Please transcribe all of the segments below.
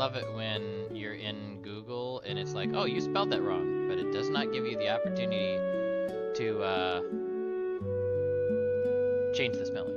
love it when you're in Google and it's like, oh, you spelled that wrong, but it does not give you the opportunity to change the spelling.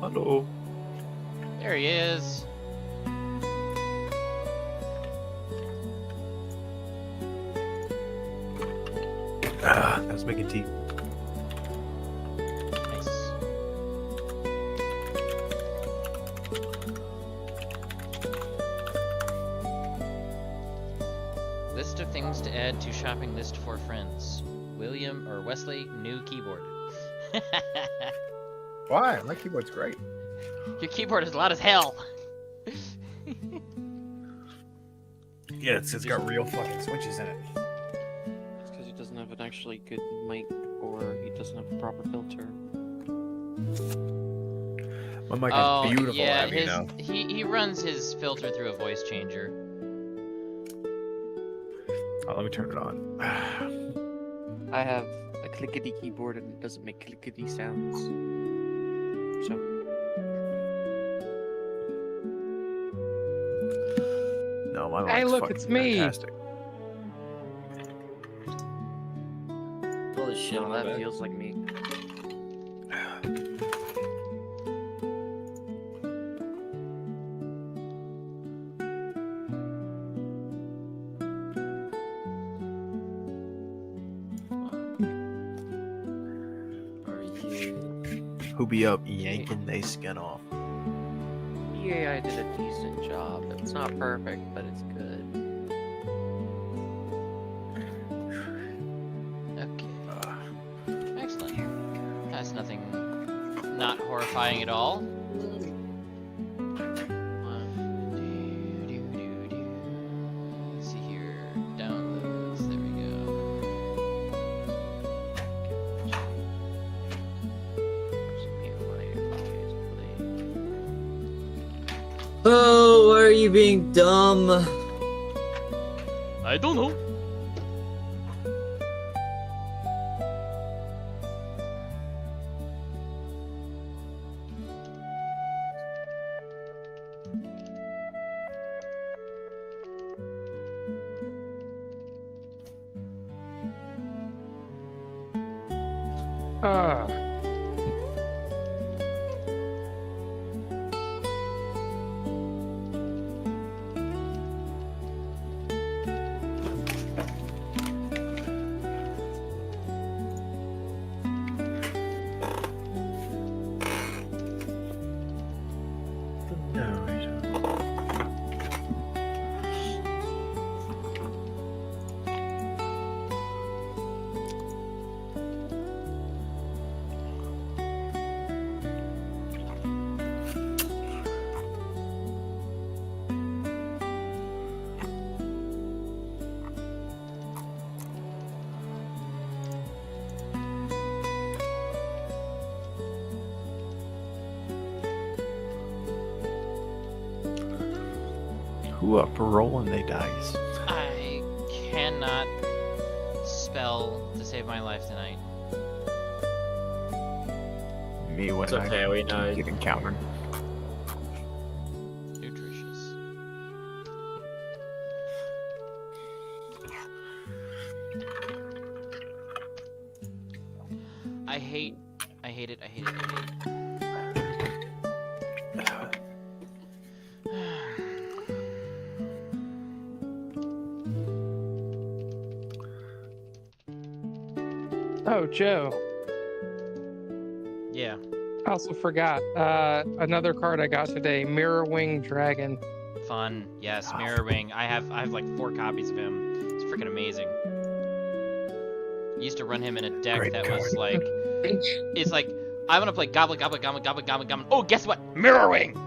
Hello. There he is. I was making tea. Nice. List of things to add to shopping list for friends. William or Wesley, new keyboard. Why? My keyboard's great. Your keyboard is loud as hell. Yeah, it's got real fucking switches in it. It's because he doesn't have an actually good mic, or he doesn't have a proper filter. My mic Oh, is beautiful. yeah, Abby, you know. he runs his filter through a voice changer. Oh, let me turn it on. I have a clickety keyboard and it doesn't make clickety sounds. So No, my mic's Hey, look, fucking it's me. fantastic. Holy shit, no, my that bad. feels like me. Are you? Who be up yanking they skin off? Yeah, I did a decent job. It's not perfect, but it's good. Okay. Excellent. That's nothing not horrifying at all. Let's see here. Downloads. There we Oh, why are you being dumb? go. I don't know. Ah. Who up for rolling they dice? I cannot spell to save my life tonight. Me when It's I okay, we know. get encountered. Nutritious. I hate it, I hate it, I hate it. Oh, Joe. Yeah. I also forgot another card I got today, Mirror Wing Dragon. Fun. Yes, Mirror Wing. I have like 4 copies of him. It's freaking amazing. Used to run him in a deck Great that card. was like, it's like, I want to play Goblin, Goblin, Goblin, Goblin, Goblin, Goblin. Oh, guess what? Mirror Wing!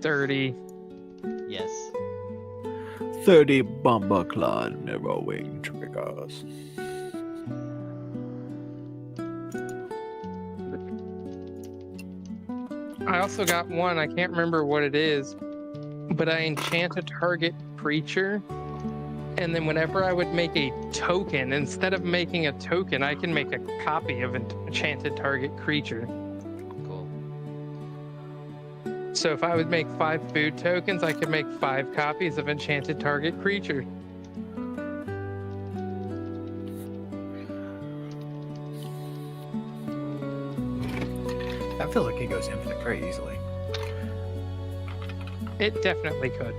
30. Yes. 30 bomber clawed mirror wing triggers. I also got one, I can't remember what it is, but I enchant a target creature, and then whenever I would make a token, instead of making a token, I can make a copy of an enchanted target creature. Cool. So if I would make 5 food tokens, I could make 5 copies of enchanted target creature. That feels like it goes infinite very easily. It definitely could.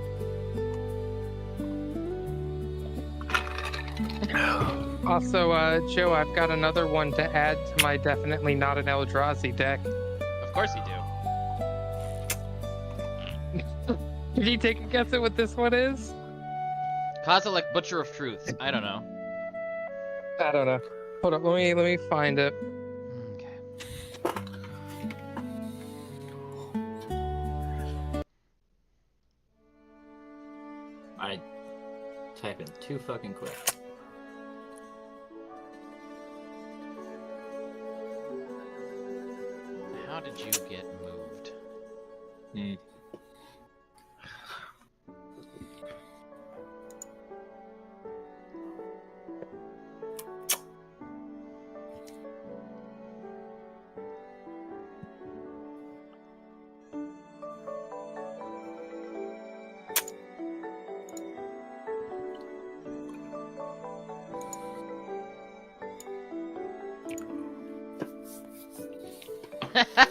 Also, Joe, I've got another one to add to my definitely not an Eldrazi deck. Of course you do. Can you take a guess at what this one is? Kozilek, Butcher of Truth. I don't know. I don't know. Hold up, let me find it. Okay. I type in too fucking quick. How did you get moved?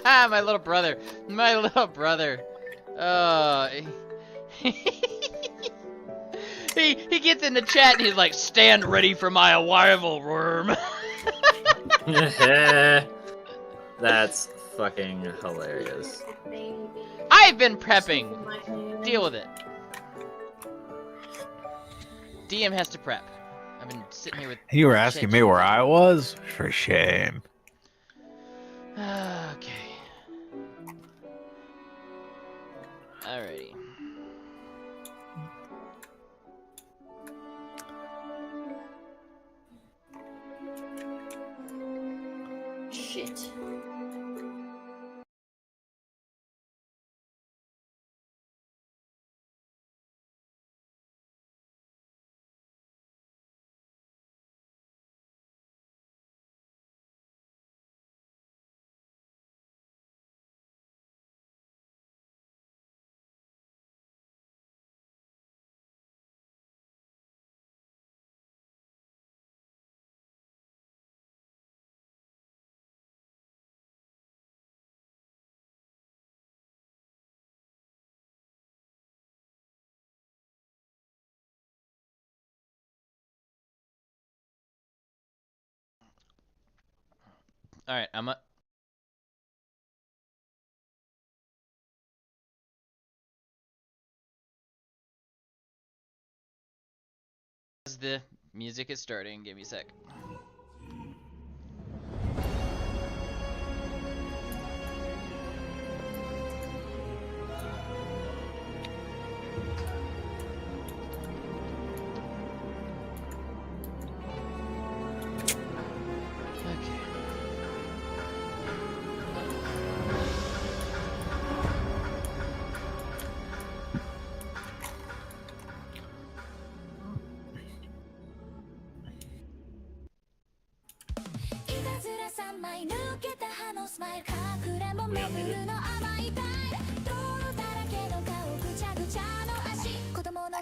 My little brother. My little brother. Oh. He gets in the chat and he's like, stand ready for my arrival, worm. That's fucking hilarious. I've been prepping. Deal with it. DM has to prep. I've been sitting here with... You were asking me where I was? For shame. Okay. Alrighty. Shit. Alright, I'm up. As the music is starting, give me a sec.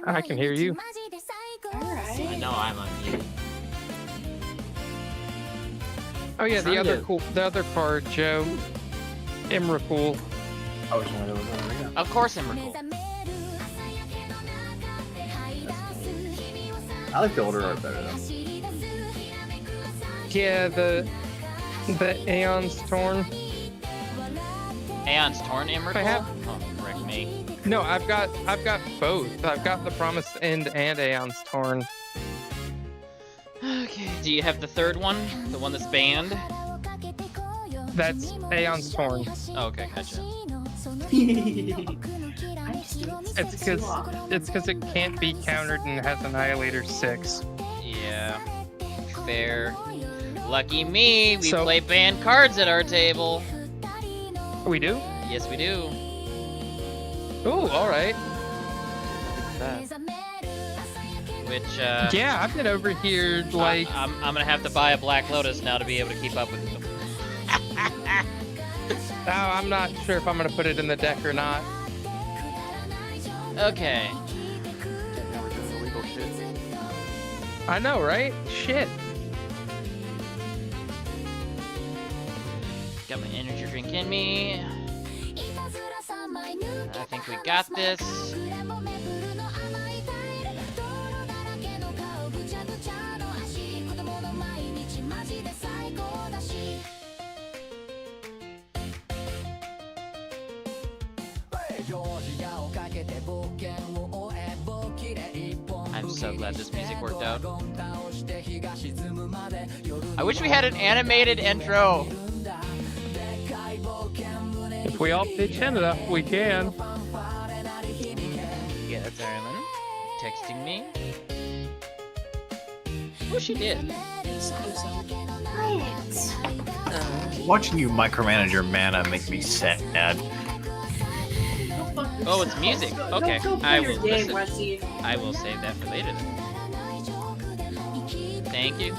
I can hear you. I know I'm on mute. Oh yeah, the other card, Joe. Emrakul. I was wondering what was on Of course, Emrakul. I like the older art better though. Yeah, the Aeon's Torn. Aeon's Torn Emrakul? I have. Oh, correct me. No, I've got both. I've got the Promised End and Aeon's Torn. Okay. Do you have the third one? The one that's banned? That's Aeon's Torn. Oh, okay, gotcha. It's because it can't be countered and has Annihilator 6. Yeah. Fair. Lucky me, we play banned cards at our table. We do? Yes, we do. Ooh, alright. Which, yeah, I've been over here, like... I'm gonna have to buy a Black Lotus now to be able to keep up with them. Now, I'm not sure if I'm gonna put it in the deck or not. Okay. I know, right? Shit. got my energy drink in me. I think we got this. I'm so glad this music worked out. I wish we had an animated intro. If we all pitch in enough, we can. Yeah, that's Ireland texting me. Oh, she did. Watching you micromanage your mana make me sad. Oh, it's music. Okay, Go I play will your game, listen. Wesley. I will save that for later then. Thank you.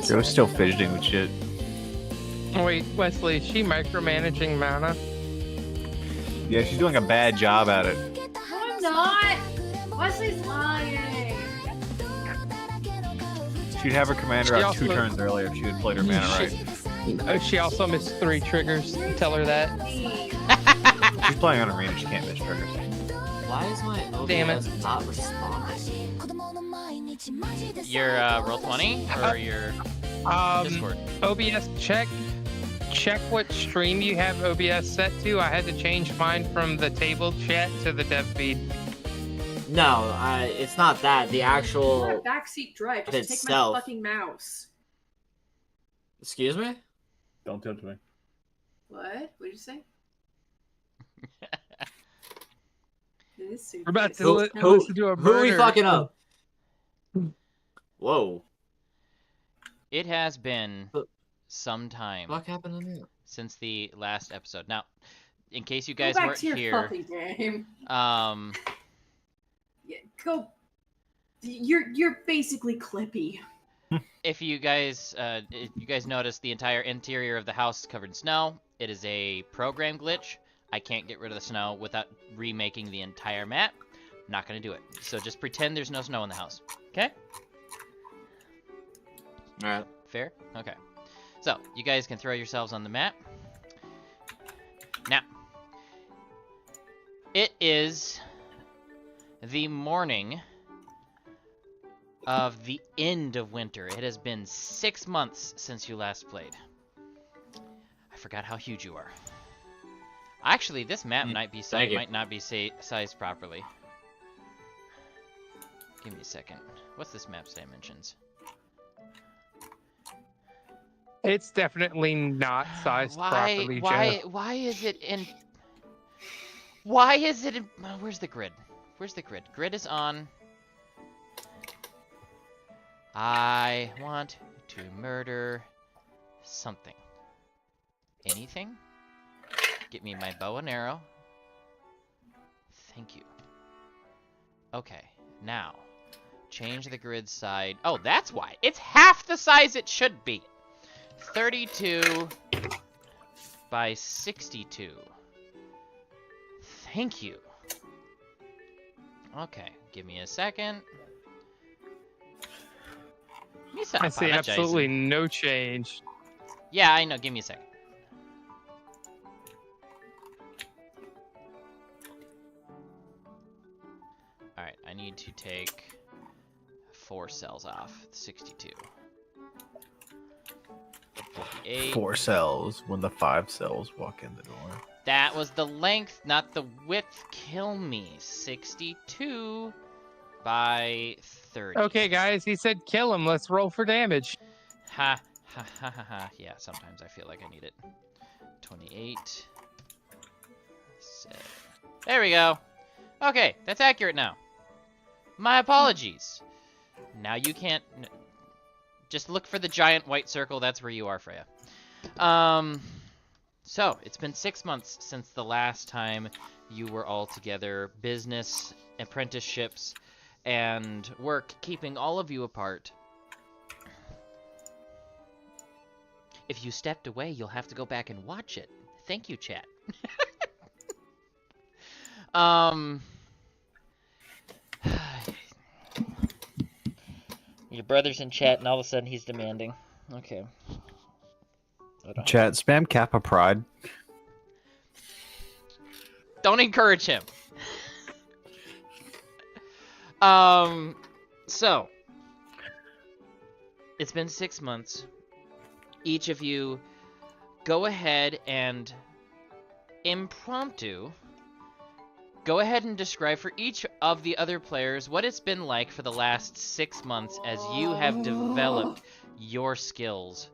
Joe's still fidgeting with shit. Wait, Wesley, is she micromanaging mana? Yeah, she's doing a bad job at it. No, I'm not. Wesley's lying. She'd have her commander She out 2 also- turns earlier if she had played her mana right. She also missed 3 triggers. Tell her that. Please. She's playing on arena, she can't miss triggers. Why is my OBS Damn it. not responding? Your Roll20 or your Discord? OBS check what stream you have OBS set to. I had to change mine from the table chat to the dev feed. No, it's not that. The You want actual. a backseat drive. Just take itself. my fucking mouse. Excuse me? Don't touch me. What? What'd you say? This We're about to Who- listen to a Who are we murder. fucking up? Whoa. It has been some time What happened to me? since the last episode. Now, in case you Go guys back weren't to your here, fucking game. um, Yeah, go. You're basically Clippy. if you guys noticed, the entire interior of the house is covered in snow. It is a program glitch. I can't get rid of the snow without remaking the entire map. Not gonna do it. So just pretend there's no snow in the house. Okay? Alright. Fair? Okay. So, you guys can throw yourselves on the map. Now, it is the morning of the end of winter. It has been 6 months since you last played. I forgot how huge you are. Actually, this map might not be sized properly. Give me a second. What's this map's dimensions? It's definitely not sized properly, Joe. Why is it in... Why is it in... Where's the grid? Where's the grid? Grid is on... I want to murder something. Anything? Get me my bow and arrow. Thank you. Okay, now change the grid side. Oh, that's why. It's half the size it should be. 32 by 62. Thank you. Okay, give me a second. Let me stop I see apologizing. absolutely no change. Yeah, I know. Give me a second. Alright, I need to take 4 cells off. 62. 58. 4 cells when the 5 cells walk in the door. That was the length, not the width. Kill me. 62 by 30. Okay, guys, he said kill him. Let's roll for damage. Ha, ha, ha, ha, ha. Yeah, sometimes I feel like I need it. 28. 7. There we go. Okay, that's accurate now. My apologies. Now you can't... Just look for the giant white circle. That's where you are, Freya. So, it's been 6 months since the last time you were all together. Business, apprenticeships, and work keeping all of you apart. If you stepped away, you'll have to go back and watch it. Thank you, chat. Your brother's in chat, and all of a sudden he's demanding. Okay. Chat, spam Kappa Pride. Don't encourage him. So it's been 6 months. Each of you go ahead and impromptu go ahead and describe for each of the other players what it's been like for the last 6 months as you have developed your skills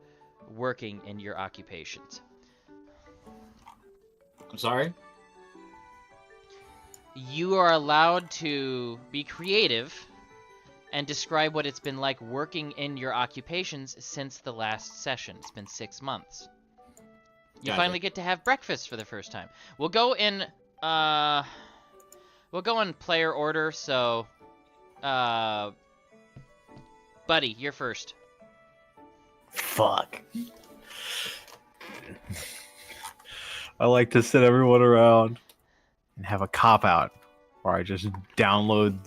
working in your occupations. I'm sorry? You are allowed to be creative and describe what it's been like working in your occupations since the last session. It's been 6 months. You Gotcha. finally get to have breakfast for the first time. We'll go in player order, so Buddy, you're first. Fuck. I like to sit everyone around and have a cop out where I just download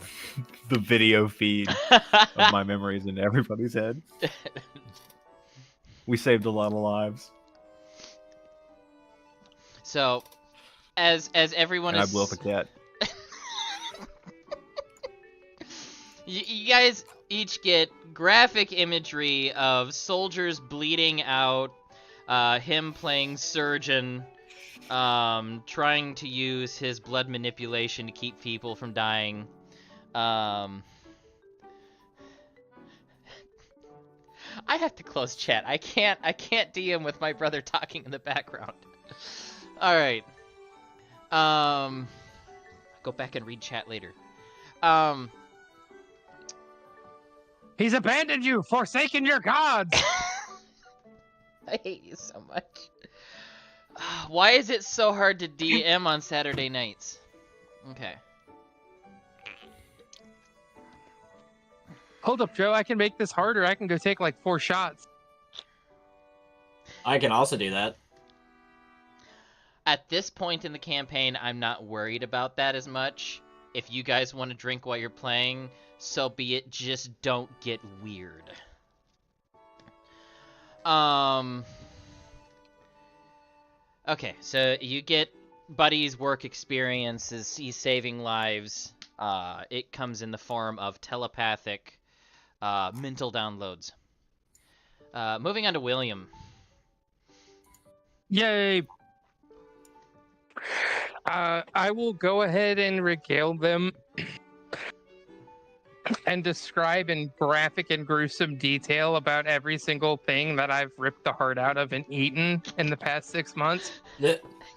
the video feed of my memories into everybody's head. We saved a lot of lives. So, as everyone And is, I blew up a cat. you guys each get graphic imagery of soldiers bleeding out, him playing surgeon, trying to use his blood manipulation to keep people from dying. I have to close chat. I can't DM with my brother talking in the background. All right. Go back and read chat later. He's abandoned you, forsaken your gods. I hate you so much. Why is it so hard to DM on Saturday nights? Okay. Hold up, Joe. I can make this harder. I can go take like 4 shots. I can also do that. At this point in the campaign, I'm not worried about that as much. If you guys want to drink while you're playing, so be it. Just don't get weird. Okay, so you get Buddy's work experiences. He's saving lives. It comes in the form of telepathic mental downloads. Moving on to William. Yay. I will go ahead and regale them and describe in graphic and gruesome detail about every single thing that I've ripped the heart out of and eaten in the past 6 months.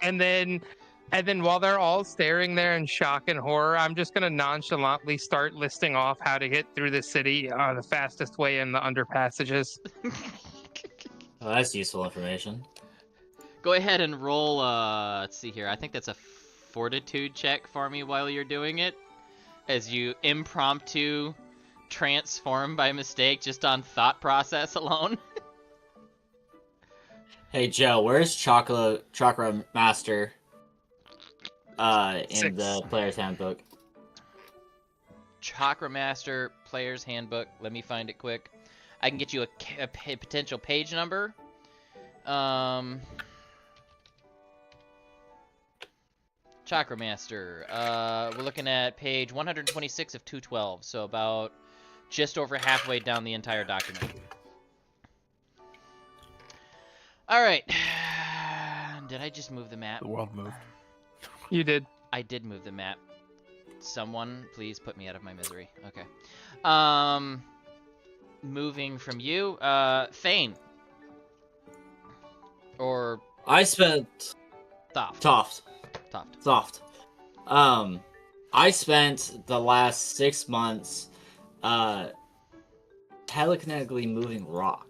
And then while they're all staring there in shock and horror, I'm just going to nonchalantly start listing off how to get through the city the fastest way in the underpassages. Oh, that's useful information. Go ahead and roll, let's see here. I think that's a fortitude check for me while you're doing it. As you impromptu transform by mistake just on thought process alone. Hey, Joe, where's Chakra Master in 6. the player's handbook? Chakra Master Player's Handbook. Let me find it quick. I can get you a potential page number. Chakra Master. We're looking at page 126 of 212, so about just over halfway down the entire document. Alright. Did I just move the map? The world moved. You did. I did move the map. Someone, please put me out of my misery. Okay. Moving from you, Thane. Or I spent Toft. Soft. I spent the last 6 months telekinetically moving rock.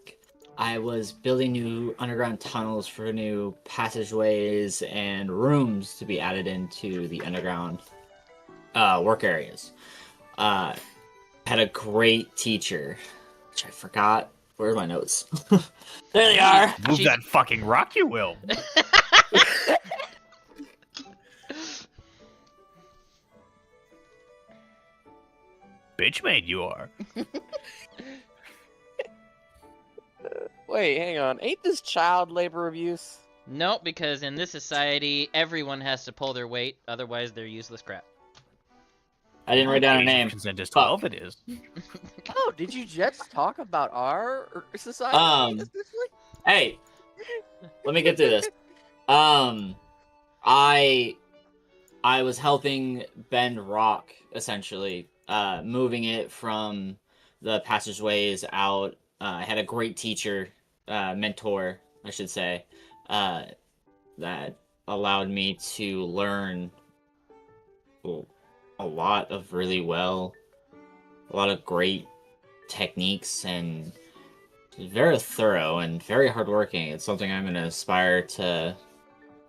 I was building new underground tunnels for new passageways and rooms to be added into the underground work areas. Had a great teacher, which I forgot. Where are my notes? There they are. Move that fucking rock, you will. Bitch made you are. Wait, hang on. Ain't this child labor abuse? No, because in this society, everyone has to pull their weight, otherwise they're useless crap. I didn't write down a Age of name. consent is Fuck. 12. It is. Oh, did you just talk about our society? Essentially? Hey, let me get through this. I was helping bend rock, essentially, moving it from the passageways out. I had a great teacher, mentor, I should say, that allowed me to learn a lot of a lot of great techniques, and very thorough and very hardworking. It's something I'm going to aspire to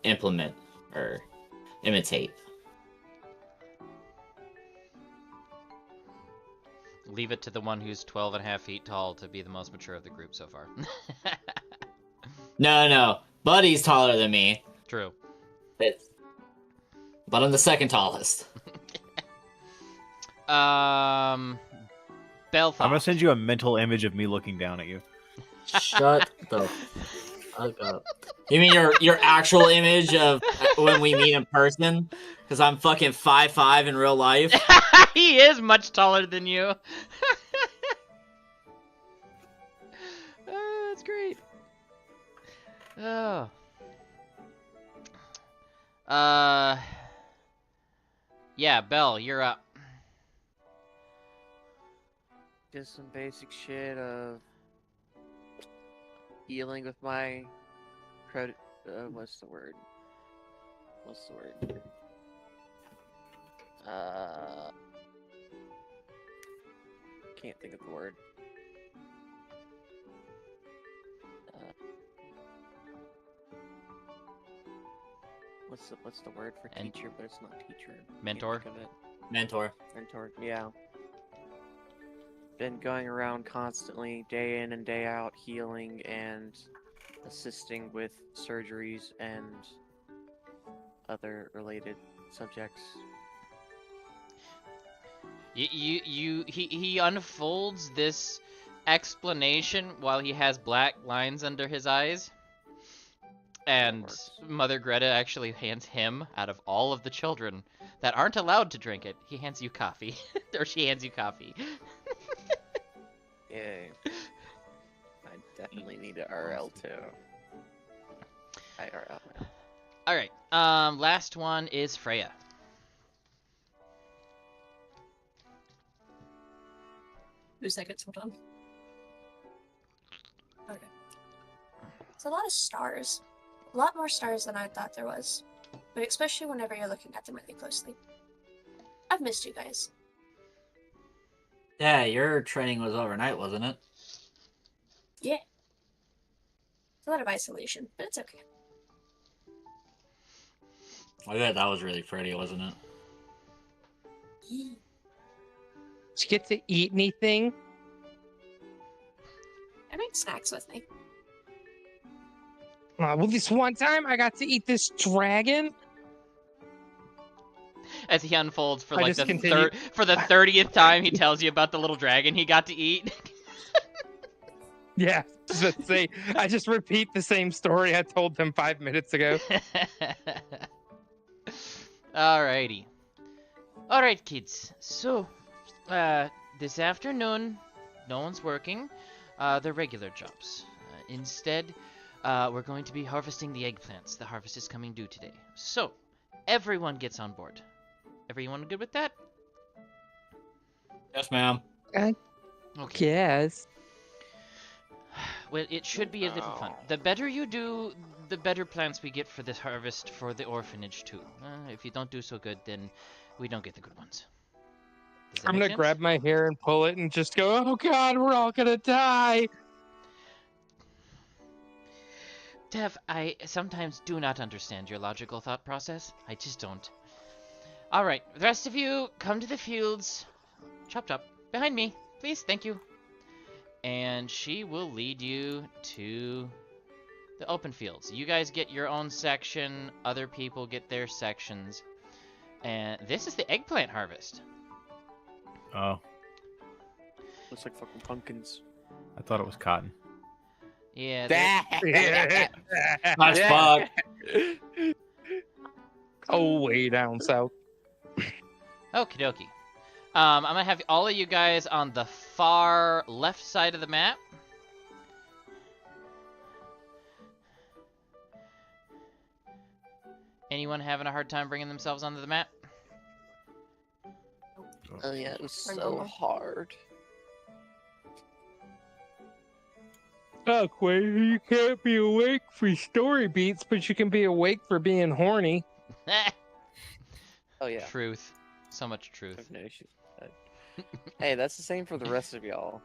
implement or imitate. Leave it to the one who's 12 and a half feet tall to be the most mature of the group so far. No. Buddy's taller than me. True. But I'm the second tallest. Bell thought. I'm gonna send you a mental image of me looking down at you. Shut the fuck up. You mean your actual image of when we meet in person? Because I'm fucking 5'5" in real life. He is much taller than you. Oh, that's great. Oh. Yeah, Belle, you're up. Just some basic shit of healing with my what's the word? Can't think of the word. What's the word for teacher? But it's not teacher. Mentor? Can't think of it. Mentor. Yeah. Been going around constantly, day in and day out, healing and assisting with surgeries and other related subjects. He unfolds this explanation while he has black lines under his eyes. And Mother Greta actually hands him, out of all of the children that aren't allowed to drink it, he hands you coffee. Or she hands you coffee. Yay. I definitely need a RL too. IRL now. Alright, last one is Freya. 2 seconds, hold on. Okay. It's a lot of stars. A lot more stars than I thought there was. But especially whenever you're looking at them really closely. I've missed you guys. Yeah, your training was overnight, wasn't it? Yeah. It's a lot of isolation, but it's okay. I bet that was really pretty, wasn't it? Yeah. Did you get to eat anything? I bring snacks with me. Well, this one time I got to eat this dragon. As he unfolds for I like just the continue- for the 30th time, he tells you about the little dragon he got to eat. Yeah, just say I just repeat the same story I told them 5 minutes ago. Alrighty. Alright, kids. So, this afternoon, no one's working. They're regular jobs. Instead, we're going to be harvesting the eggplants. The harvest is coming due today. So, everyone gets on board. Everyone good with that? Yes, ma'am. Okay. Yes. Well, it should be a little fun. The better you do, the better plants we get for this harvest for the orphanage, too. If you don't do so good, then we don't get the good ones. Does that I'm make gonna sense? grab my hair and pull it and just go, oh god, we're all gonna die. Dev, I sometimes do not understand your logical thought process. I just don't. Alright, the rest of you, come to the fields. Chop chop. Behind me, please, thank you. And she will lead you to the open fields. You guys get your own section, other people get their sections. And this is the eggplant harvest. Oh, Looks like fucking pumpkins. I thought it was cotton. Yeah. Nice fuck. Oh, way down south. Okie dokie. I'm gonna have all of you guys on the far left side of the map. Anyone having a hard time bringing themselves onto the map? Oh yeah, it was so hard. Oh, Quinn, you can't be awake for story beats, but you can be awake for being horny. Oh yeah. Truth. So much I truth. have no issue with that. Hey, that's the same for the rest of y'all.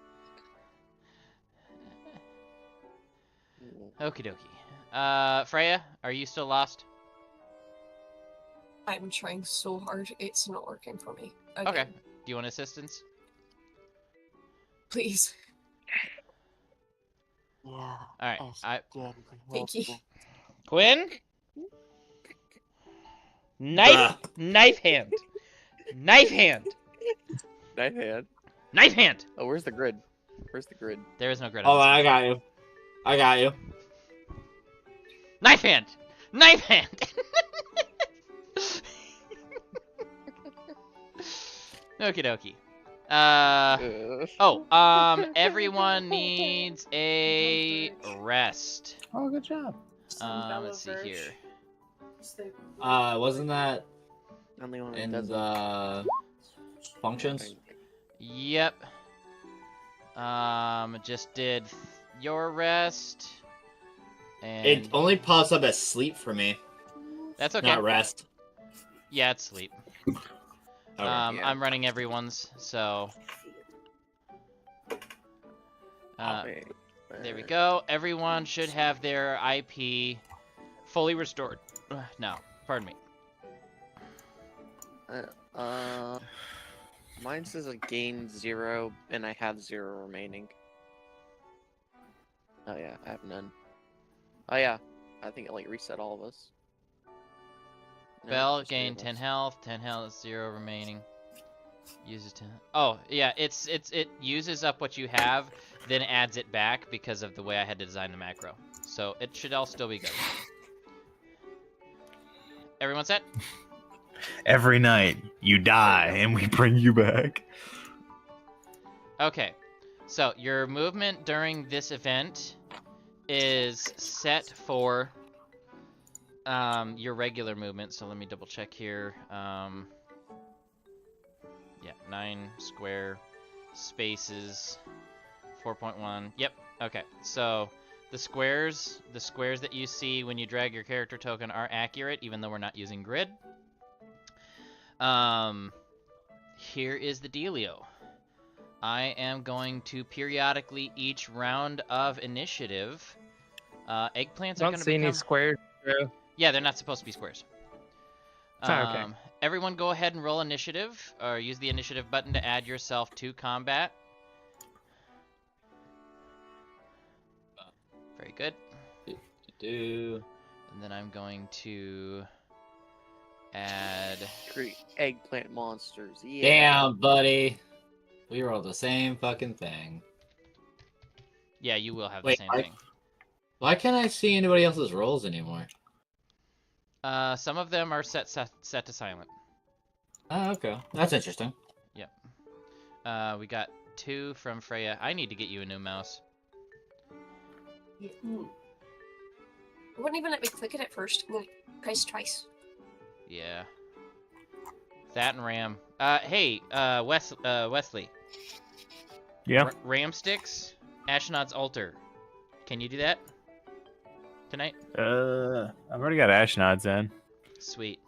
Okie dokie. Freya, are you still lost? I'm trying so hard. It's not working for me. Okay. Again. Do you want assistance? Please. Yeah. Alright. Thank you. Quinn? Bruh. Knife hand! Knife hand! Knife hand. Knife hand! Oh, where's the grid? Where's the grid? There is no grid. Oh, I got you. I got you. Knife hand! Knife hand! Okie dokie. Everyone needs a rest. Oh, good job. Let's see here. Wasn't that Only one that in does the functions? Yep. Just did your rest. And It only pops up as sleep for me, that's okay. not rest. Yeah, it's sleep. Okay. Yeah. I'm running everyone's, so there we go. Everyone should have their IP fully restored. No, pardon me. Mine says I gained 0, and I have 0 remaining. Oh yeah, I have none. Oh yeah, I think it like reset all of us. No, Bell just 3 of gained us. 10 health, 10 health, 0 remaining. Uses 10. Oh, yeah, it uses up what you have, then adds it back because of the way I had to design the macro. So it should all still be good. Everyone set? Every night you die and we bring you back. Okay. So your movement during this event is set for your regular movement. So let me double check here. Yeah, 9 square spaces, 4.1. Yep. Okay. So the squares that you see when you drag your character token are accurate, even though we're not using grid. Here is the dealio. I am going to periodically each round of initiative. Eggplants are Don't going to see become... any squares. Bro. Yeah, they're not supposed to be squares. Okay. Everyone go ahead and roll initiative, or use the initiative button to add yourself to combat. Very good. And then I'm going to add... Create eggplant monsters. Yeah. Damn, buddy. We rolled the same fucking thing. Yeah, you will have Wait, the same thing. Why can't I see anybody else's rolls anymore? Some of them are set to silent. Oh, okay. That's interesting. Yep. We got 2 from Freya. I need to get you a new mouse. It wouldn't even let me click it at first. I'm gonna press twice. Yeah. That and Ram. Hey, Wesley. Yeah. Ram sticks, Ashnod's altar. Can you do that tonight? I've already got Ashnods in. Sweet.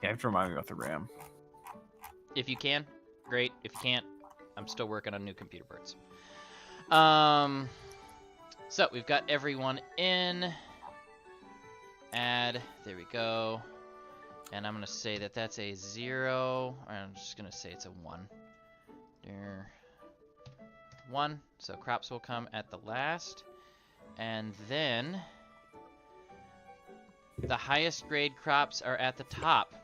You have to remind me about the RAM. If you can, great. If you can't, I'm still working on new computer parts. So we've got everyone in. Add. There we go. And I'm gonna say that that's a 0. Or I'm just gonna say it's a 1. There. 1. So crops will come at the last. And then the highest grade crops are at the top.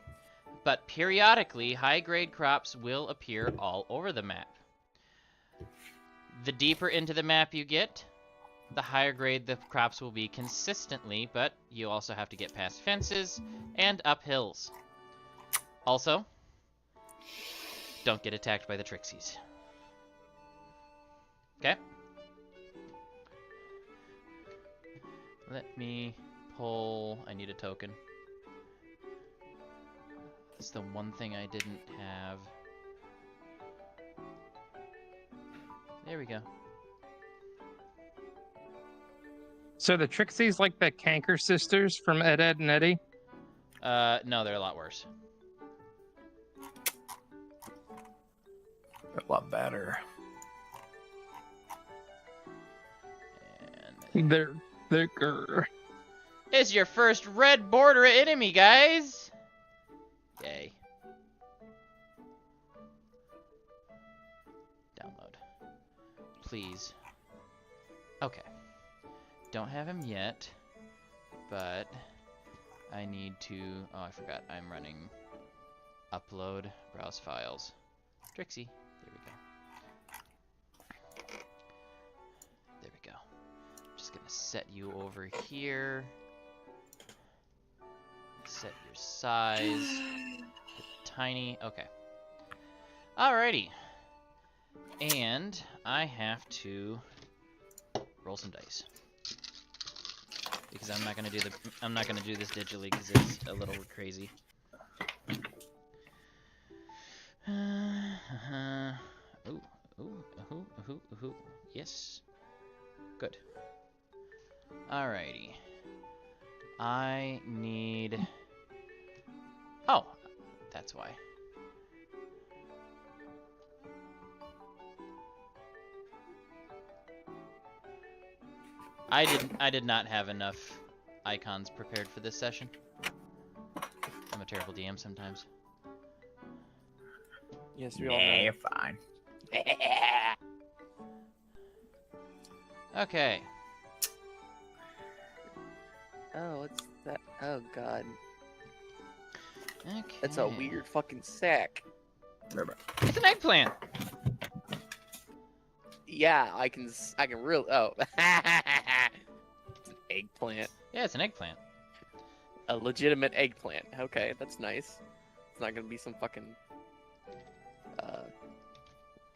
But periodically, high grade crops will appear all over the map. The deeper into the map you get, the higher grade the crops will be consistently, but you also have to get past fences and up hills. Also, don't get attacked by the Trixies. Okay? Let me pull... I need a token. That's the one thing I didn't have. There we go. So the Trixies like the Canker sisters from Ed, Edd and Eddy? No, they're a lot worse. A lot better. And They're thicker. it's your first red border enemy, guys! Yay. Download. Please. Okay. Don't have him yet, but I need to... Oh, I forgot. I'm running upload, browse files. Trixie. There we go. There we go. Just gonna set you over here. Set your size. Tiny. Okay. Alrighty. And I have to roll some dice. Because I'm not gonna do this digitally because it's a little crazy. Ooh. Yes. Good. Alrighty. I need... Oh, that's why. I did not have enough icons prepared for this session. I'm a terrible DM sometimes. Yes, we all Nah, know. you're fine. Okay. Oh, what's that? Oh god, Okay. that's a weird fucking sack. It's an eggplant. Yeah, I can really. Oh, it's an eggplant. Yeah, it's an eggplant. A legitimate eggplant. Okay, that's nice. It's not gonna be some fucking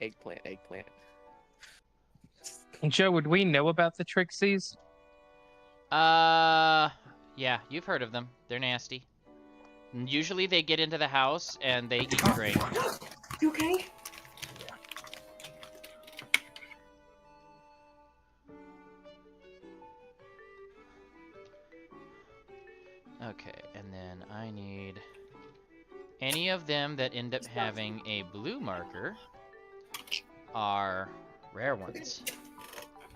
eggplant. Joe, would we know about the Trixies? Yeah, you've heard of them. They're nasty. Usually they get into the house and they eat grain. You okay? Okay, and then I need any of them that end up having a blue marker are rare ones.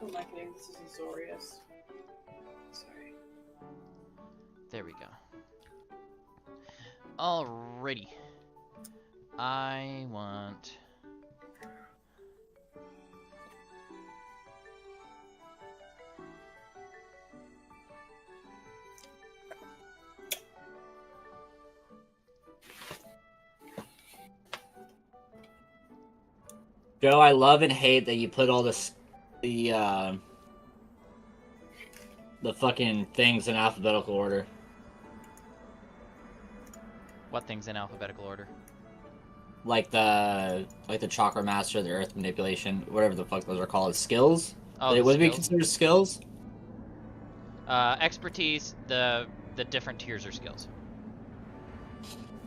Oh my goodness, this is Azorius. Sorry. There we go. Alrighty. I want... Joe, I love and hate that you put all the fucking things in alphabetical order. What things in alphabetical order? Like the chakra master, the earth manipulation, whatever the fuck those are called, skills. Oh, They the would be skills? considered skills. Expertise, the different tiers are skills.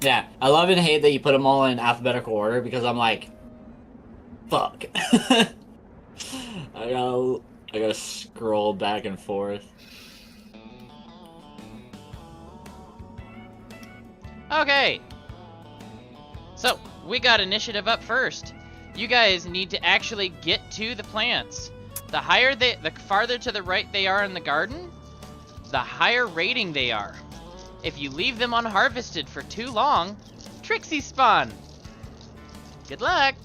Yeah, I love and hate that you put them all in alphabetical order because I'm like, fuck. I gotta scroll back and forth. Okay. So, we got initiative up first. You guys need to actually get to the plants. The farther to the right they are in the garden, the higher rating they are. If you leave them unharvested for too long, Trixies spawn. Good luck.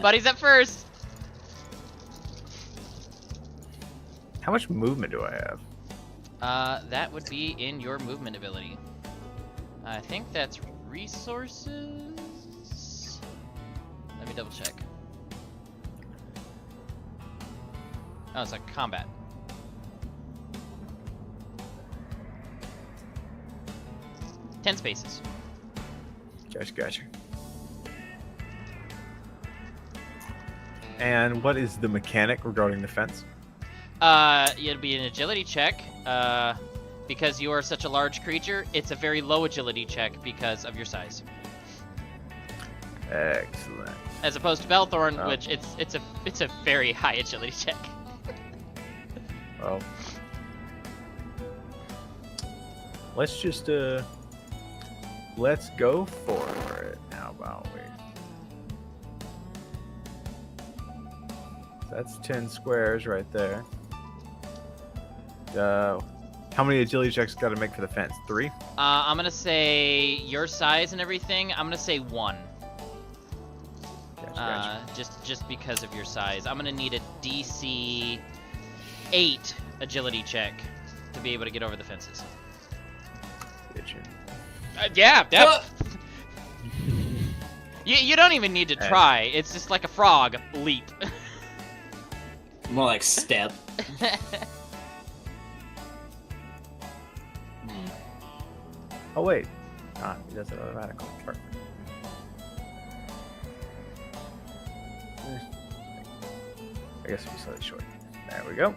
Buddy's up first. How much movement do I have? That would be in your movement ability. I think that's resources. Let me double check. Oh, it's like combat. Ten spaces. Gotcha. And what is the mechanic regarding the fence? It'll be an agility check. Because you are such a large creature, it's a very low agility check because of your size. Excellent. As opposed to Belthorn, which it's a very high agility check. Well, let's just let's go for it. How about we? That's 10 squares right there. How many agility checks got to make for the fence? 3? I'm gonna say your size and everything. I'm gonna say 1. Gotcha. Just because of your size. I'm gonna need a DC 8 agility check to be able to get over the fences. Yeah. You don't even need to try. It's just like a frog leap. More like step. Oh wait, he does it automatically. Perfect. I guess we slightly short. There we go.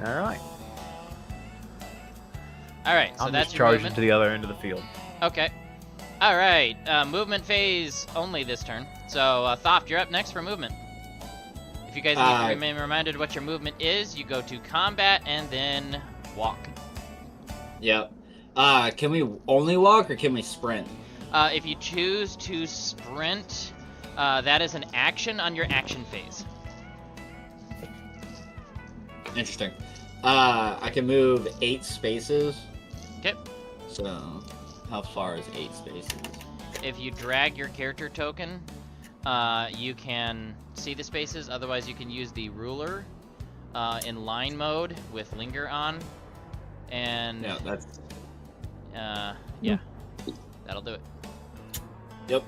All right. All right. So I'm that's just your charging movement. to the other end of the field. Okay. All right. Movement phase only this turn. So Thoft, you're up next for movement. If you guys need to remain reminded what your movement is, you go to combat and then walk. Yep. Can we only walk or can we sprint? If you choose to sprint, that is an action on your action phase. Interesting. I can move 8 spaces. Okay. So, how far is 8 spaces? If you drag your character token, you can see the spaces. Otherwise, you can use the ruler in line mode with linger on. And Yeah, that's... yeah, that'll do it. Yep.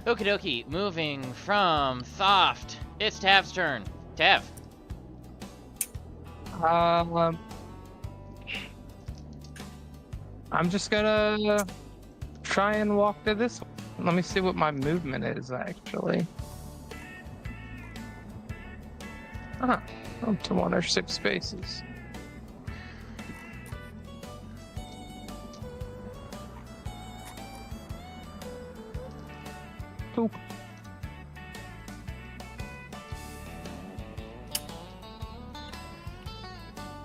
Okie dokie, moving from Thoft, it's Tav's turn. Tav. I'm just gonna try and walk to this one. Let me see what my movement is, actually. Up to 1 or 6 spaces. Cool.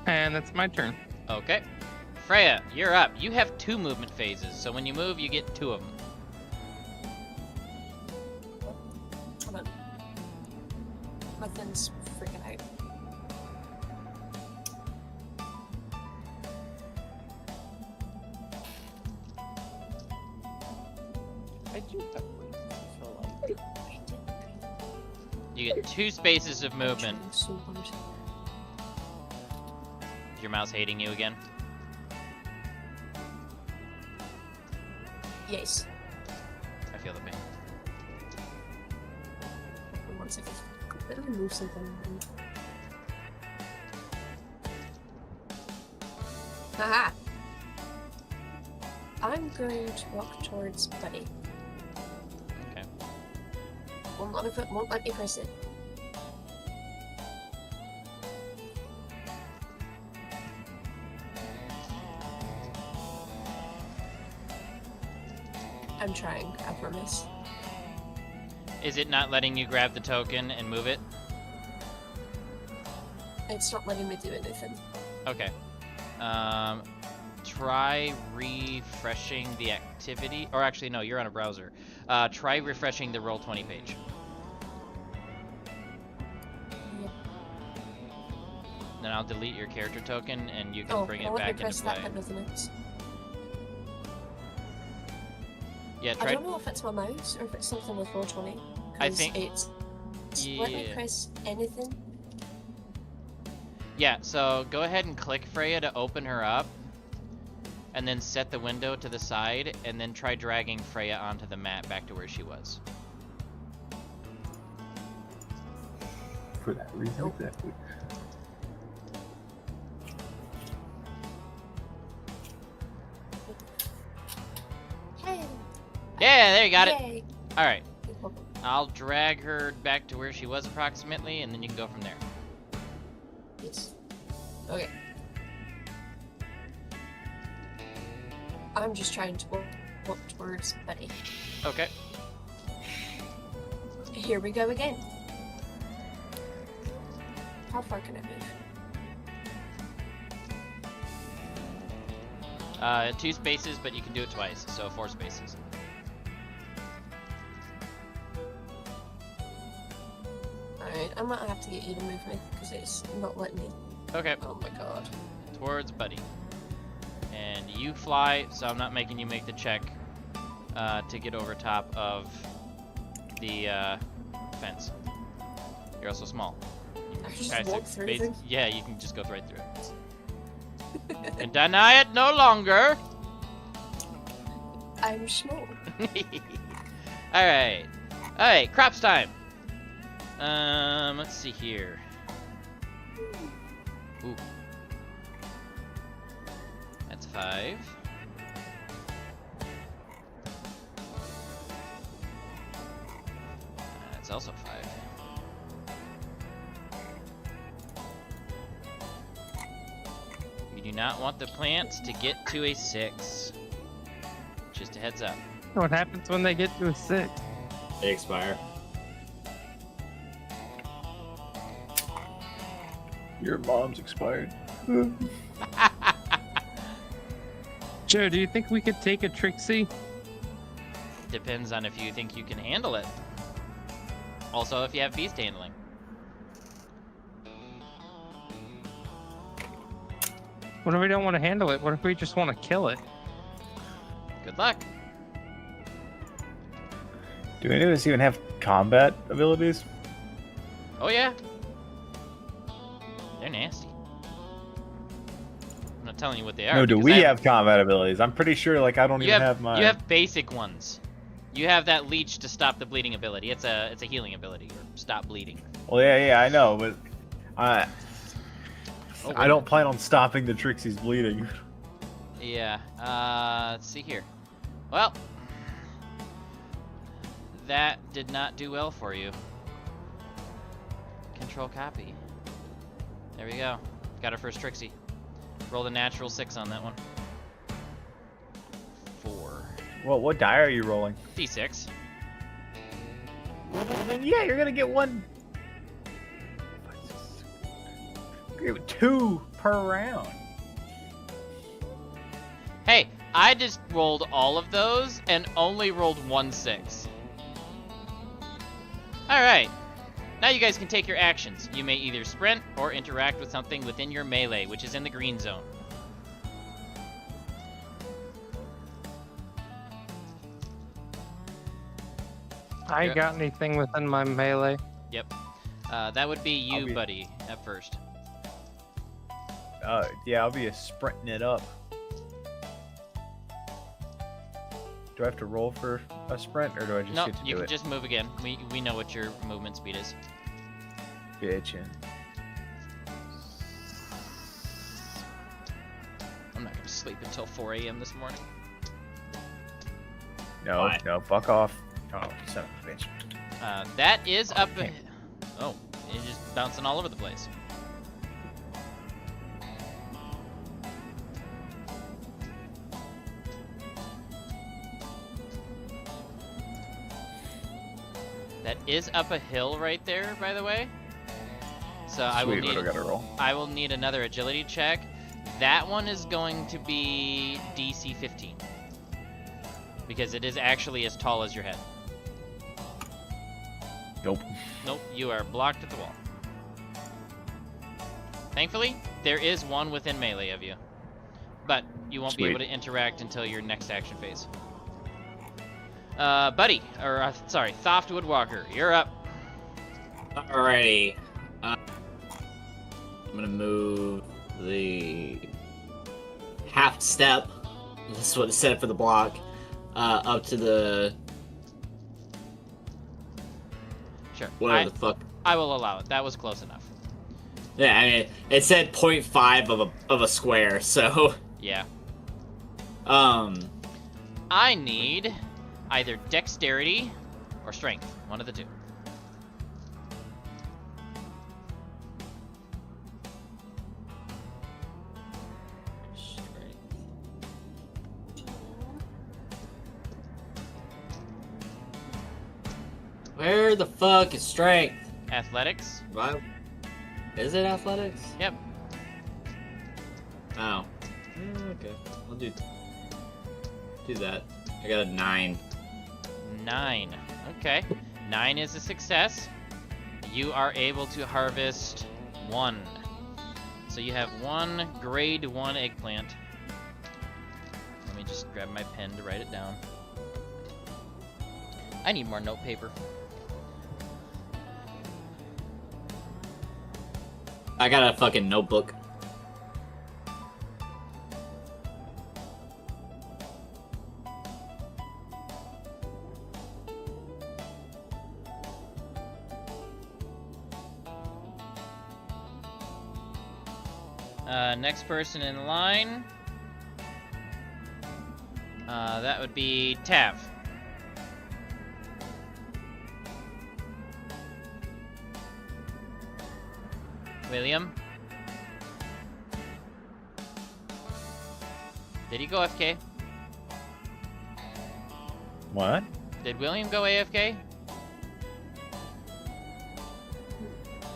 And that's my turn. Okay. Freya, you're up. You have 2 movement phases, so when you move, you get 2 of them. Hold on. My thing's freaking out. I do have one. I feel like. You get 2 spaces of movement. I'm trying so hard. Is your mouse hating you again? Yes. I feel the pain. 1 second. Let me move something. Haha! I'm going to walk towards Buddy. Okay. Won't let me press it. I'm trying, I promise. Is it not letting you grab the token and move it? It's not letting me do anything. Okay. Try refreshing the activity. Or actually, no, you're on a browser. Try refreshing the Roll20 page. Yep. Then I'll delete your character token and you can bring it let me back press into that, play. but nothing else. Yeah, I try. don't know if it's my mouse or if it's something with Roll20. I think- it's. Let me Yeah. press anything. Yeah, so go ahead and click Freya to open her up. And then set the window to the side, and then try dragging Freya onto the mat back to where she was. For that reason, exactly. Hey. Yeah, there you got it. Yay. All right. I'll drag her back to where she was approximately, and then you can go from there. Yes. Okay. I'm just trying to walk towards Betty. Okay. Here we go again. How far can I move? 2 spaces, but you can do it twice, so 4 spaces. Alright, I might have to get you to move me, because it's not letting me. Okay. Oh my god. Towards Buddy. And you fly, so I'm not making you make the check to get over top of the fence. You're also small. I can just Alright, so walk through things. yeah, you can just go right through it. And deny it no longer. I'm small. Alright. Alright, crops time. Let's see here. Ooh. That's 5. That's also 5. You do not want the plants to get to a 6. Just a heads up. What happens when they get to a 6? They expire. Your mom's expired. Joe, do you think we could take a Trixie? Depends on if you think you can handle it. Also, if you have beast handling. What if we don't want to handle it? What if we just want to kill it? Good luck. Do any of us even have combat abilities? Oh yeah. They're nasty. I'm not telling you what they are. No, do because we I have combat abilities? I'm pretty sure, like, I don't you even have mine. You have basic ones. You have that leech to stop the bleeding ability. It's a healing ability, or stop bleeding. Well, yeah, I know, but I Oh, I don't plan on stopping the Trixie's bleeding. Yeah. Let's see here. Well, that did not do well for you. Control copy. There we go. Got our first Trixie. Rolled a natural 6 on that one. 4. Well, what die are you rolling? D6. Well, then, yeah, you're gonna get one. You're gonna get 2 per round. Hey, I just rolled all of those and only rolled 1 6. Alright. Now you guys can take your actions. You may either sprint or interact with something within your melee, which is in the green zone. I ain't got anything within my melee. Yep. That would be you, Buddy, at first. Yeah, I'll be sprinting it up. Do I have to roll for a sprint, or do I just No, get to you do can it? just move again. We know what your movement speed is. Bitchin'. I'm not gonna sleep until 4 a.m. this morning. No, Why? no, fuck off. Oh, son of a bitch. That is up. Okay. Oh, it's just bouncing all over the place. That is up a hill right there, by the way. So I will Sweet, what do I need. gotta roll? I will need another agility check. That one is going to be DC 15 because it is actually as tall as your head. Nope. Nope, you are blocked at the wall. Thankfully, there is one within melee of you, but you won't be Sweet. able to interact until your next action phase. Buddy, or sorry, Thoft Woodwalker, you're up. Alrighty. I'm gonna move the half step. This is what it said for the block. Up to the Sure. Whatever the fuck. I will allow it. That was close enough. Yeah, I mean, it said 0.5 of a square, so. Yeah. Um. I need either dexterity or strength. One of the two. Where the fuck is strength? Athletics. Right. Is it athletics? Yep. Oh. Okay. I'll do that. I got a 9. 9. Okay. 9 is a success. You are able to harvest 1. So you have 1 grade 1 eggplant. Let me just grab my pen to write it down. I need more note paper. I got a fucking notebook. Next person in line. That would be Tav. William? Did he go AFK? What? Did William go AFK?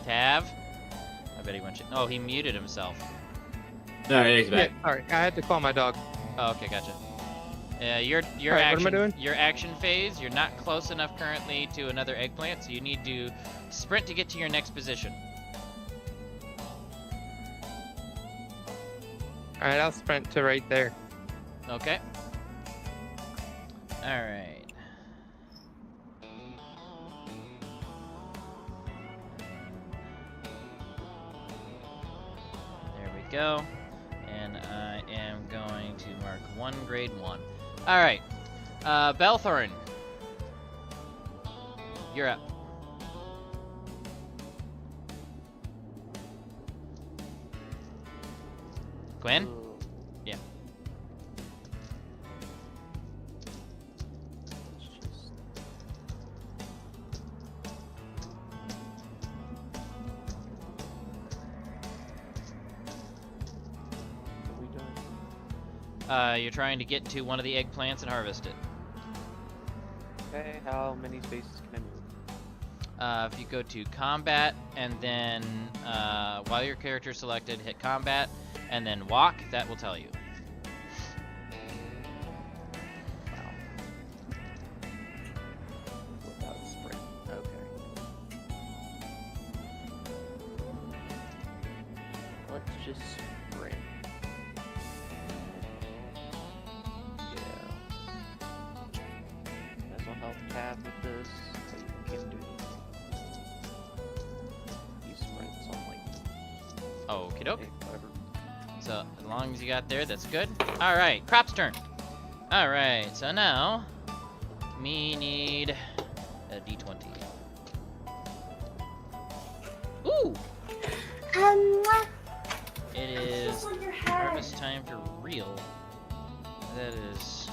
Tav? I bet he went. Oh, he muted himself. No, he's Yeah, back. sorry, I had to call my dog. Oh, okay, gotcha. Your Alright, what am I doing? Your action phase. You're not close enough currently to another eggplant, so you need to sprint to get to your next position. Alright, I'll sprint to right there. Okay. All right. There we go. And I am going to mark 1 grade 1. All right. Belthorn. You're up. Gwen? Yeah. You're trying to get to one of the eggplants and harvest it. Okay, how many spaces can I move? If you go to combat and then while your character is selected, hit combat and then walk, that will tell you. Without sprint. Okay. Let's just sprint. Yeah. This will help Tab with this. So you can do these sprints on like Okie doke. whatever. So as long as you got there, that's good. All right, Crop's turn. All right, so now me need a d20. Ooh, it is harvest time for real. That is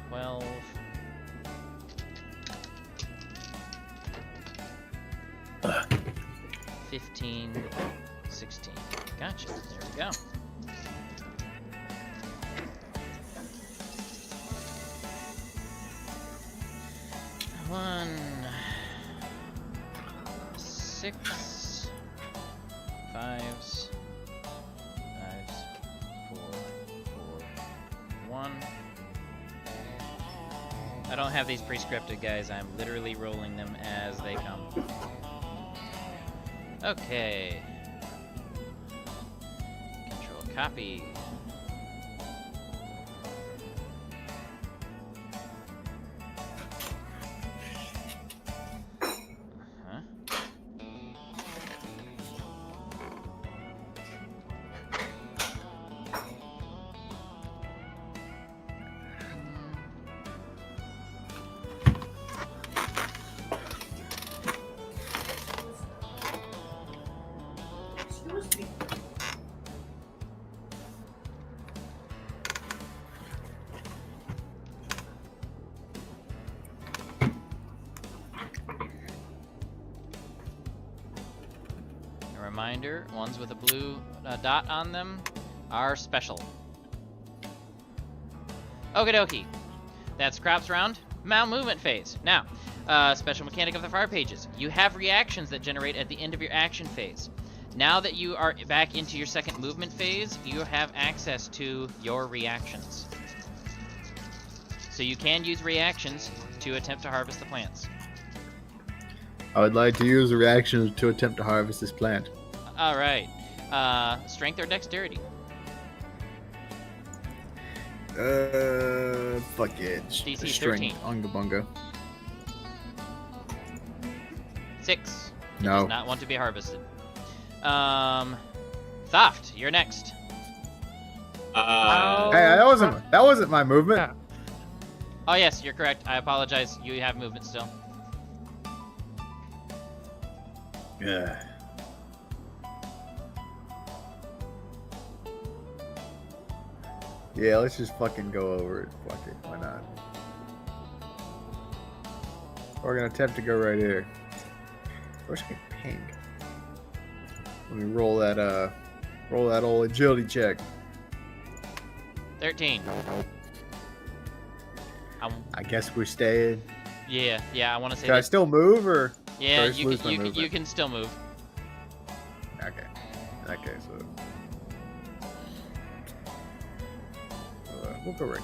12. 15, 16. Gotcha. There we go. One, 6, 5s, 4, 1. I don't have these pre-scripted, guys. I'm literally rolling them as they come. Okay. Control copy. Huh? reminder, ones with a blue dot on them are special. Okie dokie. That's crops round. Now movement phase. Now, special mechanic of the fire pages. You have reactions that generate at the end of your action phase. Now that you are back into your second movement phase, you have access to your reactions. So you can use reactions to attempt to harvest the plants. I would like to use a reaction to attempt to harvest this plant. All right. Strength or dexterity? Fuck it. DC Strength. 13. Unga bunga. 6. It No. does not want to be harvested. Thoft, you're next. Hey, that wasn't my movement. Yeah. Oh yes, you're correct. I apologize. You have movement still. Yeah. Yeah, let's just fucking go over it. Fuck it, why not? We're gonna attempt to go right here. Where's my ping? Let me roll that old agility check. 13. I guess we're staying. Yeah, I want to say Can I that. still move or? Yeah, Or just lose my you movement? can still move. Okay. Okay, so we'll go right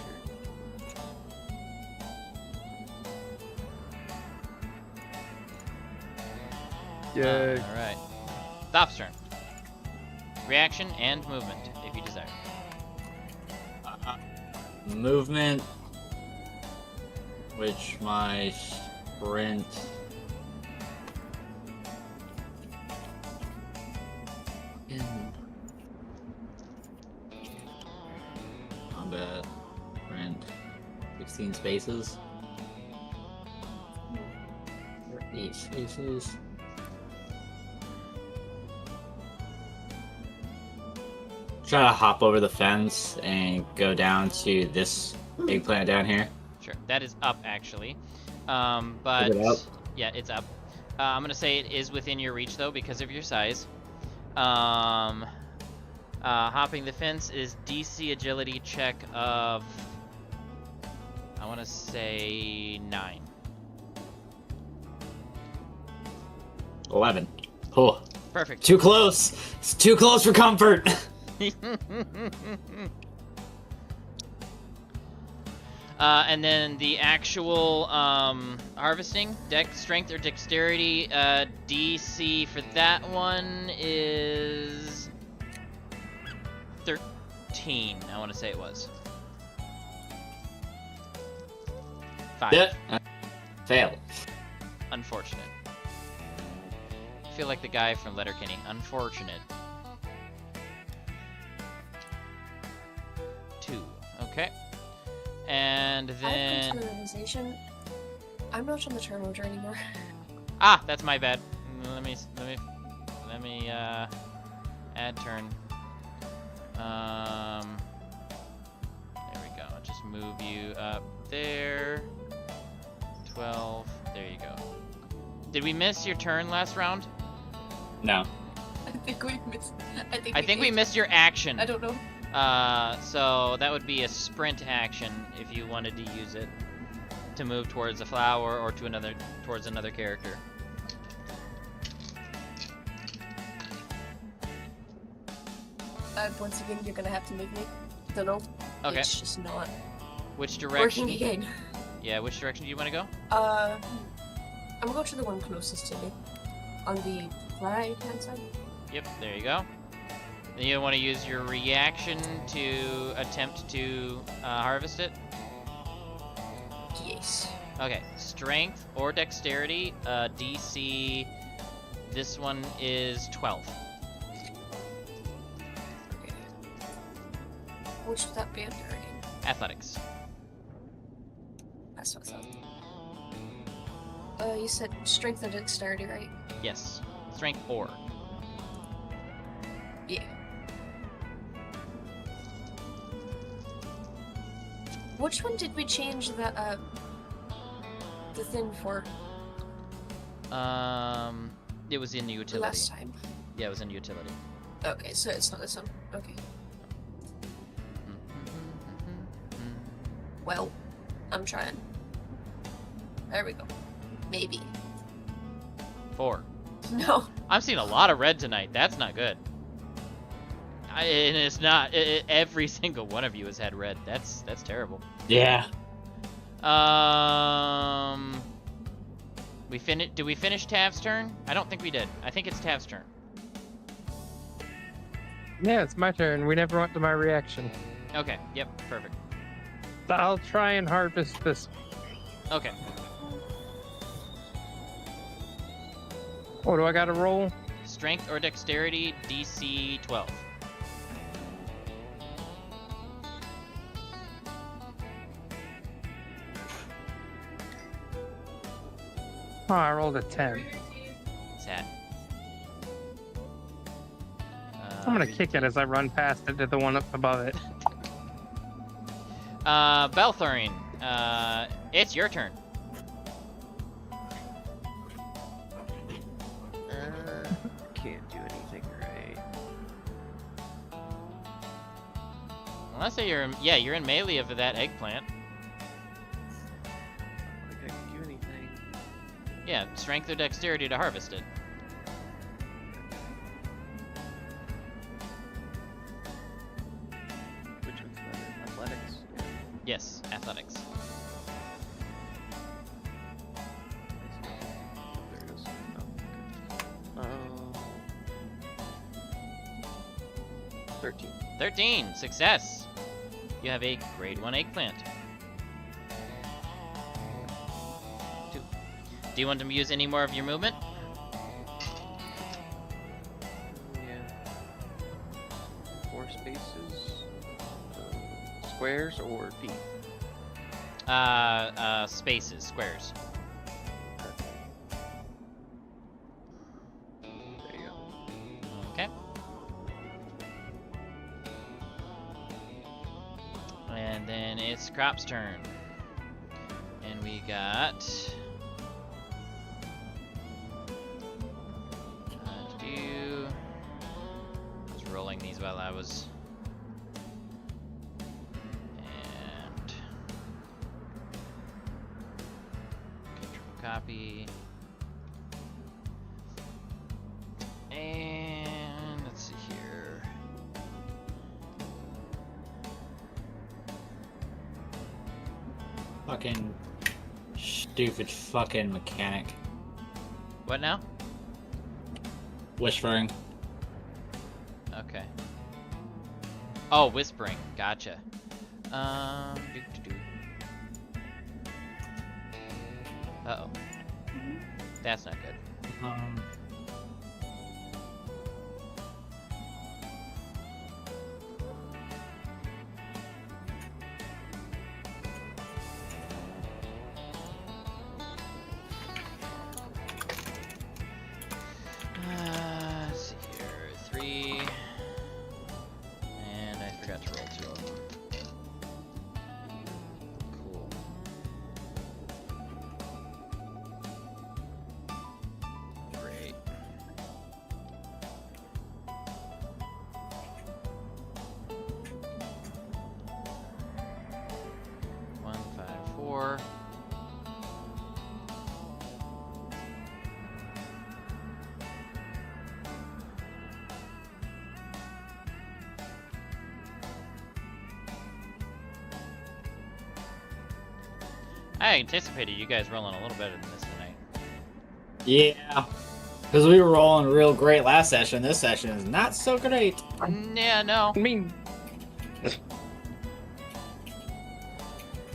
here. Yay. All right. Thoft's turn. Reaction and movement, if you desire. Movement, which my sprint in combat sprint 16 spaces. 8 spaces. Try to hop over the fence and go down to this eggplant down here. Sure, that is up actually. But Is it up? yeah, it's up. I'm gonna say it is within your reach though because of your size. Hopping the fence is DC agility check of, I want to say 9. 11. Oh, Perfect. too close. It's too close for comfort. And then the actual harvesting, strength or dexterity, DC for that one is 13. I want to say it was 5. Yeah. Fail. Unfortunate. I feel like the guy from Letterkenny. Unfortunate. 2. Okay. And I've then come to the realization I'm not on the turn order anymore. ah, that's my bad. Let me add turn. There we go. I'll just move you up there. 12. There you go. Did we miss your turn last round? No. I think we missed. I think we missed your action. I don't know. So that would be a sprint action if you wanted to use it to move towards a flower or to towards another character. Once again, you're gonna have to move me. Don't know. Okay. It's just not Which direction? working again. Yeah, which direction do you want to go? I'm gonna go to the one closest to me. On the right hand side. Yep, there you go. Then you want to use your reaction to attempt to harvest it. Yes. Okay, strength or dexterity, DC. This one is 12. Okay. Which would that be under again? Athletics. That's what I thought. You said strength and dexterity, right? Yes, strength or. Yeah. Which one did we change the thing for It was in the utility. last time? Yeah, it was in utility. Okay, so it's not this one. Okay. Well, I'm trying. There we go. Maybe. 4. No. I'm seeing a lot of red tonight. That's not good. And it's not. Every single one of you has had red. That's terrible. Yeah. Did we finish Tav's turn? I don't think we did. I think it's Tav's turn. Yeah, it's my turn. We never went to my reaction. Okay. Yep. Perfect. I'll try and harvest this. Okay. What do I gotta roll? Strength or dexterity, DC 12. Oh, I rolled a 10. Sad. I'm gonna kick it as I run past it to the one up above it. Belthorine, it's your turn. Can't do anything right. Unless you're in melee of that eggplant. I don't think I can do anything. Yeah, strength or dexterity to harvest it. Which one's better? Athletics? Yes, athletics. There it is. Oh, okay. 13. 13, success. You have a grade 1 eggplant. 2. Do you want to use any more of your movement? Yeah. 4 spaces. Squares or deep? Spaces, squares. There you go. Okay. And then it's Crop's turn. And we got... I was rolling these while I was... And... Control copy. And let's see here. Fucking stupid fucking mechanic. What now? Whispering. Okay. Oh, whispering. Gotcha. Uh-oh. That's not good. Let's see here. 3. And I forgot to roll 2 of them. Cool. Great. One, 5, 4. I anticipated you guys rolling a little better than this tonight. Yeah. Because we were rolling real great last session. This session is not so great. Yeah, no. I mean, 2.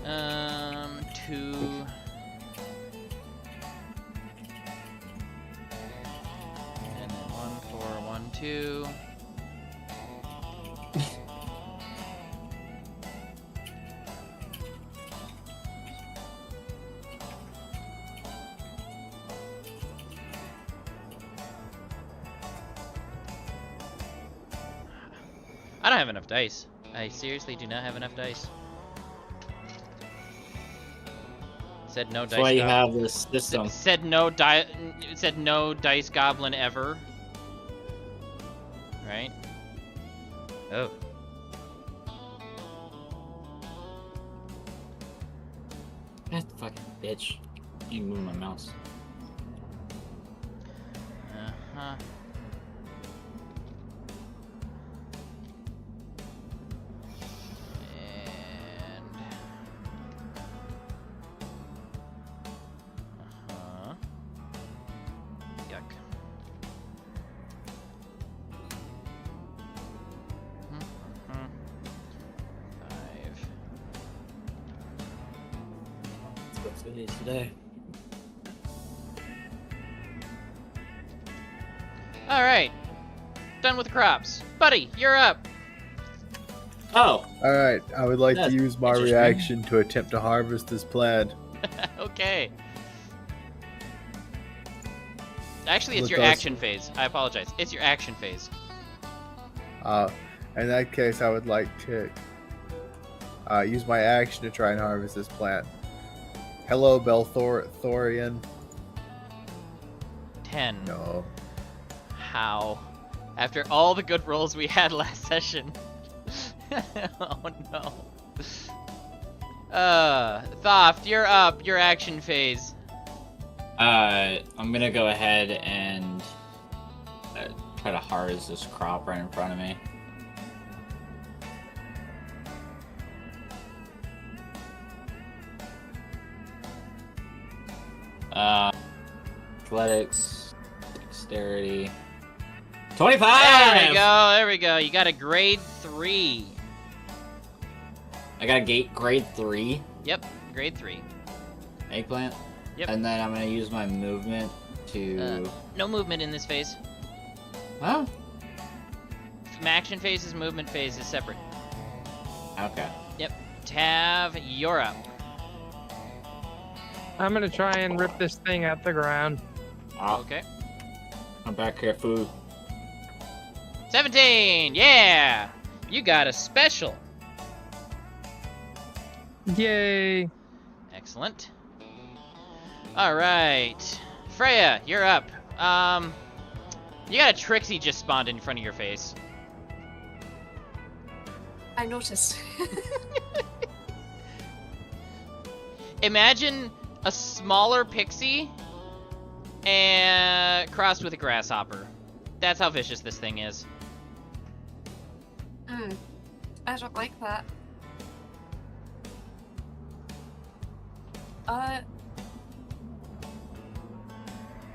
And then 1, 4, 1, 2. I don't have enough dice. I seriously do not have enough dice. Said no dice. That's why you have this system. Said no dice goblin ever. right? Oh. That fucking bitch. You move my mouse. Uh-huh. And... Uh-huh. Yuck. Mhm. 5. What's the days today? Alright. Done with the crops. Buddy, you're up. Oh! Alright, I would like That's to use my interesting. reaction to attempt to harvest this plant. Okay. Actually, it's With your us. action phase. I apologize. It's your action phase. In that case, I would like to use my action to try and harvest this plant. Hello, Belthorian. 10. No. How? After all the good rolls we had last session. Oh no. Thoft, you're up. Your action phase. I'm gonna go ahead and try to harvest this crop right in front of me. Athletics, dexterity. 25! There we go. There we go. You got a grade 3. I got a grade 3 Yep, grade 3. eggplant. Yep. And then I'm gonna use my movement to. No movement in this phase. Huh? Action phase is movement phase is separate. Okay. Yep. Tav, you're up. I'm gonna try and rip this thing out the ground. Okay. I'm back here, food. 17! Yeah! You got a special. Yay! Excellent. Alright. Freya, you're up. You got a Trixie just spawned in front of your face. I noticed. Imagine a smaller pixie and crossed with a grasshopper. That's how vicious this thing is. I don't like that. I'm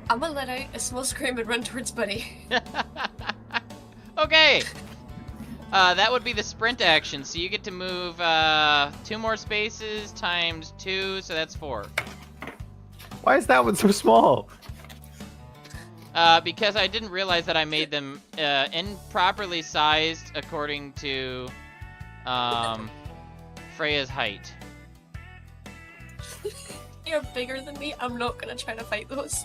gonna let out a small scream and run towards Buddy. Okay. That would be the sprint action, so you get to move 2 more spaces times 2, so that's 4. Why is that one so small? Because I didn't realize that I made them improperly sized according to Freya's height. You're bigger than me. I'm not gonna try to fight those.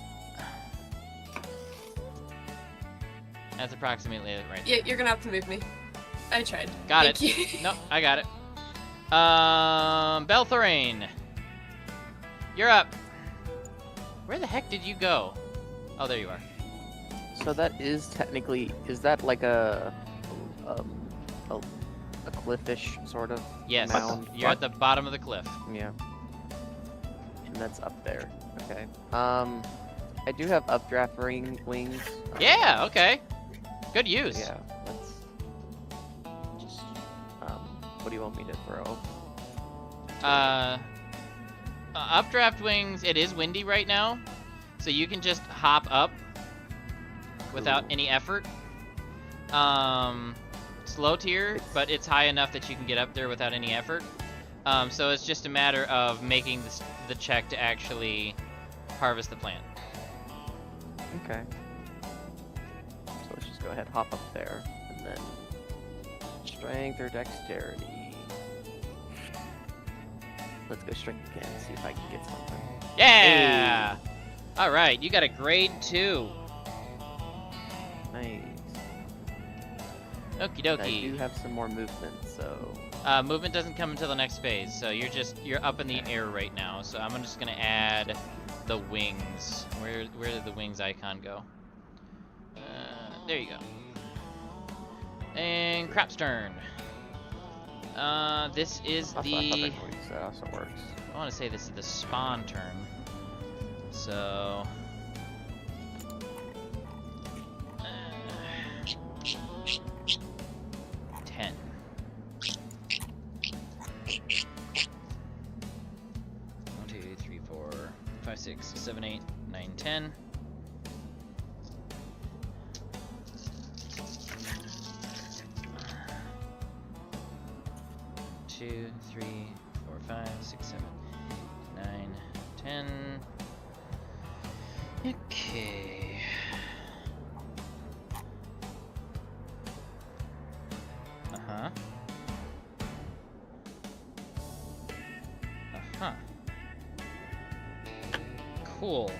That's approximately it, right? Yeah, you're gonna have to move me. I tried. Got Thank it. You. No, I got it. Belthorane, you're up. Where the heck did you go? Oh, there you are. So that is technically, is that like a cliffish sort of Yes, mound? you're at the bottom of the cliff. Yeah. And that's up there. Okay. I do have updraft wings. Yeah, okay. Good use. Yeah, let's just, what do you want me to throw? Updraft wings, it is windy right now, so you can just hop up without any effort. Slow tier, but it's high enough that you can get up there without any effort. So it's just a matter of making the check to actually harvest the plant. Okay. So let's just go ahead, hop up there, and then strength or dexterity. Let's go strength again, see if I can get something. Yeah! Alright, you got a grade 2. Nice. Okie And I dokie. do have some more movement, so Movement doesn't come until the next phase, so you're up in the air right now. So I'm just gonna add the wings. Where did the wings icon go? There you go. And Crap's turn. This is I thought the... that also works. I want to say this is the spawn turn. So... 10. 1, 2, 3, 4, 5, 6, 7, 8, 9, 10. Two, 3, 4, 5, 6, 7, 9, 10. Okay. Uh-huh. Uh-huh. Cool.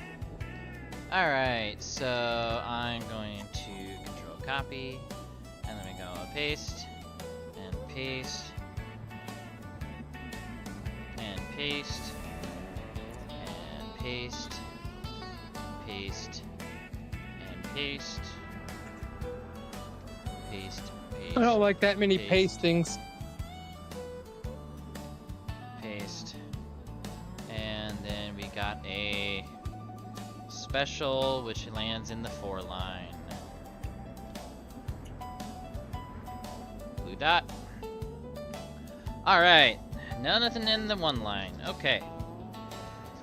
Alright, so I'm going to control copy, and then we go paste, and paste, and paste, and paste, paste, and paste, paste, paste. I don't like that many paste, pastings. paste, and then we got a special which lands in the 4 line. Blue dot. Alright. Nothing in the 1 line. Okay.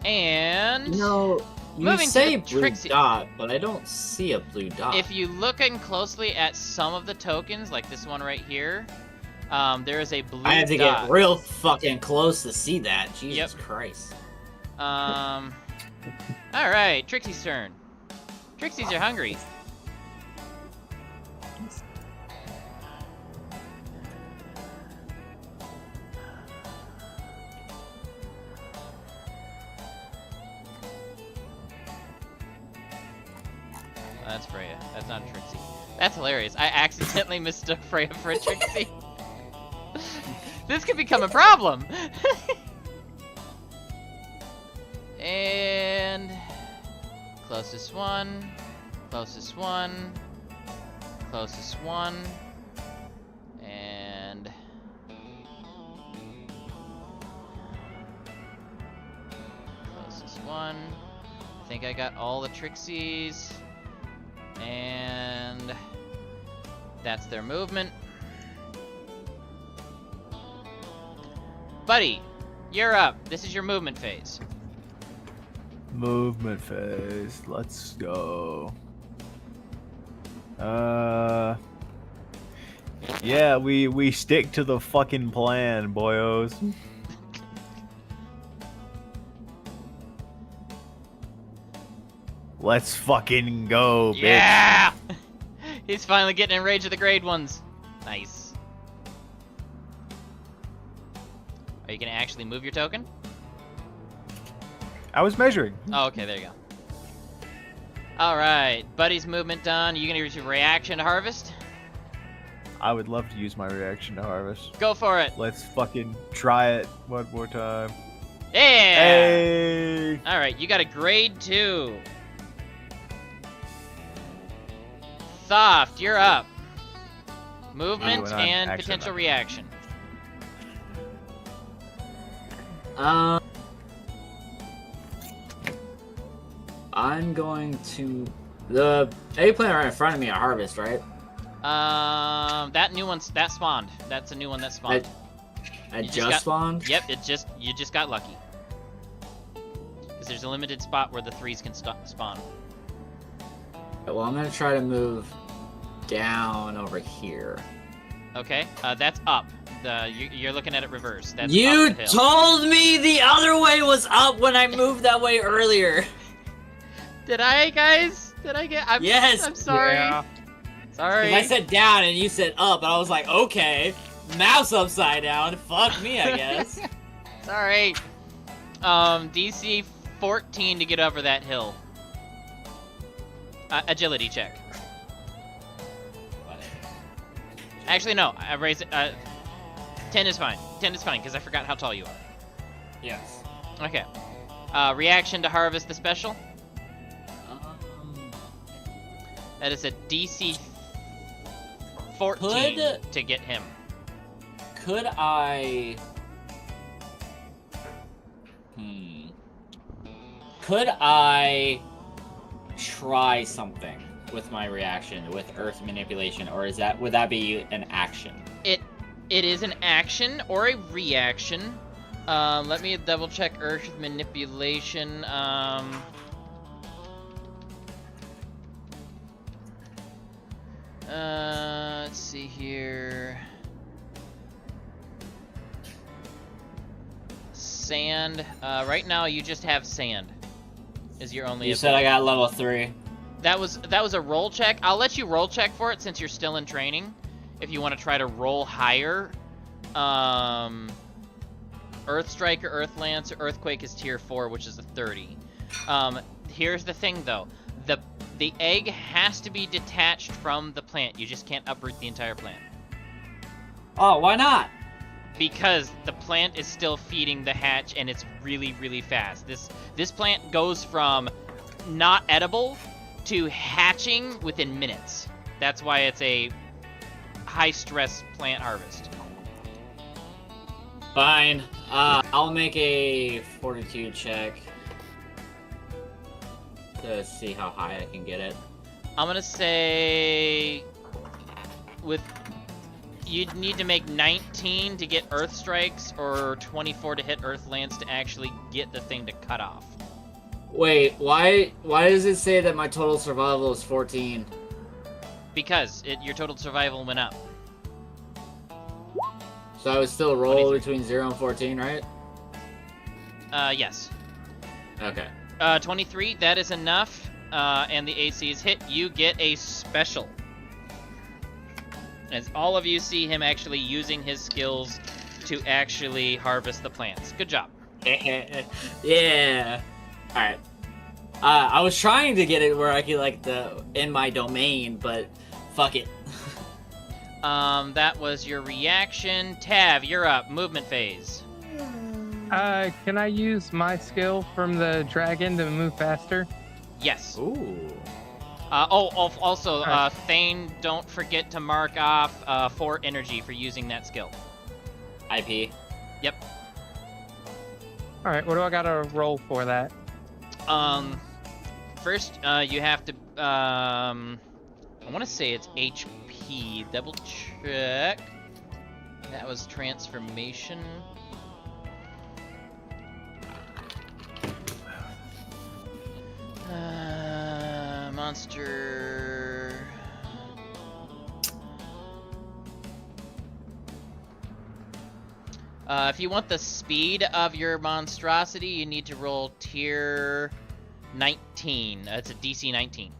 And You moving say to the blue Trixie. dot, but I don't see a blue dot. If you looking closely at some of the tokens, like this one right here, there is a blue dot. I have to get real fucking close to see that. Jesus Yep. Christ. Alright, Trixie's turn. Trixies are hungry. Oh, that's Freya. That's not a Trixie. That's hilarious. I accidentally mistook Freya for a Trixie. This could become a problem. And closest one, closest one, closest one, and closest one. I think I got all the Trixies, and that's their movement. Buddy, you're up. This is your movement phase. Movement phase. Let's go. Yeah, we stick to the fucking plan, boyos. Let's fucking go, bitch. Yeah! He's finally getting in range of the grade ones. Nice. Are you gonna actually move your token? I was measuring. Oh, okay, there you go. Alright, Buddy's movement done. You gonna use your reaction to harvest? I would love to use my reaction to harvest. Go for it. Let's fucking try it one more time. Yeah! Hey! Alright, you got a grade 2. Thoft, you're up. Movement and I'm and actually potential not. reaction. I'm going to the eggplant right in front of me at harvest, right? That new one's that spawned. That's a new one that spawned. I You just got- spawned. Yep, you just got lucky. Because there's a limited spot where the 3s can spawn. Well, I'm gonna try to move down over here. Okay, that's up. You're looking at it reverse. That's You up the hill. told me the other way was up when I moved that way earlier. Did I, guys? Did I get? Yes. I'm sorry. Yeah. Sorry. 'Cause I said down and you said up, and I was like, okay, mouse upside down. Fuck me, I guess. Sorry. DC 14 to get over that hill. Agility check. Actually, no. I raised it. 10 is fine. 10 is fine because I forgot how tall you are. Yes. Okay. Reaction to harvest the special. That is a DC 14 to get him. Could I... Could I try something with my reaction with earth manipulation, or would that be an action? It is an action or a reaction. Let me double check earth manipulation. Let's see here. Sand. Right now you just have sand. Is your only. You said I got level 3. That was a roll check. I'll let you roll check for it since you're still in training. If you want to try to roll higher. Earth Strike or Earth Lance or Earthquake is tier 4, which is a 30. Here's the thing though. The egg has to be detached from the plant. You just can't uproot the entire plant. Oh, why not? Because the plant is still feeding the hatch and it's really, really fast. This plant goes from not edible to hatching within minutes. That's why it's a high-stress plant harvest. Fine. I'll make a fortitude check to see how high I can get it. I'm gonna say you'd need to make 19 to get Earth Strikes or 24 to hit Earth Lance to actually get the thing to cut off. Wait, why does it say that my total survival is 14? Because your total survival went up. So I would still roll between 0 and 14, right? Yes. Okay. 23, that is enough, and the AC is hit. You get a special. As all of you see him actually using his skills to actually harvest the plants. Good job. Yeah. Alright. I was trying to get it where I could, like, in my domain, but fuck it. That was your reaction. Tav, you're up. Movement phase. Can I use my skill from the dragon to move faster? Yes. Ooh. Also, Alright. Thane, don't forget to mark off 4 energy for using that skill. IP. Yep. Alright, what do I gotta roll for that? First, you have to, I want to say it's HP. Double check. That was transformation. Monster. If you want the speed of your monstrosity, you need to roll tier 19. It's a DC 19.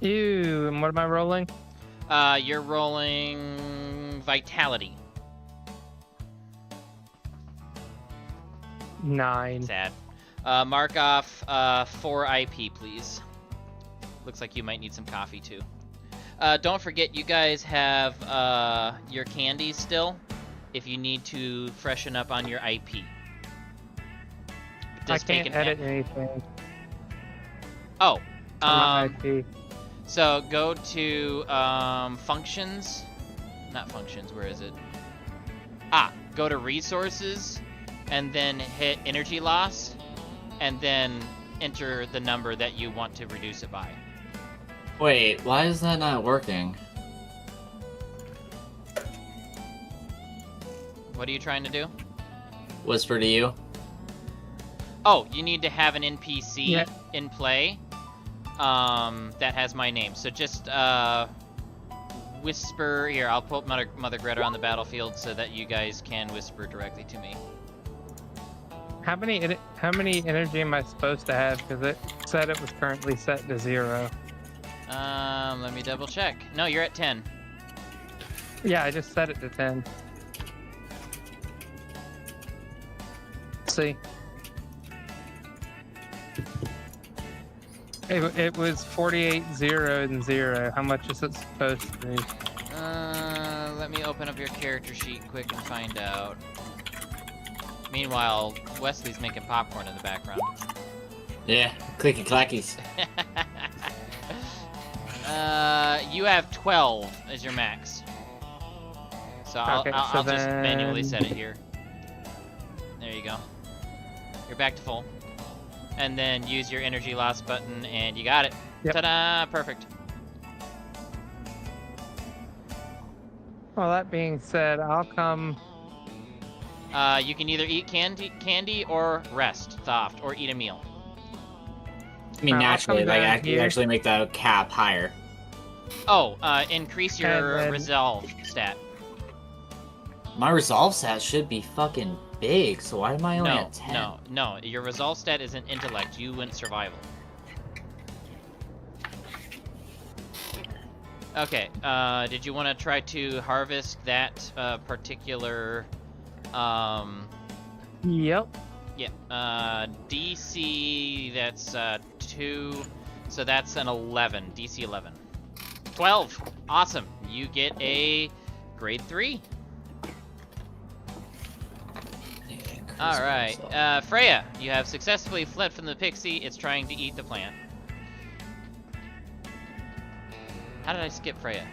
Ew, and what am I rolling? You're rolling vitality. 9. Sad. Mark off 4 IP, please. Looks like you might need some coffee too. Don't forget, you guys have your candies still. If you need to freshen up on your IP. I can't edit anything. Oh. on my IP. So go to functions. Not functions, where is it? Go to resources and then hit energy loss and then enter the number that you want to reduce it by. Wait, why is that not working? What are you trying to do? Whisper to you. Oh, you need to have an NPC Yeah. in play that has my name. So just whisper here. I'll put Mother Greta on the battlefield so that you guys can whisper directly to me. How many energy am I supposed to have? Because it said it was currently set to 0. Let me double check. No, you're at 10. Yeah, I just set it to 10. See. It was 48, 0, and 0. How much is it supposed to be? Let me open up your character sheet quick and find out. Meanwhile, Wesley's making popcorn in the background. Yeah, clicky clackies. You have 12 as your max. So I'll just manually set it here. There you go. You're back to full. And then use your energy loss button, and you got it. Yep. Ta-da! Perfect. Well, that being said, I'll come. You can either eat candy or rest, Thoft, or eat a meal. I mean, I'll naturally, come like down here. actually make the cap higher. Oh, increase your And then- resolve stat. My resolve stat should be fucking big, so why am I only No, at 10? no. Your resolve stat isn't intellect. You went survival. Okay. Did you want to try to harvest that particular? Yep. Yeah. DC. That's 2. So that's an 11. DC 11. 12. Awesome. You get a grade 3. All right, Freya, you have successfully fled from the pixie. It's trying to eat the plant. How did I skip Freya?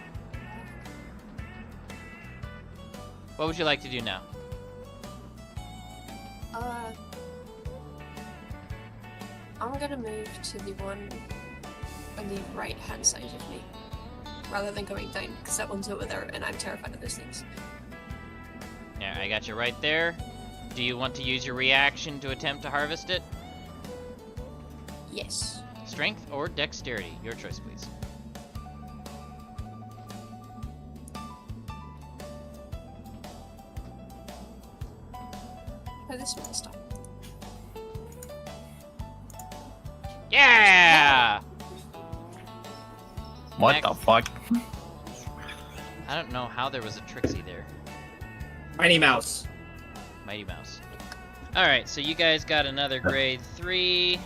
What would you like to do now? I'm gonna move to the one on the right-hand side of me, rather than going down, because that one's over there, and I'm terrified of those things. Yeah, I got you right there. Do you want to use your reaction to attempt to harvest it? Yes. Strength or dexterity? Your choice, please. Oh, this one this time. Yeah! What Max. the fuck? I don't know how there was a Trixie there. Mighty Mouse. Mighty Mouse. Alright, so you guys got another grade 3.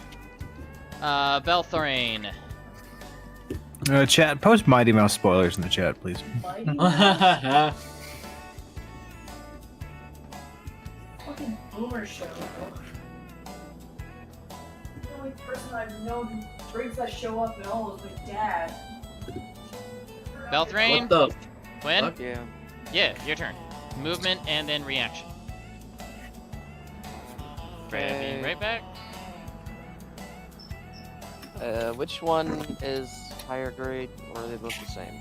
Belthorane. Chat, post Mighty Mouse spoilers in the chat, please. Fucking boomer show. The only person I've known who brings that show up at all is my dad. Belthorane? What the? Quinn? Fuck yeah. Yeah, your turn. Movement and then reaction. Freya being Okay. right back. Which one is higher grade, or are they both the same?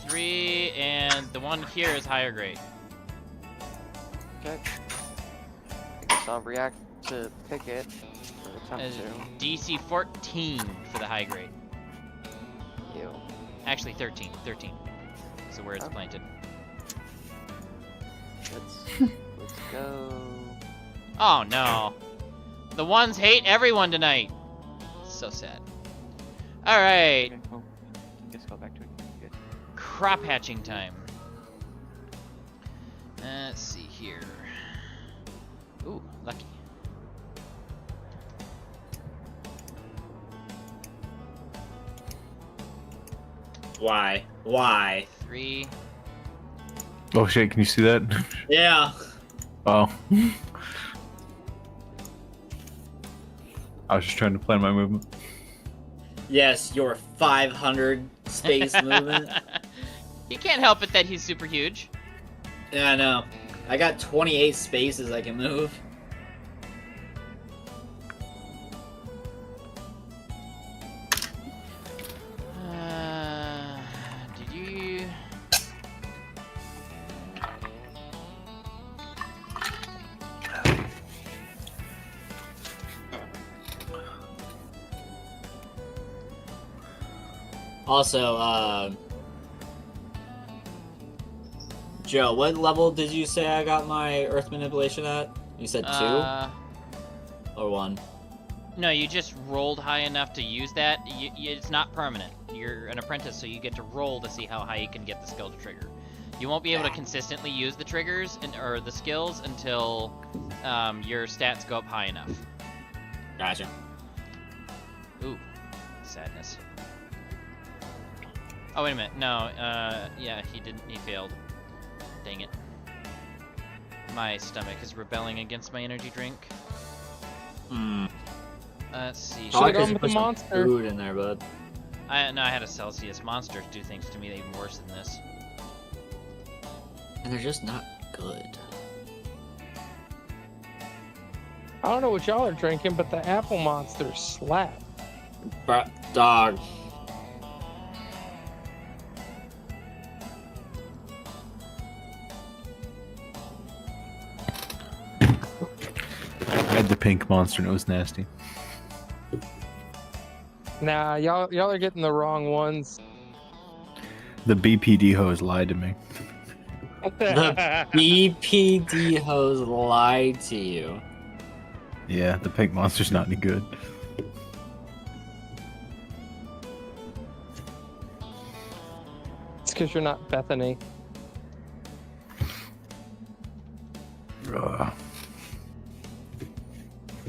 3, and the one here is higher grade. Okay. So I'll react to pick it, or As attempt DC 14 for the high grade. to. Ew. Actually 13. 13. So where it's Oh. planted. Let's go. Oh no. The ones hate everyone tonight. So sad. Alright. Okay, well, I guess go back to it. Good. Crop hatching time. Let's see here. Ooh, lucky. Why? Why? 3. Oh shit, can you see that? Yeah. Oh. I was just trying to plan my movement. Yes, your 500 space movement. You can't help it that he's super huge. Yeah, I know. I got 28 spaces I can move. Did you? Also, Joe, what level did you say I got my Earth manipulation at? You said 2 or 1? No, you just rolled high enough to use that. It's not permanent. You're an apprentice, so you get to roll to see how high you can get the skill to trigger. You won't be able to consistently use the triggers or the skills until your stats go up high enough. Gotcha. Ooh, sadness. Oh, wait a minute. No, yeah, he didn't. He failed. Dang it. My stomach is rebelling against my energy drink. Hmm. Let's see. Should've Probably 'cause gone you with the put some monster. food in there, bud. I had a Celsius monster do things to me that are even worse than this. And they're just not good. I don't know what y'all are drinking, but the apple monsters slap. Bruh, dog. I had the pink monster and it was nasty. Nah, y'all are getting the wrong ones. The BPD hose lied to me. The BPD hose lied to you. Yeah, the pink monster's not any good. It's because you're not Bethany. Ugh.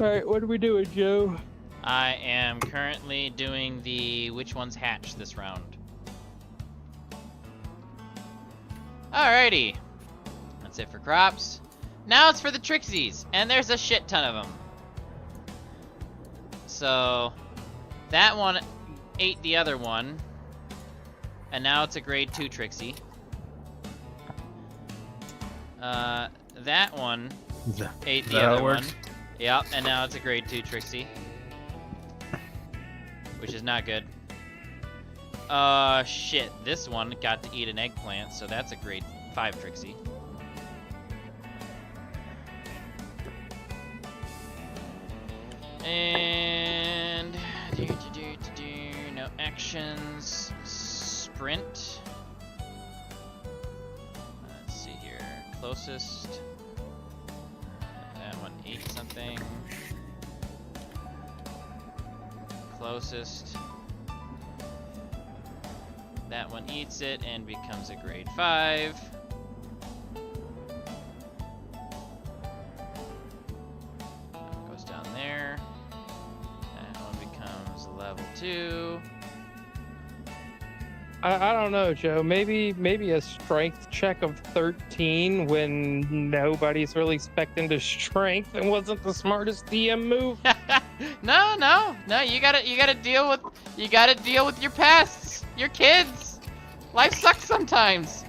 Alright, what are we doing, Joe? I am currently doing the which ones hatch this round. Alrighty. That's it for crops. Now it's for the Trixies, and there's a shit ton of them. So, that one ate the other one, and now it's a grade 2 Trixie. That one ate the other one. Yep, and now it's a grade 2 Trixie. Which is not good. Shit. This one got to eat an eggplant, so that's a grade 5 Trixie. And... no actions. Sprint. Let's see here. Closest. That one ate something. Closest. That one eats it and becomes a grade 5. Goes down there. That one becomes level 2. I don't know, Joe. Maybe a strength check of 13 when nobody's really spec'ing to strength and wasn't the smartest DM move. No. You gotta deal with your pests, your kids. Life sucks sometimes.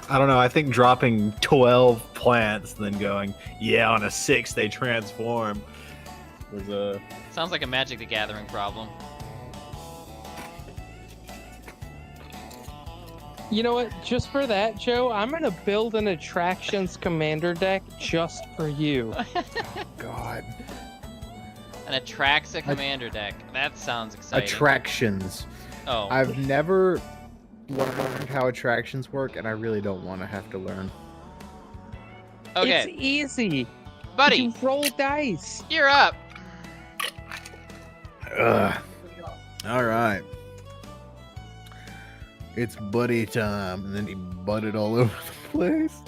I don't know, I think dropping 12 plants and then going, yeah, on a 6 they transform was a... Sounds like a Magic the Gathering problem. You know what? Just for that, Joe, I'm gonna build an attractions commander deck just for you. God. An Atraxa commander deck. That sounds exciting. Attractions. Oh. I've never learned how attractions work, and I really don't want to have to learn. Okay. It's easy. Buddy. You roll dice. You're up. Ugh. All right. It's buddy time, and then he butted all over the place.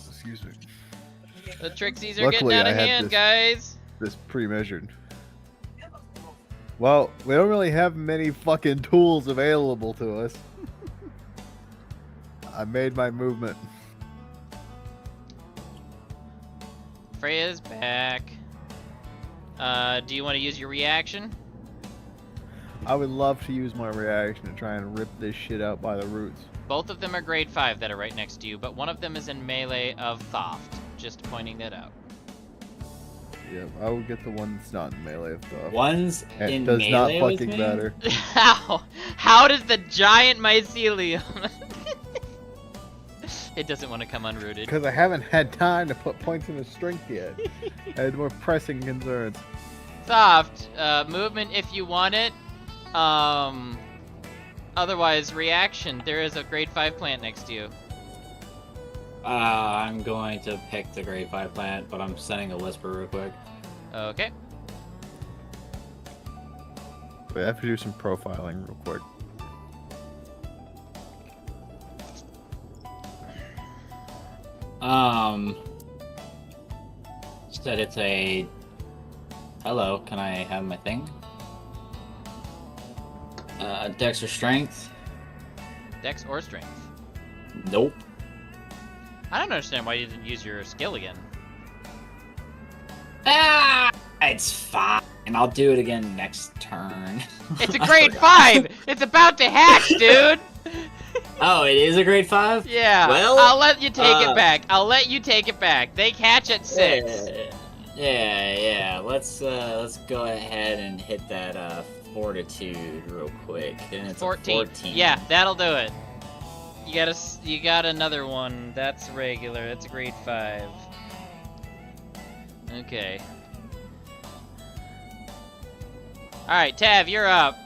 Excuse me. The Trixies are Luckily, getting out I of had hand, this- guys. This pre-measured. Well, we don't really have many fucking tools available to us. I made my movement. Freya's back. Do you want to use your reaction? I would love to use my reaction to try and rip this shit out by the roots. Both of them are grade 5 that are right next to you, but one of them is in melee of Thoft. Just pointing that out. Yeah, I would get the one that's not in melee of stuff. One's It in does not melee with fucking me? matter. How does the giant mycelium? It doesn't want to come unrooted. Because I haven't had time to put points in the strength yet. I had more pressing concerns. Thoft, movement if you want it. Otherwise, reaction. There is a grade 5 plant next to you. I'm going to pick the grade 5 plant, but I'm sending a whisper real quick. Okay. Wait, I have to do some profiling real quick. Said it's a... Hello, can I have my thing? Dex or strength? Dex or strength. Nope. I don't understand why you didn't use your skill again. Ah! It's fine. I'll do it again next turn. It's a grade 5! It's about to hatch, dude! Oh, it is a grade 5? Yeah, Well, I'll let you take it back. I'll let you take it back. They hatch at 6. Yeah. Let's go ahead and hit that fortitude real quick. And it's 14. Yeah, that'll do it. You got another one. That's regular. That's a grade 5. Okay. Alright, Tav, you're up.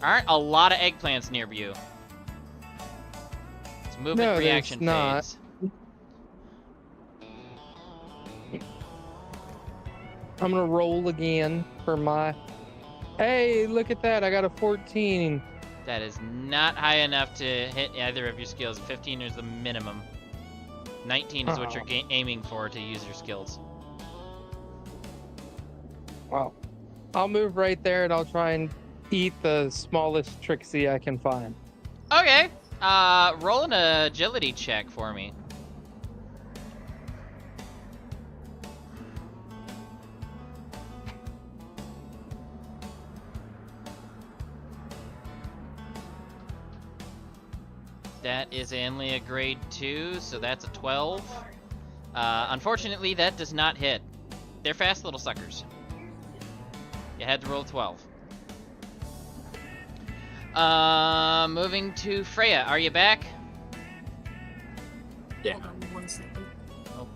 Aren't a lot of eggplants near you. It's movement reaction phase. I'm gonna roll again for my... Hey, look at that, I got a 14. That is not high enough to hit either of your skills. 15 is the minimum. 19 is what you're aiming for to use your skills. Well, I'll move right there and I'll try and eat the smallest Trixie I can find. Okay. Roll an agility check for me. That is only a grade 2, so that's a 12. Unfortunately, that does not hit. They're fast little suckers. You had to roll 12. Moving to Freya. Are you back? Yeah. Hold on 1 second.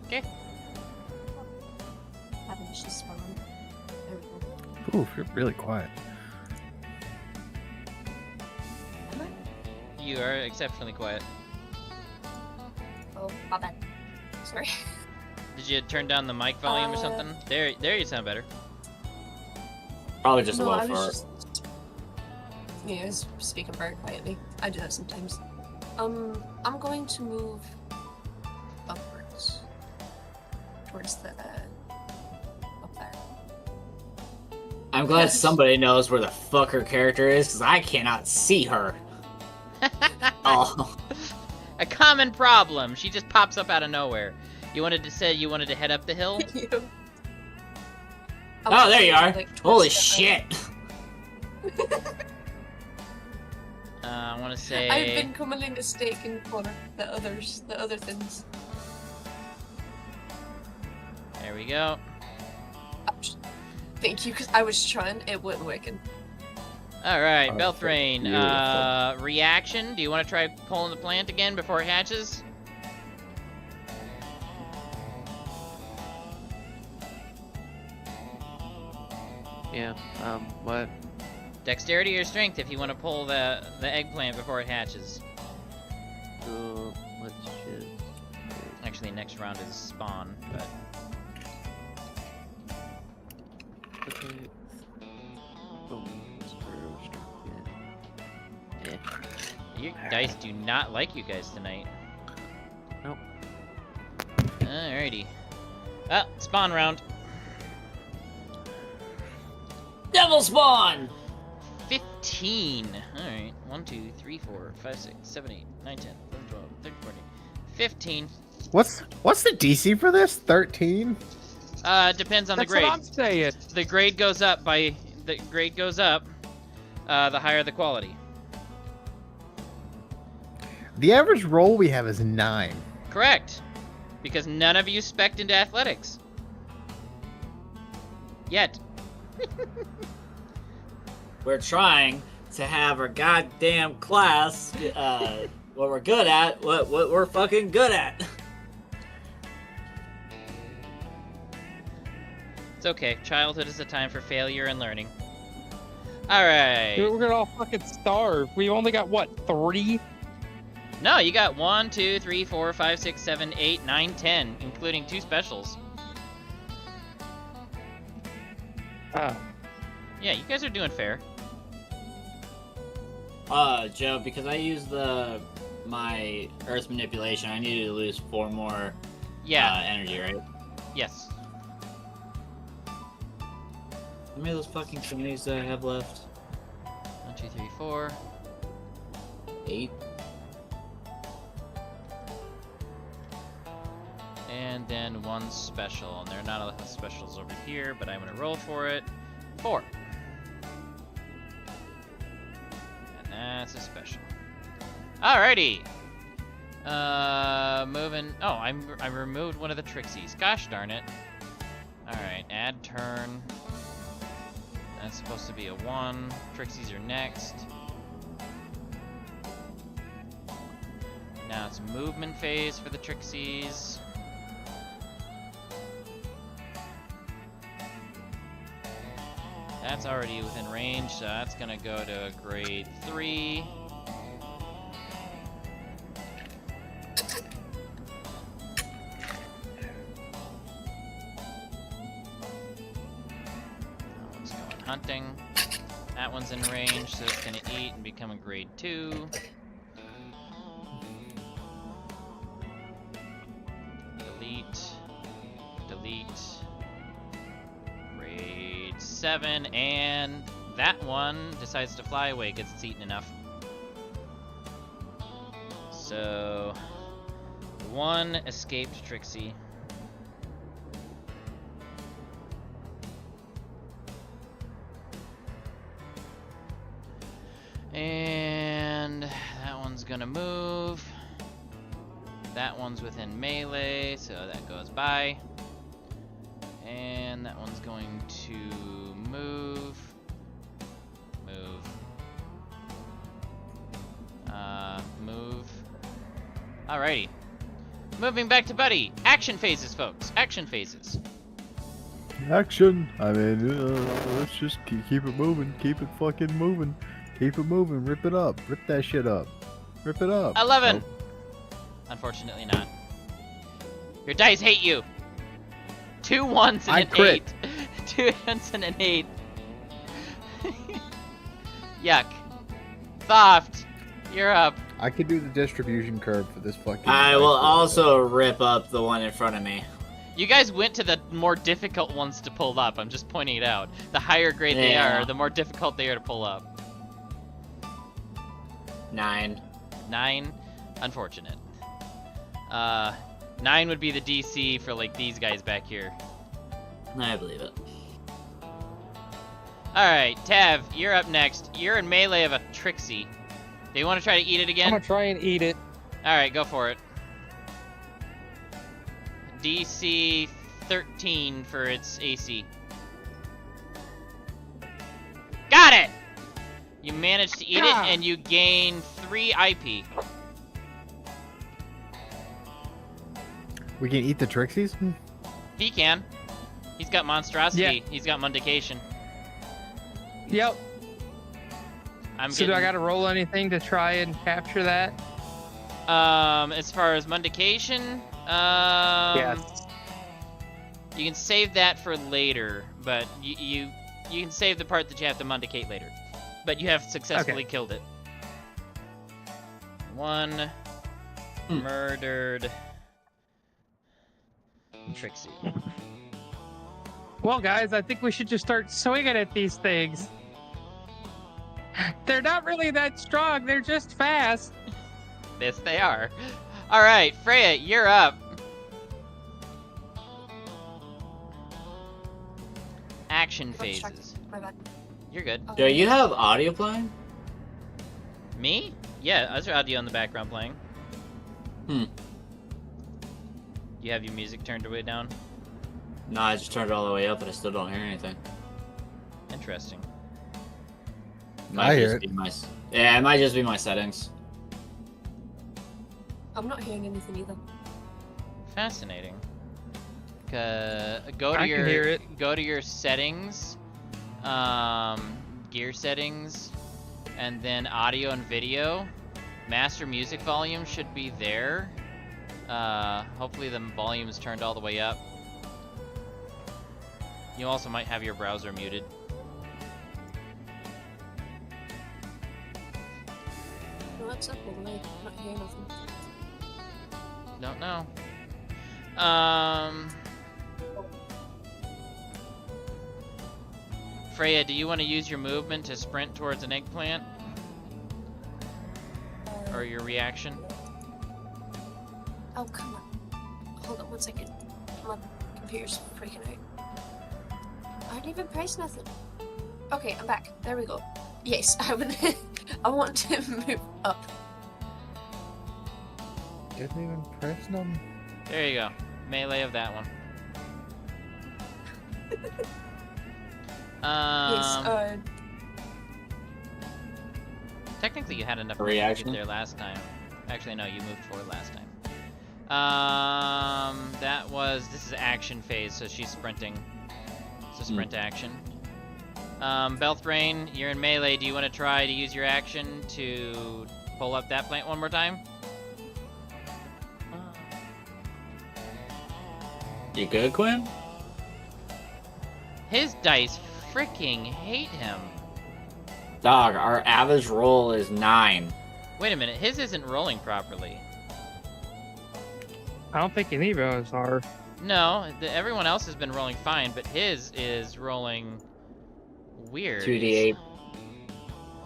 Okay. I think she's spawned. There we go. Oof, you're really quiet. You are exceptionally quiet. Oh, my bad. Sorry. Did you turn down the mic volume or something? There you sound better. Probably just a No, low I was fart. just... Yeah, I was speaking very quietly. I do that sometimes. I'm going to move upwards. Towards the... up there. I'm glad somebody knows where the fuck her character is, because I cannot see her. Oh. A common problem. She just pops up out of nowhere. You wanted to head up the hill? Oh, there you are. Holy shit. I want to say... I've been commonly mistaken for the other things. There we go. Ouch. Thank you, because I was trying, it wasn't working. Alright, Oh, Belthrain, beautiful. reaction. Do you want to try pulling the plant again before it hatches? Yeah, what? Dexterity or strength if you want to pull the eggplant before it hatches. Let's just... Actually, next round is spawn, but... Okay. Boom. Yeah. Your dice do not like you guys tonight. Nope. Alrighty. Ah, spawn round. Devil spawn! 15. Alright. 1, 2, 3, 4, 5, 6, 7, 8, 9, 10, 11, 12, 13, 14. 15. What's the DC for this? 13? Depends on That's the grade. what I'm saying. The grade goes up by... The higher the quality. The average roll we have is 9. Correct. Because none of you spec'd into athletics. Yet. We're trying to have our goddamn class, what we're good at, what we're fucking good at. It's okay. Childhood is a time for failure and learning. Alright. We're gonna all fucking starve. We only got, what, 3? No, you got 1, 2, 3, 4, 5, 6, 7, 8, 9, 10, including 2 specials. Oh. Yeah, you guys are doing fair. Joe, because I used my Earth manipulation, I needed to lose 4 more energy, right? Yes. How many of those fucking communities do I have left? 1, 2, 3, 4. 8? And and then 1 special. And there are not a lot of specials over here, but I'm gonna roll for it. 4. And that's a special. Alrighty. Moving. Oh, I removed one of the Trixies. Gosh darn it. Alright, add turn. That's supposed to be a 1. Trixies are next. Now it's movement phase for the Trixies. That's already within range, so that's gonna go to a grade 3. That one's going hunting. That one's in range, so it's gonna eat and become a grade 2. Delete. Grade 7, and that one decides to fly away because it's eaten enough. So, 1 escaped Trixie. And that one's gonna move. That one's within melee, so that goes by. And that one's going to move. Move. Alrighty. Moving back to Buddy. Action phases, folks. Action phases. Action! I mean, let's just keep it moving. Keep it fucking moving. Keep it moving. Rip it up. Rip that shit up. Rip it up. 11. Nope. Unfortunately not. Your dice hate you. 2 1s and I an crit. 8. 2 1s and an 8. Yuck. Thoft, you're up. I could do the distribution curve for this fucking. I will also rip up the one in front of me. You guys went to the more difficult ones to pull up. I'm just pointing it out. The higher grade they are, the more difficult they are to pull up. 9. 9? Unfortunate. 9 would be the DC for like these guys back here. I believe it. Alright, Tav, you're up next. You're in melee of a Trixie. Do you want to try to eat it I'm again? gonna try and eat it. Alright, go for it. DC 13 for its AC. Got it! You managed to eat it and you gain 3 IP. We can eat the Trixies? He can. He's got monstrosity. Yeah. He's got mundication. Yep. So do I gotta roll anything to try and capture that? As far as mundication, Yes. you can save that for later, but you can save the part that you have to mundicate later. But you have successfully killed it. 1 murdered Trixie. Well, guys, I think we should just start swinging at these things. They're not really that strong. They're just fast. Yes, they are. All right, Freya, you're up. Action phases. My bad. You're good. Do you have audio playing? Me? Yeah, there's audio in the background playing. You have your music turned way down? No, I just turned it all the way up, but I still don't hear anything. Interesting. I hear it. Yeah, it might just be my settings. I'm not hearing anything either. Fascinating. Go I to can your hear it. Go to your settings, gear settings, and then audio and video. Master music volume should be there. Hopefully the volume is turned all the way up. You also might have your browser muted. No, that's up all the way. I'm not hearing nothing. Don't know. Freya, do you want to use your movement to sprint towards an eggplant? Or your reaction? Oh, come on. Hold on 1 second. My computer's freaking out. I didn't even press nothing. Okay, I'm back. There we go. Yes, I would. I want to move up. Didn't even press them. There you go. Melee of that one. Yes. Technically, you had enough Reaction? to get there last time. Actually, no, you moved forward last time. This is action phase, so she's sprinting. It's a sprint action. Belthrain, you're in melee. Do you want to try to use your action to pull up that plant one more time? You good, Quinn? His dice freaking hate him. Dog, our average roll is 9. Wait a minute, his isn't rolling properly. I don't think any of us are. No, everyone else has been rolling fine, but his is rolling weird. 2d8.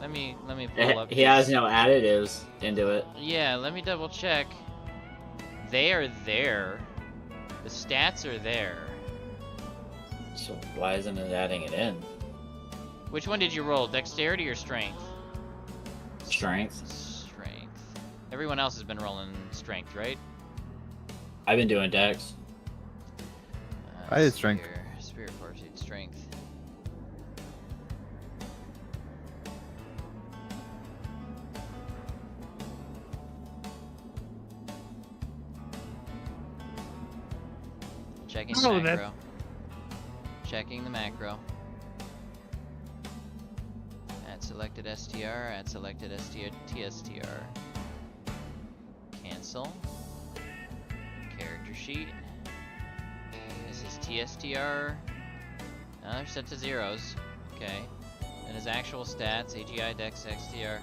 Let me pull up. He has no additives into it. Yeah, let me double check. They are there. The stats are there. So why isn't it adding it in? Which one did you roll? Dexterity or strength? Strength. Strength. Everyone else has been rolling strength, right? I've been doing dex. I did strength. Spirit fortitude, strength. Checking the macro. Checking the macro. Add selected STR, add selected TSTR. Cancel. Character sheet. This is TSTR. Now they're set to zeros. Okay. And his actual stats, AGI, Dex, XTR.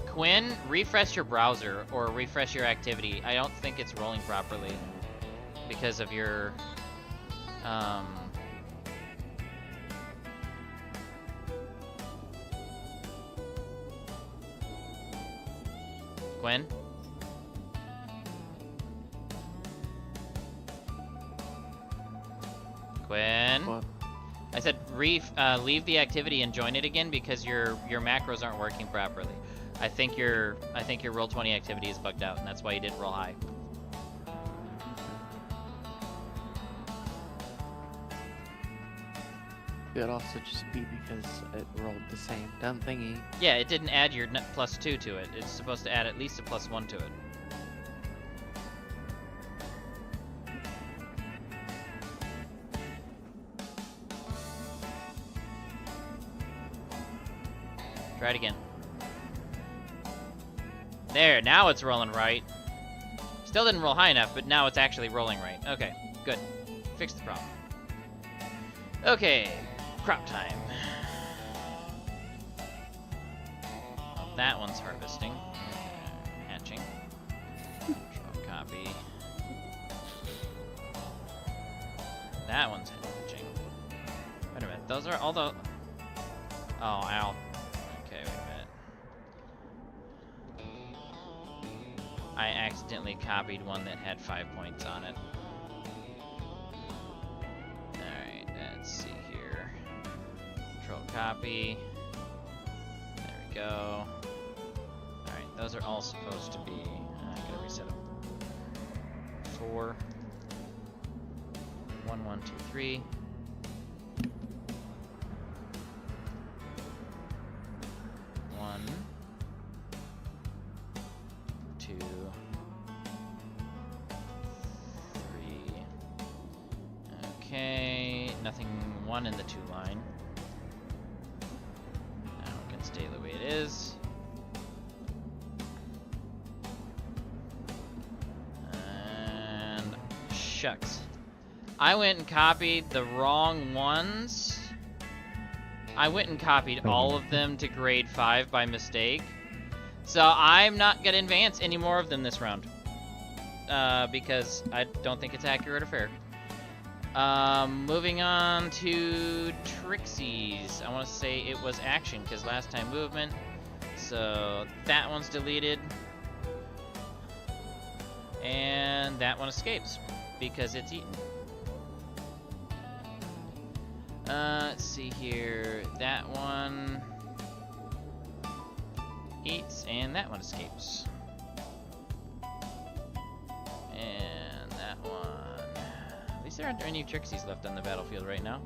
Quinn, refresh your browser or refresh your activity. I don't think it's rolling properly because of your Gwen? Gwen? What? I said leave the activity and join it again because your macros aren't working properly. I think your Roll20 activity is bugged out, and that's why you didn't roll high. It also just be because it rolled the same dumb thingy. Yeah, it didn't add your +2 to it. It's supposed to add at least a +1 to it. Try it again. There, now it's rolling right. Still didn't roll high enough, but now it's actually rolling right. Okay, good. Fixed the problem. Okay, crop time. Well, that one's harvesting. Hatching. Draw copy. That one's hatching. Wait a minute, those are all the... Oh, ow. Okay, wait a minute. I accidentally copied one that had 5 points on it. Alright, let's see here. Control copy. There we go. Alright, those are all supposed to be... I gotta reset them. 4. 1, 1, 2, 3. 1, 2, 3. Okay, nothing 1 in the 2 line. Now it can stay the way it is. And shucks. I went and copied the wrong ones. I went and copied all of them to grade 5 by mistake. So I'm not going to advance any more of them this round. Because I don't think it's accurate or fair. Moving on to Trixie's. I want to say it was action because last time movement. So that one's deleted. And that one escapes. because it's eaten. Let's see here. That one eats, and that one escapes. And that one. At least there aren't any Trixies left on the battlefield right now.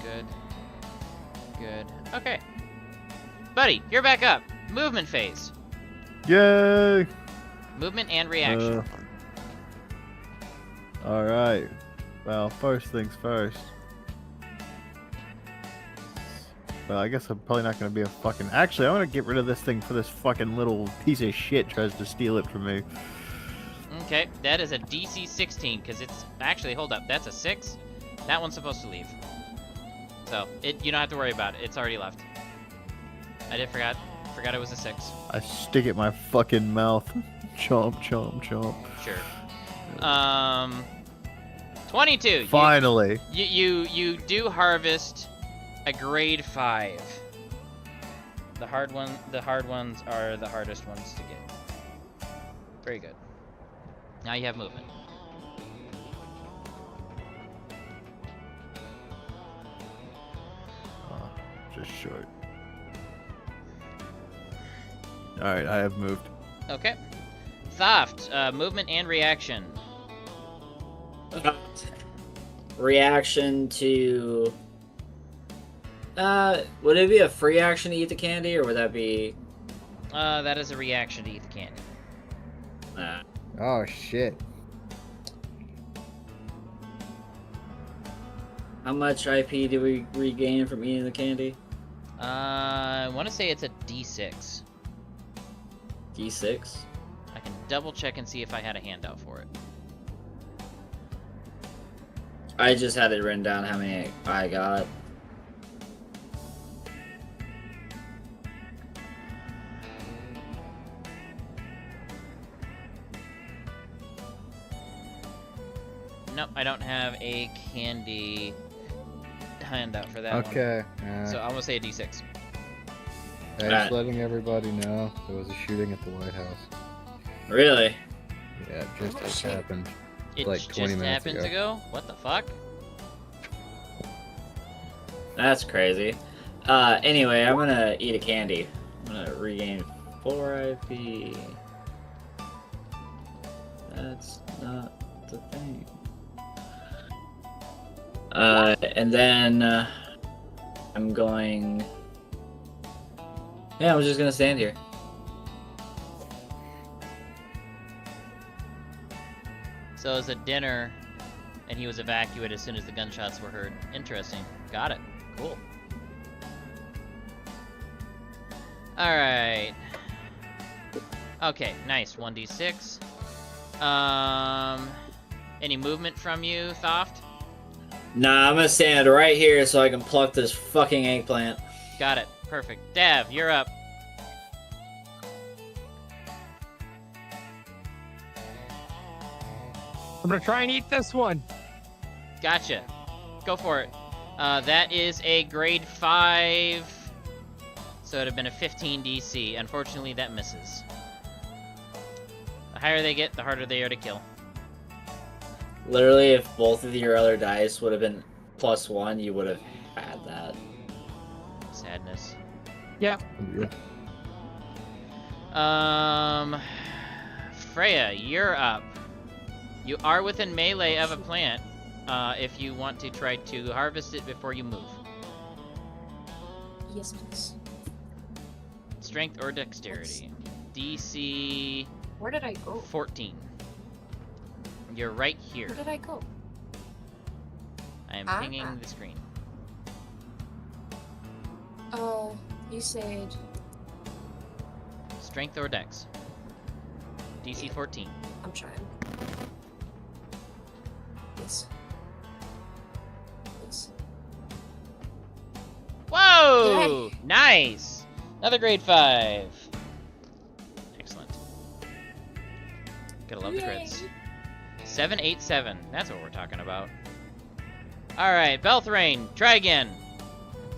Good. Good. Okay. Buddy, you're back up. Movement phase. Yay! Movement and reaction. Alright. Well, first things first. Well, I guess I'm probably not going to be a fucking... Actually, I want to get rid of this thing for this fucking little piece of shit tries to steal it from me. Okay, that is a DC 16, because it's... Actually, hold up. That's a 6. That one's supposed to leave. So, you don't have to worry about it. It's already left. I forgot it was a 6. I stick it in my fucking mouth. Chomp, chomp, chomp. Sure. 22. Finally. You do harvest a grade 5. The hard ones are the hardest ones to get. Very good. Now you have movement. Just short. Alright, I have moved. Okay. Thoft, movement and reaction. Reaction to... would it be a free action to eat the candy, or would that be... That is a reaction to eat the candy. Oh, shit. How much IP do we regain from eating the candy? I want to say it's a D6. D6? I can double check and see if I had a handout for it. I just had it written down how many I got. Nope, I don't have a candy handout for that one. Okay. So I'm gonna say a D6. Just letting everybody know there was a shooting at the White House. Really? Yeah, it just happened. It like 20 just minutes happened ago? What the fuck? That's crazy. Anyway, I'm gonna eat a candy. I'm gonna regain 4 IP. That's not the thing. And then, I'm going... Yeah, I'm just gonna stand here. So it was a dinner, and he was evacuated as soon as the gunshots were heard. Interesting. Got it. Cool. Alright. Okay, nice. 1d6. Any movement from you, Thoft? Nah, I'm gonna stand right here so I can pluck this fucking eggplant. Got it. Perfect. Dav, you're up. I'm gonna try and eat this one. Gotcha. Go for it. That is a grade 5. So it'd have been a 15 DC. Unfortunately, that misses. The higher they get, the harder they are to kill. Literally, if both of your other dice would have been +1, you would have had that. Sadness. Yeah. Freya, you're up. You are within melee of a plant. If you want to try to harvest it before you move. Yes, please. Strength or dexterity. DC... Where did I go? 14. You're right here. Where did I go? I am pinging the screen. You said... Strength or dex. DC 14. I'm trying. Yes. Yes. Whoa! Yay. Nice! Another grade 5. Excellent. Gotta love the crits. 787. That's what we're talking about. Alright, Belthrain, try again.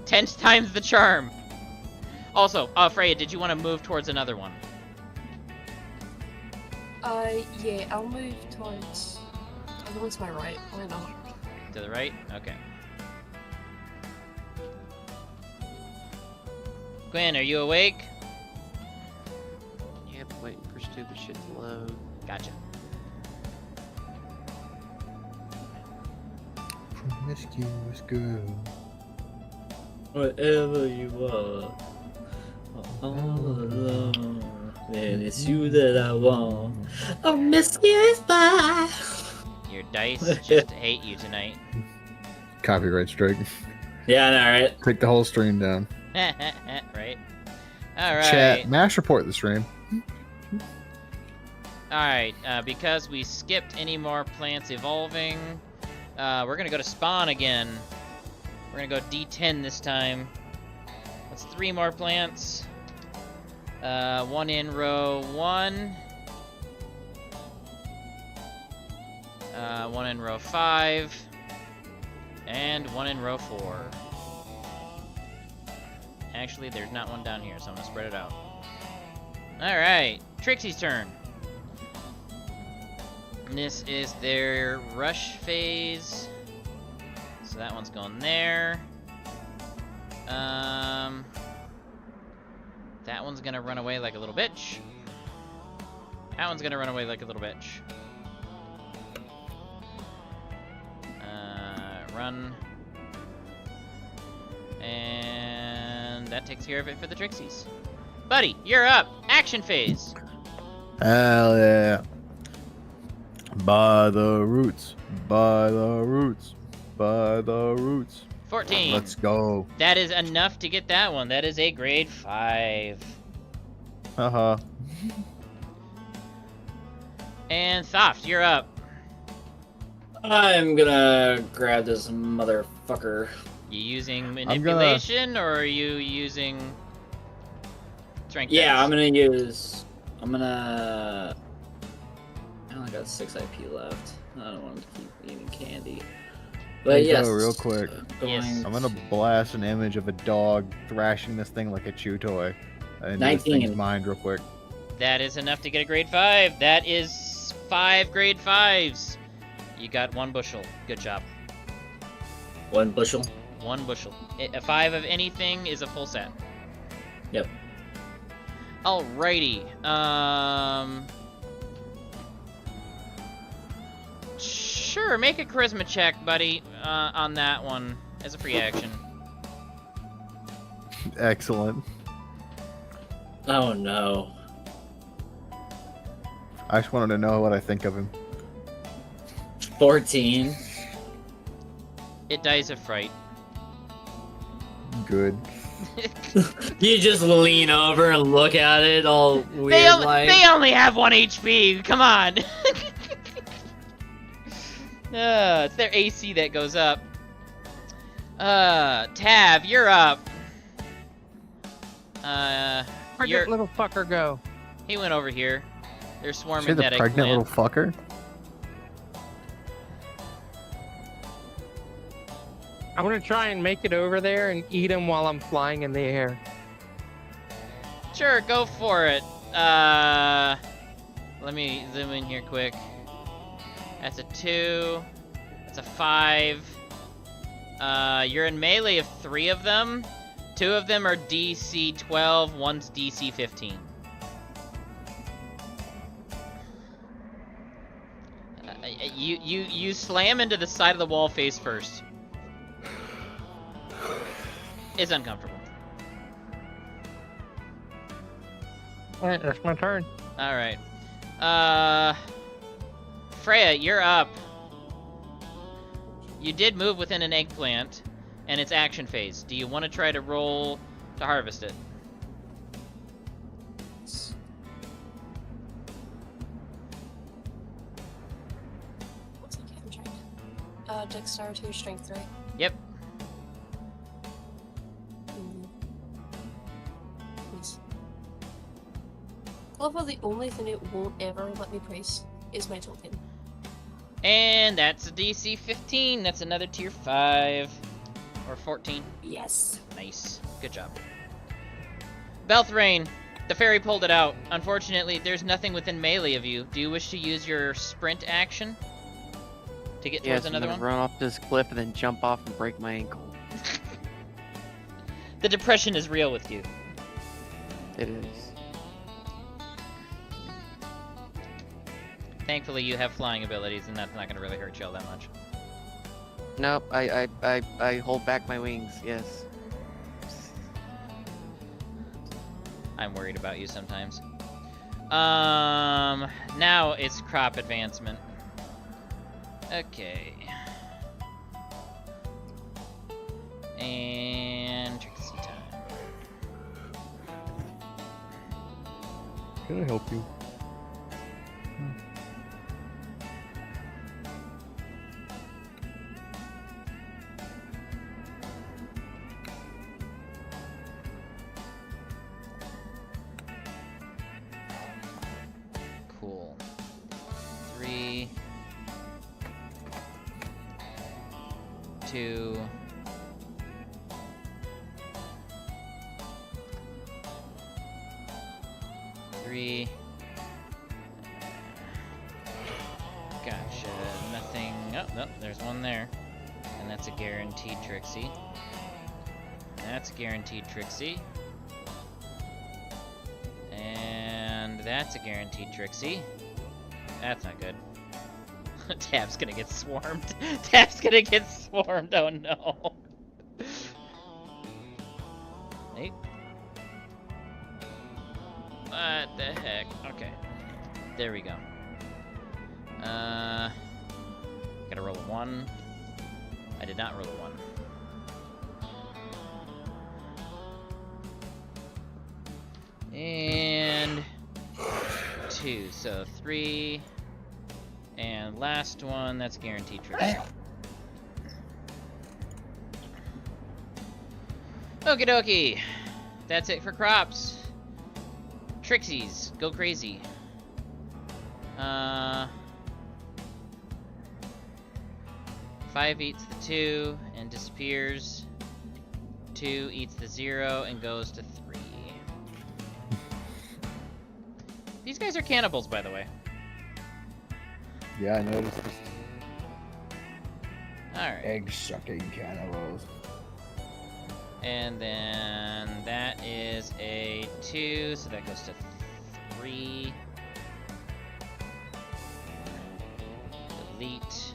10 times the charm. Also, Freya, did you want to move towards another one? Yeah, I'll move towards. I'll go to my right. Why not? To the right? Okay. Gwen, are you awake? Yep, waiting for stupid shit to load. Gotcha. Promiscuous girl. Whatever you are, all alone. And it's you that I want. A mischievous boy. Your dice just hate you tonight. Copyright strike. Yeah, I know, right? Take the whole stream down. Right? Alright. Chat, mash report the stream. Alright, because we skipped any more plants evolving, we're gonna go to spawn again. We're gonna go D10 this time. That's 3 more plants. 1 in row 1. 1 in row 5. And 1 in row 4. Actually, there's not one down here, so I'm gonna spread it out. Alright, Trixie's turn. This is their rush phase. So that one's going there. That one's gonna run away like a little bitch. That one's gonna run away like a little bitch. Run. And that takes care of it for the Trixies. Buddy, you're up. Action phase. Hell yeah. By the roots. By the roots. By the roots. 14. Let's go. That is enough to get that one. That is a grade 5. Haha. And Thoft, you're up. I'm gonna grab this motherfucker. You using manipulation or are you using strength? Yeah, dice? I'm gonna use. I only got 6 IP left. I don't want to keep eating candy. But Hey, yes. go real quick. Yes. I'm gonna blast an image of a dog thrashing this thing like a chew toy. And this 19. thing's mind real quick. That is enough to get a grade 5. That is 5 grade 5s. You got 1 bushel. Good job. 1 bushel. 1 bushel. A 5 of anything is a full set. Yep. Alrighty. Sure, make a charisma check, buddy, on that one as a free action. Excellent. Oh no. I just wanted to know what I think of him. 14. It dies of fright. Good. You just lean over and look at it all weird They only have 1 HP. Come on. It's their AC that goes up. Tav, you're up. Where'd that little fucker go? He went over here. They're swarming See the that pregnant eggplant. little fucker? I'm gonna try and make it over there and eat him while I'm flying in the air. Sure, go for it. Let me zoom in here quick. That's a 2. That's a 5. You're in melee of 3 of them. 2 of them are DC 12, one's DC 15. You slam into the side of the wall face first. It's uncomfortable. Alright, that's my turn. Alright. Freya, you're up. You did move within an eggplant, and it's action phase. Do you want to try to roll to harvest it? What's okay, I'm trying to. Dexterity or strength, right? Yep. Please. I love how the only thing it won't ever let me price is my token. And that's a DC 15. That's another tier 5. Or 14. Yes. Nice. Good job. Belthrain. The fairy pulled it out. Unfortunately, there's nothing within melee of you. Do you wish to use your sprint action to get towards Yes, I'm another gonna one? run off this cliff and then jump off and break my ankle. The depression is real with you. It is. Thankfully, you have flying abilities, and that's not going to really hurt you all that much. Nope, I hold back my wings, yes. I'm worried about you sometimes. Now it's crop advancement. Okay. And Trixie time. Can I help you? Cool. 3, 2, 3. Gotcha. Nothing. Oh, no, there's one there. And that's a guaranteed Trixie. That's a guaranteed Trixie. And that's a guaranteed Trixie. That's not good. Tab's gonna get swarmed. Tab's gonna get swarmed. Oh no. Hey. What the heck? Okay. There we go. Gotta roll a 1. I did not roll a 1. And 2, so 3. And last one, that's guaranteed Trixie. Okie dokie. That's it for crops. Trixies, go crazy. 5 eats the 2 and disappears. 2 eats the 0 and goes to 3. These guys are cannibals, by the way. Yeah, I noticed this. Alright. Egg-sucking cannibals. And then that is a 2, so that goes to 3. Delete.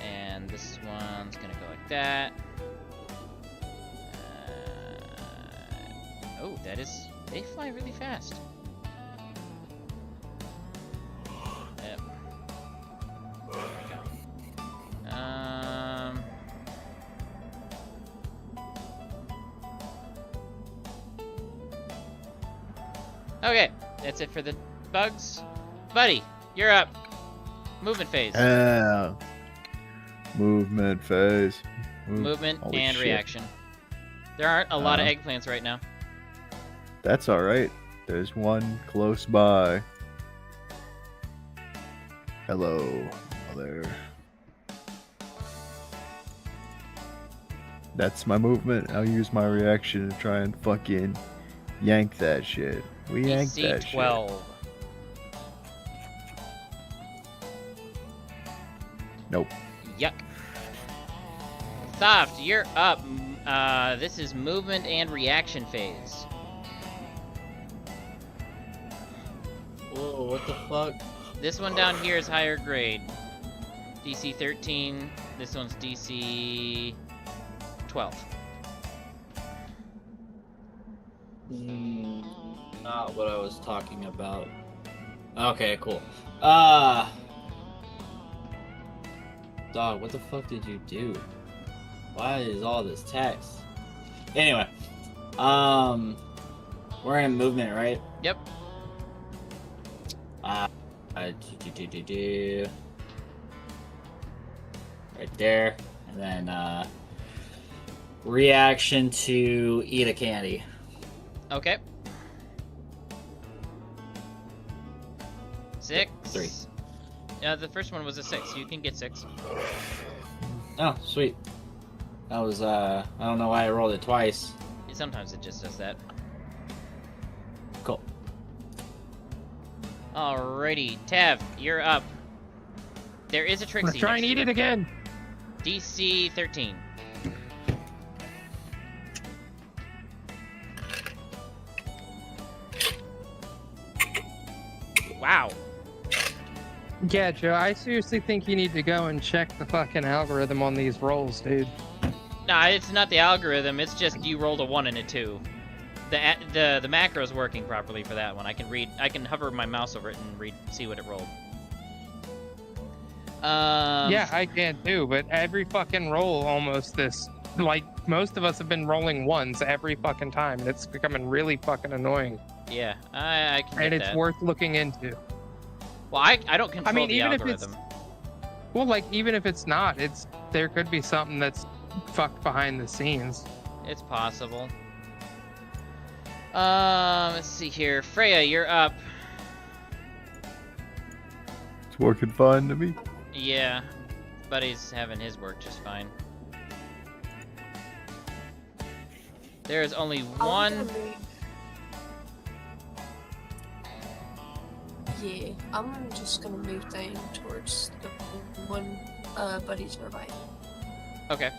And this one's gonna go like that. Oh, that is... They fly really fast. Yep. There we go. Okay, that's it for the bugs. Buddy, you're up. Movement phase. Movement phase. Movement Holy and shit. reaction. There aren't a lot of eggplants right now. That's alright. There's one close by. Hello. There. That's my movement. I'll use my reaction to try and fucking yank that shit. We yanked that shit. DC-12. Nope. Yuck. Soft, you're up. This is movement and reaction phase. Whoa, what the fuck? This one down here is higher grade. DC 13. This one's DC 12. Not what I was talking about. Okay, cool. Dog, what the fuck did you do? Why is all this text? Anyway, we're in movement, right? Yep. Right there, and then reaction to eat a candy. Okay. 6. 3. The first one was a 6. You can get 6. Oh, sweet. That was I don't know why I rolled it twice. Sometimes it just does that. Alrighty, Tav, you're up. There is a Trixie. Try and eat it again. DC 13. Wow. Yeah, Joe, I seriously think you need to go and check the fucking algorithm on these rolls, dude. Nah, it's not the algorithm. It's just you rolled a 1 and a 2. The macro's working properly for that one. I can hover my mouse over it and see what it rolled. Yeah, I can too, but every fucking roll almost this, like, most of us have been rolling 1s every fucking time, and it's becoming really fucking annoying. Yeah, I can get And it's that. worth looking into. Well, I don't control the even algorithm. if it's, well, like, even if it's not, there could be something that's fucked behind the scenes. It's possible. Let's see here. Freya, you're up. It's working fine to me. Yeah, Buddy's having his work just fine. There is only one. Yeah, I'm just gonna move down towards the one Buddy's nearby. Okay.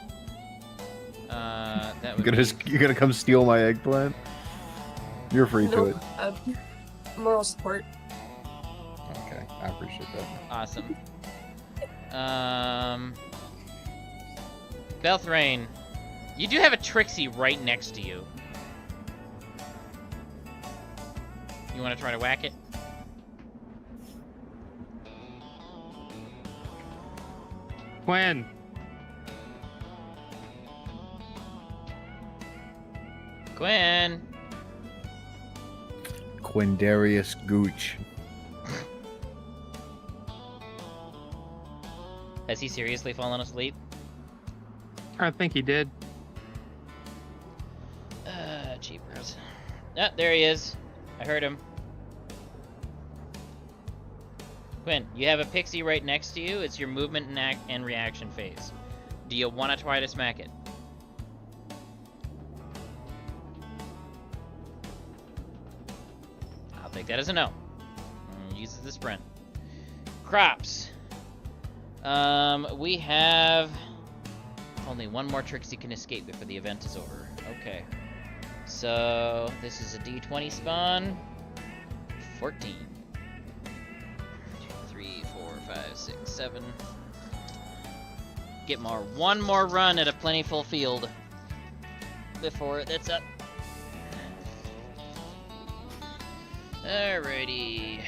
That would You're gonna come steal my eggplant? You're free to it. Moral support. Okay, I appreciate that. Awesome. Belthrain, you do have a Trixie right next to you. You want to try to whack it? When? Gwen. Quindarius Gooch. Has he seriously fallen asleep? I think he did. Jeepers. Ah, there he is. I heard him. Quinn, you have a pixie right next to you. It's your movement and reaction phase. Do you want to try to smack it? I'll take that as a no. Uses the sprint. Crops. We have only one more Trixie can escape before the event is over. Okay. So this is a D20 spawn. 14. 2, 3, 4, 5, 6, 7. Get one more run at a plentiful field before that's up. Alrighty.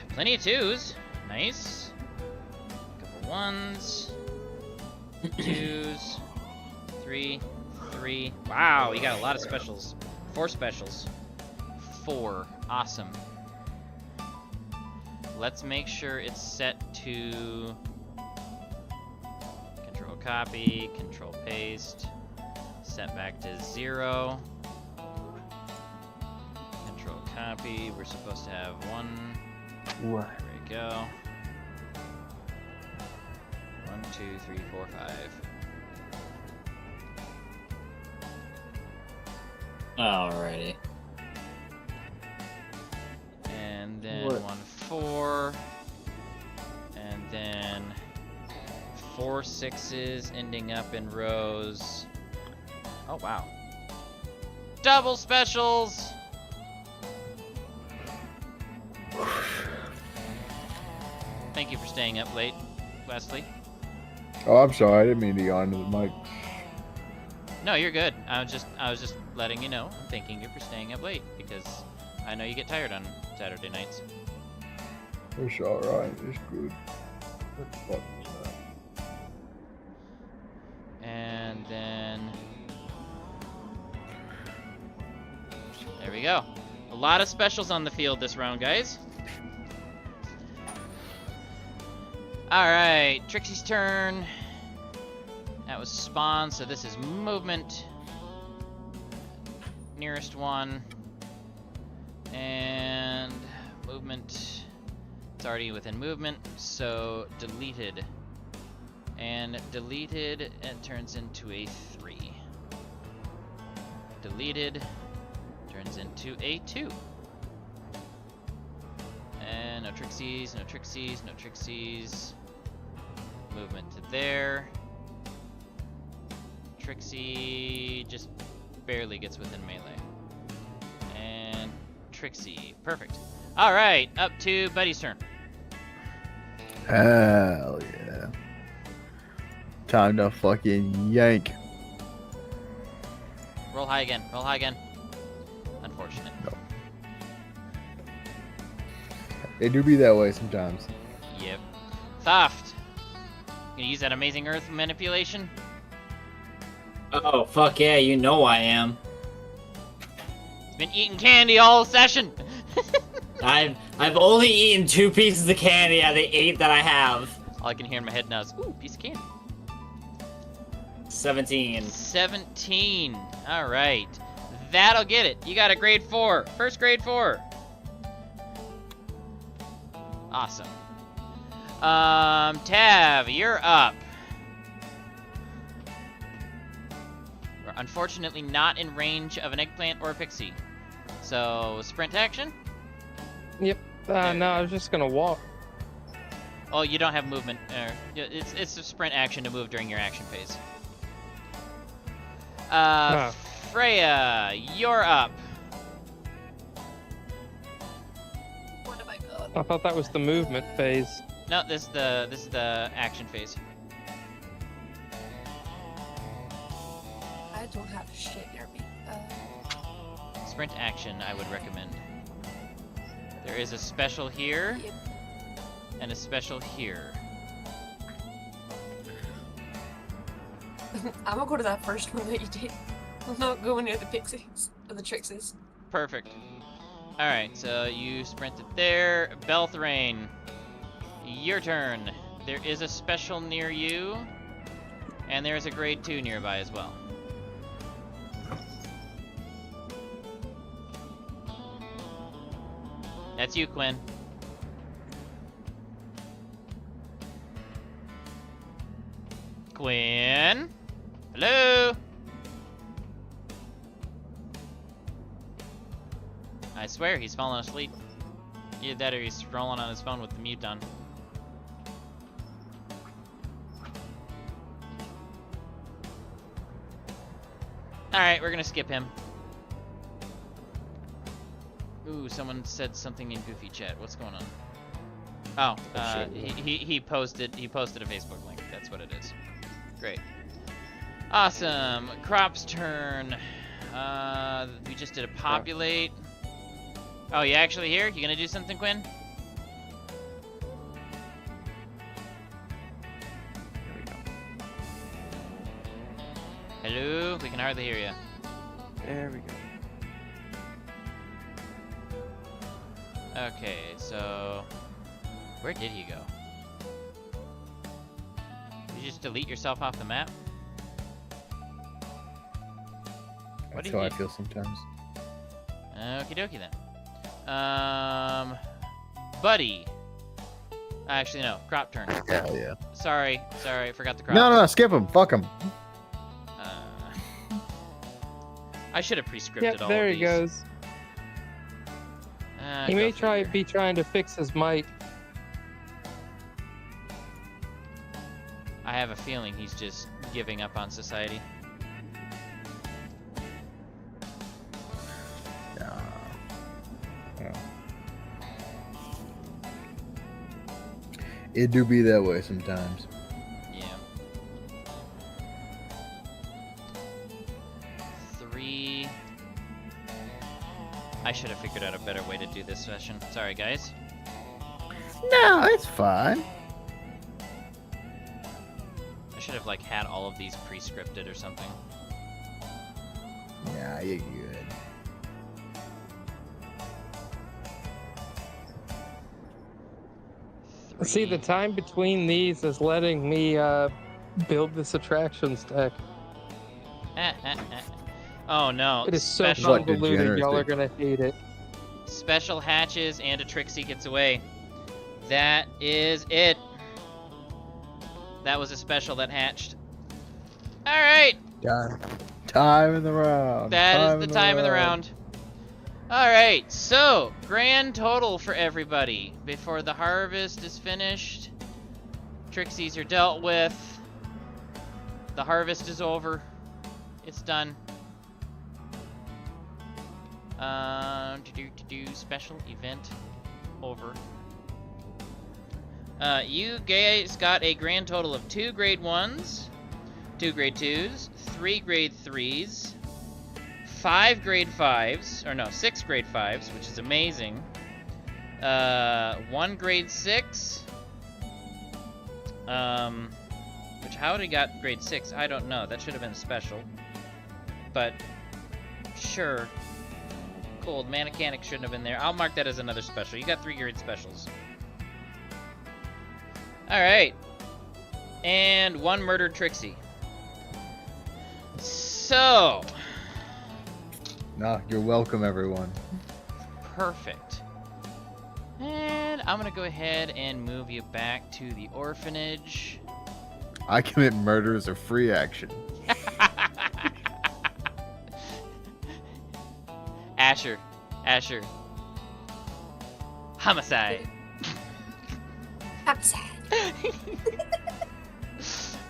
Plenty of 2s. Nice. Couple 1s. 2s. 3. 3. Wow, you got a lot of specials. 4 specials. 4. Awesome. Let's make sure it's set to control copy, control paste, set back to 0. Control copy. We're supposed to have 1. What? There we go. 1, 2, 3, 4, 5. Alrighty. And then What? 1, 4. And then 4 6s ending up in rows. Oh, wow. Double specials! Thank you for staying up late, Wesley. Oh, I'm sorry. I didn't mean to yawn to the mic. No, you're good. I was just letting you know. I'm thanking you for staying up late because I know you get tired on Saturday nights. It's alright. It's good. What the fuck is that? And then there we go. A lot of specials on the field this round, guys. Alright, Trixie's turn. That was spawn, so this is movement. Nearest one. And movement. It's already within movement, so deleted. And deleted, it turns into a 3. Deleted turns into a 2. And no Trixies, no Trixies, no Trixies. Movement to there. Trixie just barely gets within melee. And Trixie, perfect. All right, up to Buddy's turn. Hell yeah. Time to fucking yank. Roll high again, roll high again. Unfortunate. It do be that way sometimes. Yep. Thoft. Gonna use that amazing earth manipulation? Oh, fuck yeah, you know I am. He's been eating candy all session. I've only eaten 2 pieces of candy out of the 8 that I have. All I can hear in my head now is, ooh, piece of candy. 17. 17. All right. That'll get it. You got a grade 4. First grade 4. Awesome. Tav, you're up. We're unfortunately not in range of an eggplant or a pixie. So, sprint action? Yep. No, I was just gonna walk. Oh, you don't have movement. It's a sprint action to move during your action phase. Freya, you're up. What have I got? I thought that was the movement phase. No, this is the action phase. I don't have shit near me. Sprint action, I would recommend. There is a special here, Yep. and a special here. I'm gonna go to that first one that you did. I'm not going near the pixies or the Trixies. Perfect. Alright, so you sprinted there. Belthrain, your turn. There is a special near you, and there is a grade 2 nearby as well. That's you, Quinn. Quinn? Hello? I swear he's fallen asleep. Either that or he's scrolling on his phone with the mute on. Alright, we're gonna skip him. Ooh, someone said something in Goofy chat. What's going on? Oh, he posted a Facebook link. That's what it is. Great. Awesome. Crop's turn. We just did a populate. Oh, you actually here? You gonna do something, Quinn? There we go. Hello? We can hardly hear you. There we go. Okay, so where did he go? Did you just delete yourself off the map? That's how I feel sometimes. Okie dokie then. Buddy. Actually, no. Crop turn. Hell yeah. Sorry, forgot the crop. No, skip him. Fuck him. I should have pre-scripted Yep, all there of he these. goes. He Go may figure. be trying to fix his mic. I have a feeling he's just giving up on society. It do be that way sometimes. Yeah. 3. I should have figured out a better way to do this session. Sorry, guys. No, it's fine. I should have, like, had all of these pre-scripted or something. Nah, you're good. See, the time between these is letting me build this attractions deck. Oh, no. It is so Special, What convoluted, degeneracy. y'all are gonna hate it. special hatches and a Trixie gets away. That is it. That was a special that hatched. Alright. Time in the round. That is the time of the round. Alright, so, grand total for everybody. Before the harvest is finished, Trixies are dealt with, the harvest is over, it's done. Special event over. You guys got a grand total of 2 grade 1s, 2 grade 2s, 3 grade 3s, 5 grade 5s, or no, 6 grade 5s, which is amazing. 1 grade 6. Which, how did he got grade 6? I don't know. That should have been special. But, sure. Cool, Manachanic shouldn't have been there. I'll mark that as another special. You got 3 grade specials. Alright. And 1 murdered Trixie. So... Nah, you're welcome, everyone. Perfect. And I'm gonna go ahead and move you back to the orphanage. I commit murder as a free action. Asher. Homicide. Upset.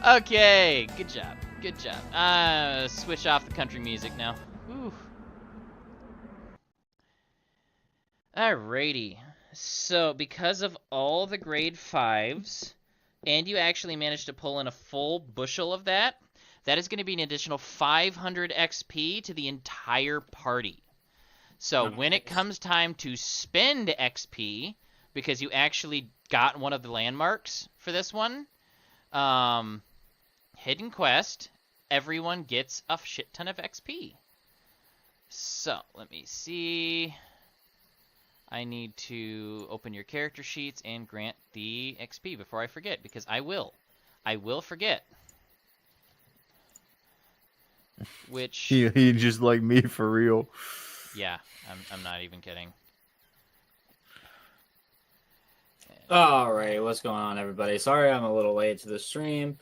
Okay, good job. Switch off the country music now. Whew. Alrighty. So, because of all the grade 5s, and you actually managed to pull in a full bushel of that, that is going to be an additional 500 XP to the entire party. So, when it comes time to spend XP, because you actually got one of the landmarks for this one, Hidden Quest, everyone gets a shit ton of XP. So, let me see. I need to open your character sheets and grant the XP before I forget, because I will. I will forget. Which... He just like me for real. Yeah, I'm not even kidding. Alright, what's going on, everybody? Sorry I'm a little late to the stream.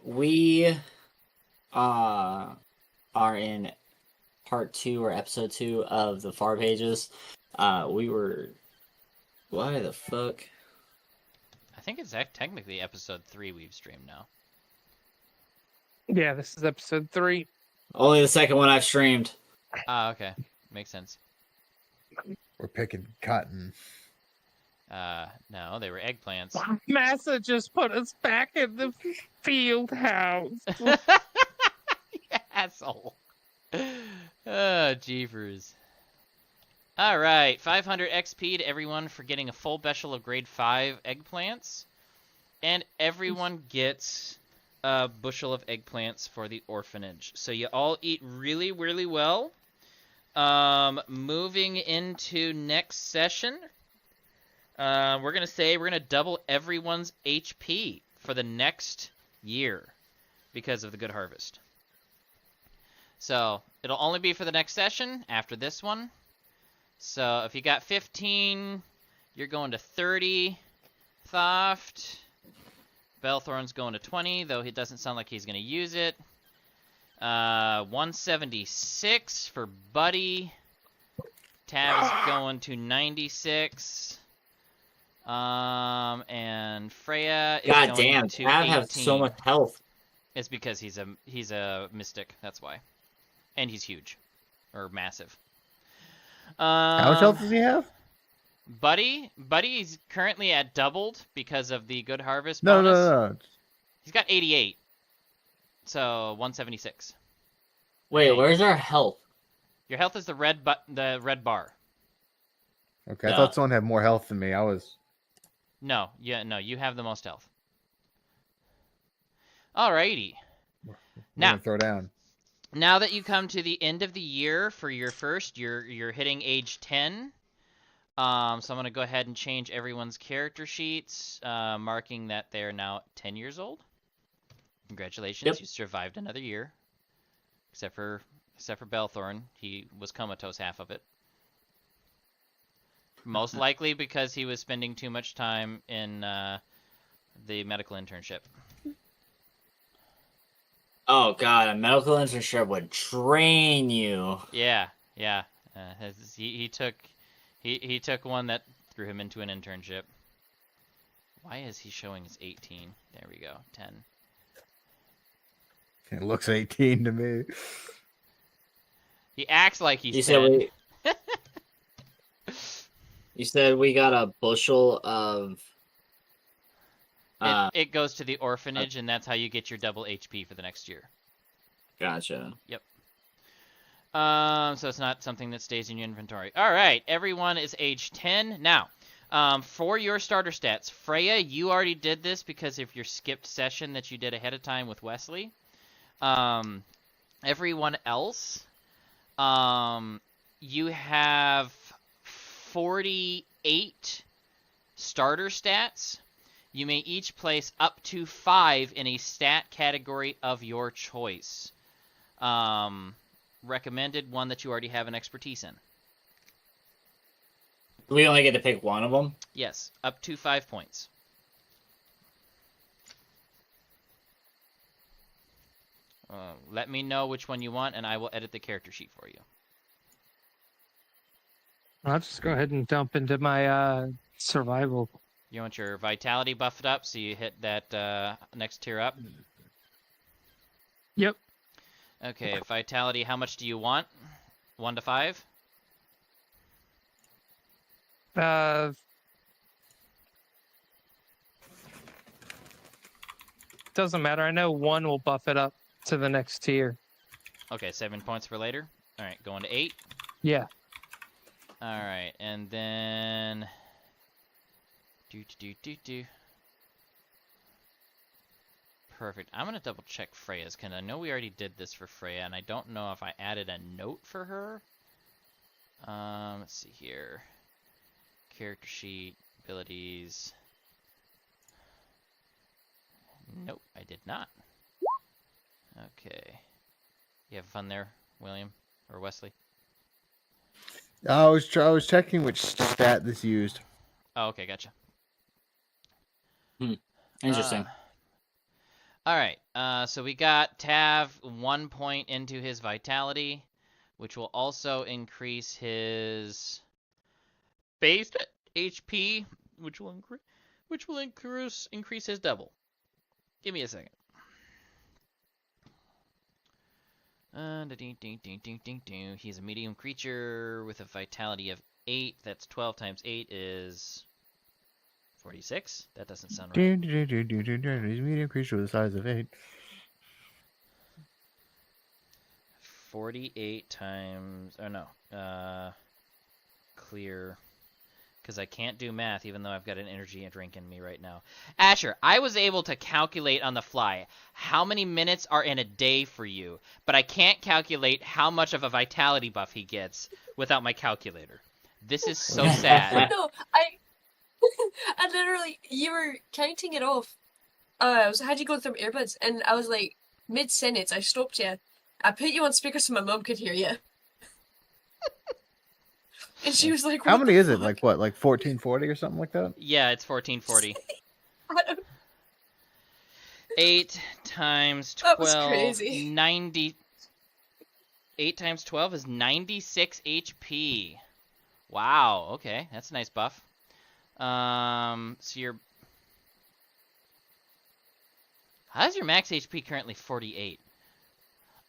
We are in part 2 or episode 2 of the Far Pages. We were... Why the fuck? I think it's technically episode 3 we've streamed now. Yeah, this is episode 3. Only the second one I've streamed. Ah, okay. Makes sense. We're picking cotton. No, they were eggplants. Massa just put us back in the field house. You asshole. Oh, jeepers. Alright, 500 XP to everyone for getting a full bushel of grade 5 eggplants. And everyone gets a bushel of eggplants for the orphanage. So you all eat really, really well. Moving into next session, we're going to double everyone's HP for the next year because of the Good Harvest. So it'll only be for the next session after this one. So if you got 15, you're going to 30. Thoft. Belthorn's going to 20, though it doesn't sound like he's going to use it. 176 for Buddy. Tab is going to 96. And Freya is God going damn, to Tab 18. has so much health. It's because he's a mystic, that's why. And he's huge. Or massive. How much health does he have? Buddy's currently at doubled because of the Good Harvest No. bonus. He's got 88. So 176. Wait, where's our health? Your health is the red bar. Okay, I thought someone had more health than me. No, you have the most health. Alrighty. Now throw down. Now that you come to the end of the year for your first, you're hitting age 10. So I'm going to go ahead and change everyone's character sheets, marking that they are now 10 years old. Congratulations, Yep. You survived another year. Except for Belthorn, he was comatose half of it. Most likely because he was spending too much time in the medical internship. Oh god, a medical internship would train you. Yeah. He took one that threw him into an internship. Why is he showing his 18? There we go. 10. It looks 18 to me. He acts like he's You 10. said you said we got a bushel of. It goes to the orphanage, and that's how you get your double HP for the next year. Gotcha. Yep. So it's not something that stays in your inventory. All right, everyone is age 10 now. For your starter stats, Freya, you already did this because of your skipped session that you did ahead of time with Wesley. Everyone else, you have 48 starter stats. You may each place up to 5 in a stat category of your choice. Recommended one that you already have an expertise in. We only get to pick one of them? Yes, up to 5 points. Let me know which one you want, and I will edit the character sheet for you. I'll just go ahead and dump into my survival. You want your vitality buffed up, so you hit that next tier up? Yep. Okay, vitality, how much do you want? 1 to 5? Doesn't matter. I know 1 will buff it up to the next tier. Okay, 7 points for later. All right, going to 8. Yeah. All right, and then... Perfect. I'm going to double check Freya's, because I know we already did this for Freya, and I don't know if I added a note for her. Let's see here. Character sheet, abilities. Nope, I did not. Okay. You have fun there, William or Wesley? I was checking which stat this used. Oh, okay, gotcha. Interesting. All right, so we got Tav 1 point into his vitality, which will also increase his base HP, which will increase his double. Give me a second. He's a medium creature with a vitality of 8. That's 12 times 8 is 46. That doesn't sound right. He's a medium creature with the size of 8. 48 times... Oh, no. Clear... Because I can't do math, even though I've got an energy drink in me right now. Asher, I was able to calculate on the fly how many minutes are in a day for you, but I can't calculate how much of a vitality buff he gets without my calculator. This is so sad. No, I literally, you were counting it off. I had you go through earbuds, and I was like, mid-sentence, I stopped you. I put you on speaker so my mom could hear you. And she was like, how many is it? fuck? Like what? Like 1440 or something like that? Yeah, it's 1440. I don't... 8 times 12, That was crazy. 90... 8 times 12 is 96 HP. Wow, okay, that's a nice buff. So you're... How's your max HP currently 48?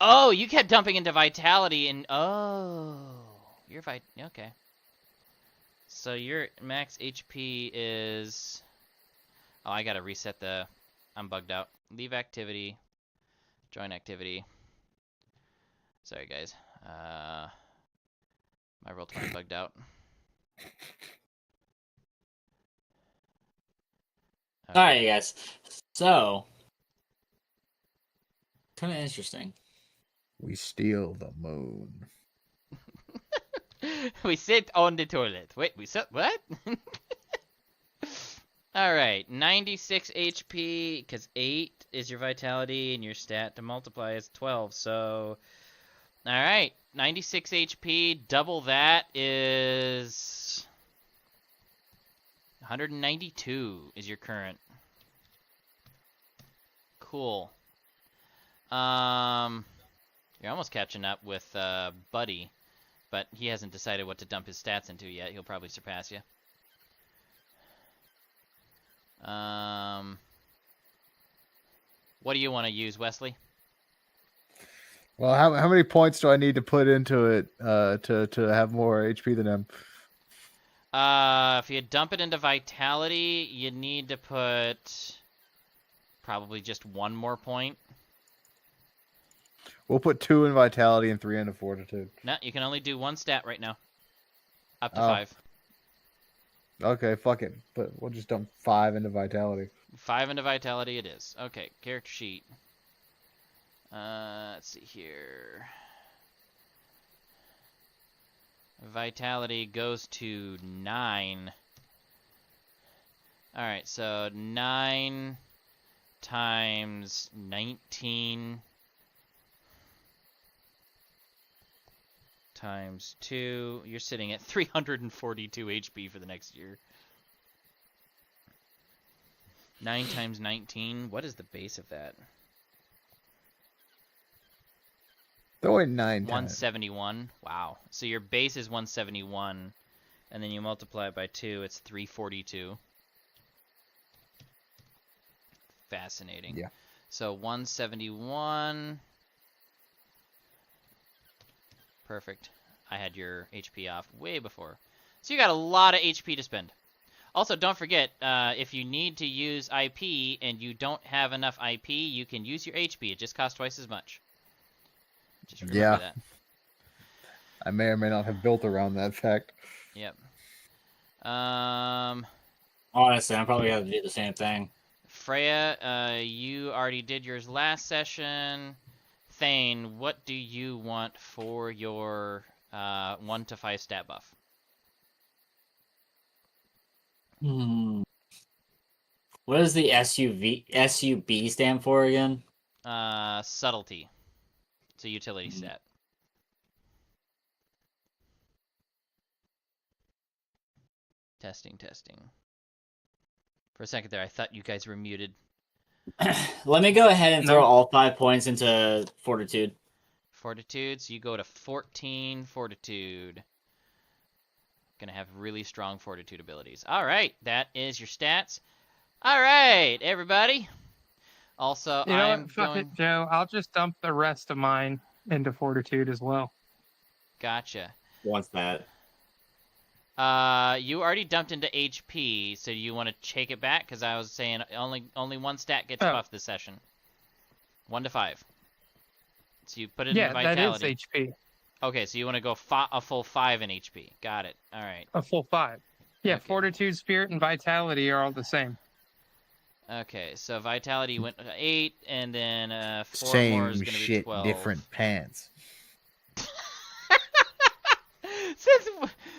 Oh, you kept dumping into vitality and... Oh, you're okay. So your max HP is... Oh, I gotta reset the... I'm bugged out. Leave activity. Join activity. Sorry, guys. My Roll20 bugged out. Okay. Alright, you guys. So... kind of interesting. We steal the moon. We sit on the toilet. Wait, we sit... What? Alright, 96 HP, because 8 is your vitality, and your stat to multiply is 12, so... Alright, 96 HP, double that is... 192 is your current. Cool. You're almost catching up with Buddy. but he hasn't decided what to dump his stats into yet. He'll probably surpass you. What do you want to use, Wesley? Well, how many points do I need to put into it to have more HP than him? If you dump it into Vitality, you need to put probably just 1 more point. We'll put 2 in Vitality and 3 into Fortitude. No, you can only do 1 stat right now. Up to Oh. 5. Okay, fuck it. But we'll just dump 5 into Vitality. 5 into Vitality it is. Okay, character sheet. Let's see here. Vitality goes to 9. Alright, so 9 times 19 times 2. You're sitting at 342 HP for the next year. 9 times 19. What is the base of that? Throw in 9 times. 171. Wow. So your base is 171, and then you multiply it by 2, it's 342. Fascinating. Yeah. So 171. Perfect. I had your HP off way before. So you got a lot of HP to spend. Also, don't forget, if you need to use IP and you don't have enough IP, you can use your HP. It just costs twice as much. Just remember that. I may or may not have built around that fact. Yep. Honestly, I'm probably gonna do the same thing. Freya, you already did yours last session. Thane, what do you want for your 1 to 5 stat buff? What does the SUB stand for again? Subtlety. It's a utility stat. Testing. For a second there, I thought you guys were muted. Let me go ahead and throw all 5 points into Fortitude. Fortitude, so you go to 14 Fortitude. Gonna have really strong Fortitude abilities. Alright, that is your stats. Alright, everybody. Also, You know I'm what? Fuck going... it, Joe. I'll just dump the rest of mine into Fortitude as well. Gotcha. What's that? You already dumped into HP, so you want to take it back? Because I was saying only 1 stat gets buffed this session. 1 to 5. So you put it in Vitality. Yeah, that is HP. Okay, so you want to go a full 5 in HP. Got it. All right. A full 5. Yeah, Okay. Fortitude, Spirit, and Vitality are all the same. Okay, so Vitality went to 8, and then 4 Same more is going to be shit, 12. different pants.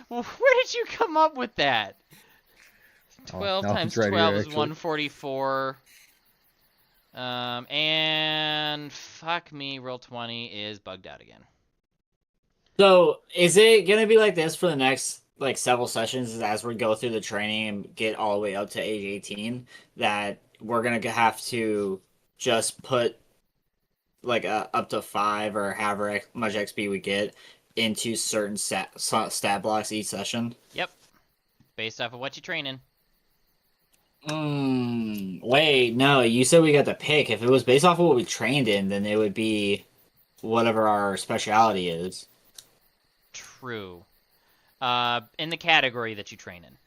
Where did you come up with that? 12 no, times it's right 12 here, is actually. 144. And fuck me, roll 20 is bugged out again. So, is it gonna be like this for the next several sessions as we go through the training and get all the way up to age 18? That we're gonna have to just put up to 5 or however much XP we get into certain stat blocks each session? Yep. Based off of what you train in. Wait, no, you said we got to pick. If it was based off of what we trained in, then it would be whatever our specialty is. True. In the category that you train in.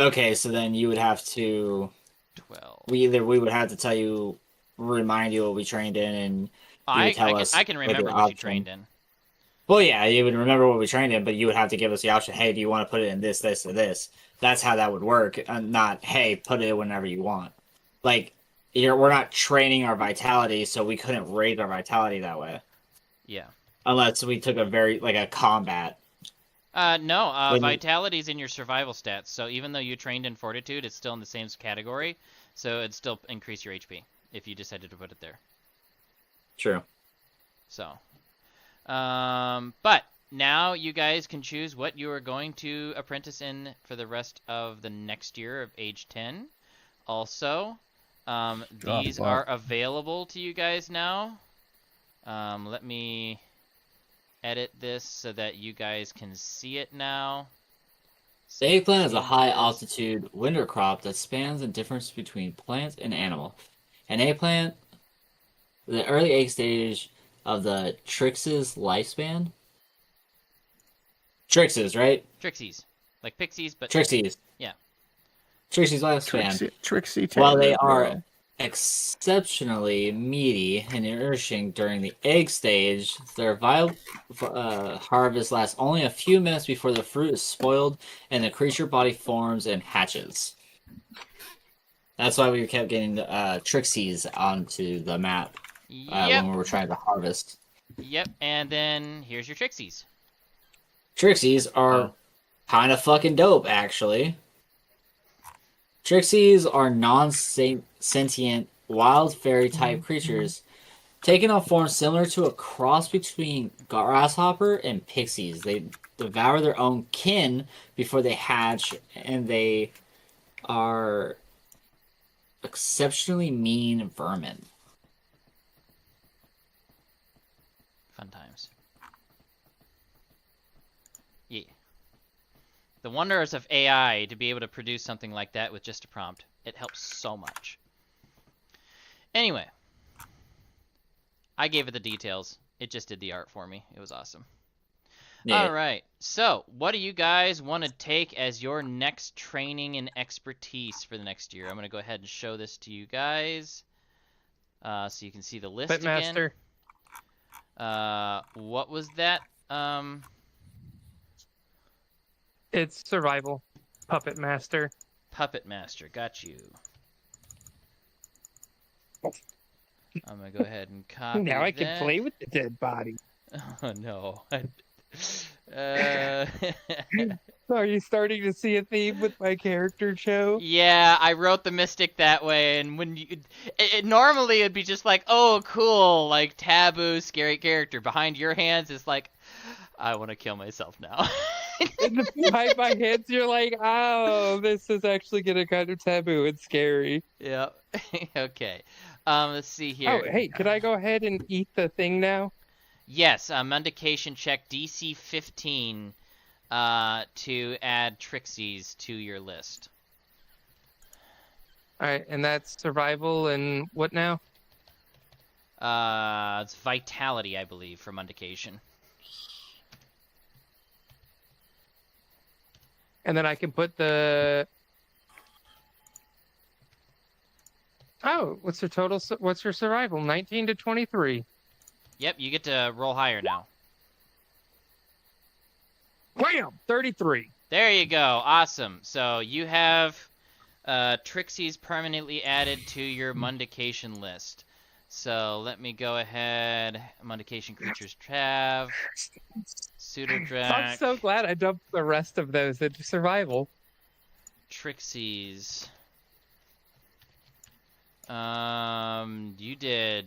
Okay, so then you would have to... 12. We would have to remind you what we trained in, and you would tell us... I can remember what you trained in. Well, yeah, you would remember what we trained in, but you would have to give us the option, hey, do you want to put it in this, this, or this? That's how that would work, and not, hey, put it whenever you want. We're not training our vitality, so we couldn't raise our vitality that way. Yeah. Unless we took a combat. No, vitality's in your survival stats, so even though you trained in fortitude, it's still in the same category, so it'd still increase your HP if you decided to put it there. True. So, but now you guys can choose what you are going to apprentice in for the rest of the next year of age 10. Also, these are available to you guys now. Let me edit this so that you guys can see it now. The eggplant is a high Changes. altitude winter crop that spans the difference between plant and animal. An eggplant, the early egg stage of the Trix's lifespan. Trix's, right? Trixies. Like pixies, but Trixies. Yeah. Trixie's lifespan. Trixie While they Taylor, are bro. exceptionally meaty and nourishing during the egg stage, their vital harvest lasts only a few minutes before the fruit is spoiled and the creature body forms and hatches. That's why we kept getting the Trixies onto the map Yep. when we were trying to harvest. Yep. And then here's your Trixies. Trixies are kind of fucking dope, actually. Trixies are non-sentient wild fairy type creatures, taking on forms similar to a cross between grasshopper and pixies. They devour their own kin before they hatch, and they are exceptionally mean vermin. Fun times. Yeah. The wonders of AI to be able to produce something like that with just a prompt. It helps so much. Anyway. I gave it the details. It just did the art for me. It was awesome. Yeah. Alright. So, what do you guys want to take as your next training and expertise for the next year? I'm going to go ahead and show this to you guys. So you can see the list again. Pitmaster. What was that? It's survival. Puppet Master. Puppet Master, got you. I'm gonna go ahead and copy Now I that. can play with the dead body. Oh no. Are you starting to see a theme with my character show? Yeah, I wrote the Mystic that way, and when you, normally it'd be just like, oh, cool, like taboo, scary character. Behind your hands, it's like, I want to kill myself now. Behind my hands, you're like, oh, this is actually getting kind of taboo and scary. Yeah. Okay. Let's see here. Oh, hey, could I go ahead and eat the thing now? Yes, Mundication check DC 15 to add Trixies to your list. Alright, and that's survival and what now? It's Vitality, I believe, for Mundication. And then I can put the... Oh, what's your total? What's your survival? 19 to 23. Yep, you get to roll higher now. Wham! 33. There you go. Awesome. So you have Trixies permanently added to your Mundication list. So let me go ahead. Mundication creatures tab. Pseudodrac. I'm so glad I dumped the rest of those into survival. Trixies. You did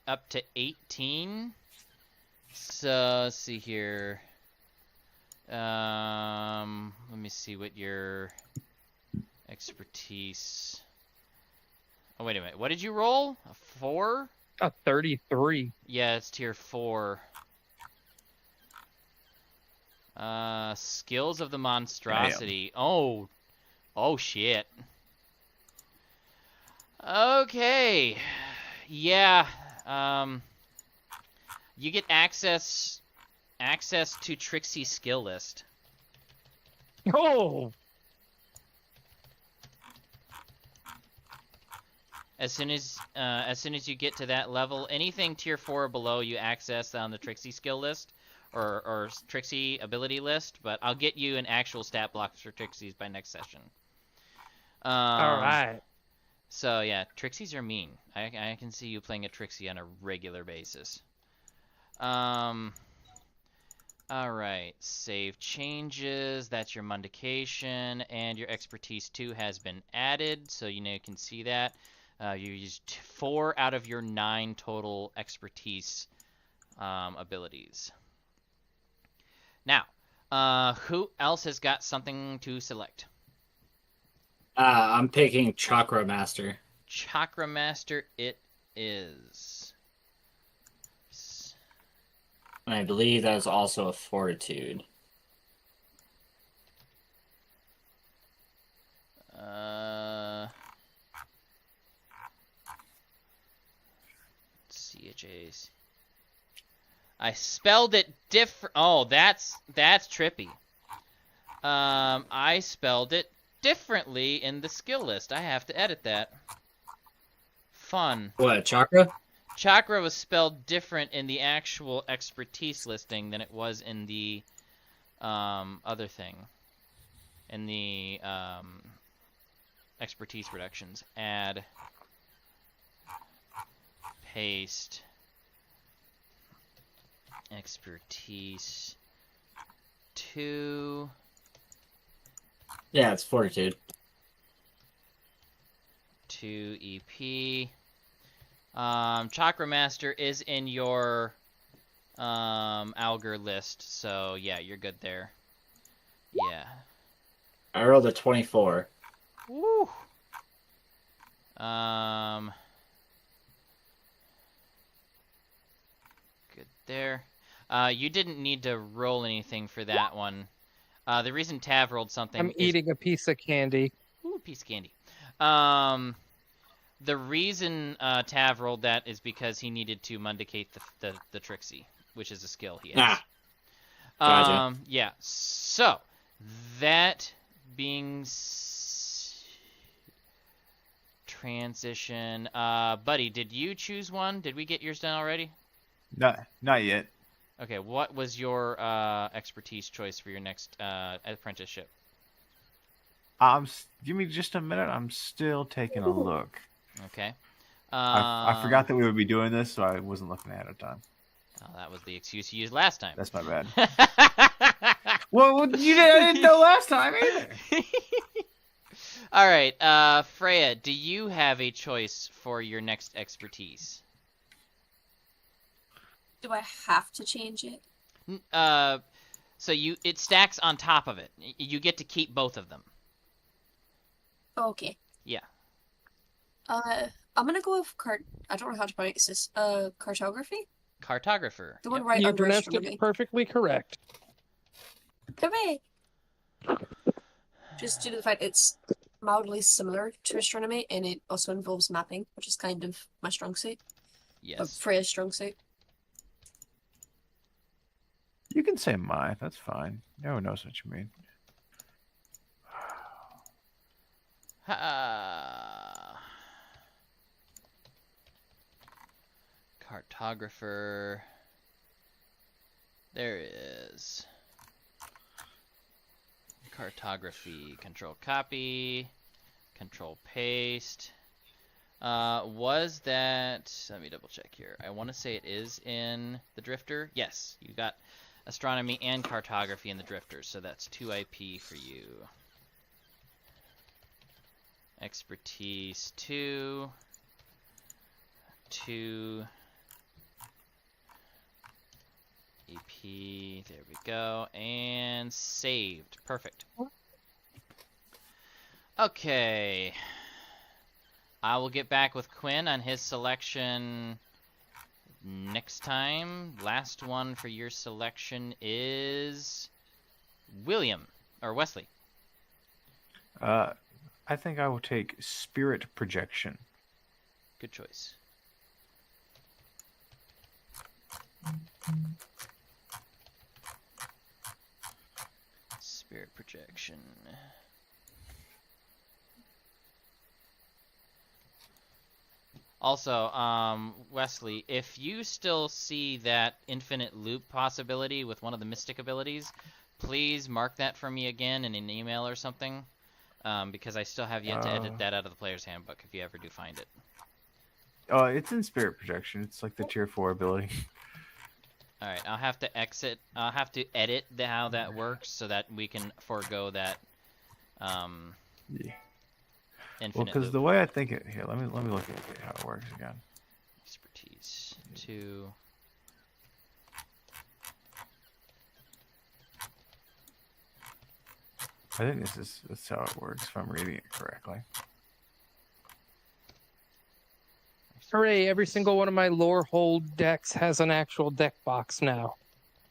up to 18. So let's see here. Let me see what your expertise. Oh wait a minute. What did you roll? A 4? A 33. Yeah, it's tier 4. Skills of the monstrosity. Oh shit. Okay. Yeah. You get access to Trixie's skill list. Oh. As soon as you get to that level, anything tier 4 or below you access on the Trixie skill list or Trixie ability list, but I'll get you an actual stat block for Trixies by next session. All right. So yeah, Trixies are mean. I can see you playing a Trixie on a regular basis. Alright, save changes, that's your Mundication, and your Expertise 2 has been added, so you can see that. You used 4 out of your 9 total Expertise abilities. Now, who else has got something to select? I'm picking Chakra Master. Chakra Master it is. And I believe that is also a fortitude. CHAs. I spelled it different. Oh, that's trippy. I spelled it differently in the skill list. I have to edit that. Fun. What, chakra? Chakra was spelled different in the actual expertise listing than it was in the other thing. In the expertise reductions. Add. Paste. Expertise 2. Yeah, it's fortitude. 2 EP. Chakra Master is in your Alger list, so yeah, you're good there. Yeah. I rolled a 24. Woo. Good there. You didn't need to roll anything for that one. The reason Tav rolled something I'm eating a piece of candy. Ooh, piece of candy. The reason Tav rolled that is because he needed to mundicate the Trixie, which is a skill he has. Gotcha. Yeah. So that being transition, buddy, did you choose one? Did we get yours done already? Not yet. Okay, what was your expertise choice for your next apprenticeship? Give me just a minute. I'm still taking a look. Okay. I forgot that we would be doing this, so I wasn't looking ahead of time. Oh, that was the excuse you used last time. That's my bad. Well, I didn't know last time either. All right, Freya, do you have a choice for your next expertise? Do I have to change it? So it stacks on top of it. You get to keep both of them. Okay. Yeah. I'm gonna go with I don't know how to pronounce this. Cartography? Cartographer. The one Yep. right You under pronounced astronomy. it perfectly correct. Hooray! Just due to the fact it's mildly similar to astronomy, and it also involves mapping, which is kind of my strong suit. Yes. Freya's strong suit. You can say my. That's fine. No one knows what you mean. Cartographer. There it is. Cartography. Control copy. Control paste. Was that... Let me double check here. I want to say it is in the Drifter. Yes, you got astronomy and cartography in the Drifter, so that's 2 IP for you. Expertise 2. 2. EP, there we go, and saved. Perfect. Okay. I will get back with Quinn on his selection next time. Last one for your selection is William, or Wesley. I think I will take Spirit Projection. Good choice. Spirit Projection. Also, Wesley, if you still see that infinite loop possibility with one of the mystic abilities, please mark that for me again in an email or something, because I still have yet to edit that out of the player's handbook if you ever do find it. It's in Spirit Projection. It's like the tier 4 ability. All right, I'll have to exit. I'll have to edit how that works so that we can forego that. Yeah. Infinite Well, because loop. the way I think it here, let me look at how it works again. Expertise 2. I think that's how it works if I'm reading it correctly. Hooray, every single one of my lore hold decks has an actual deck box now.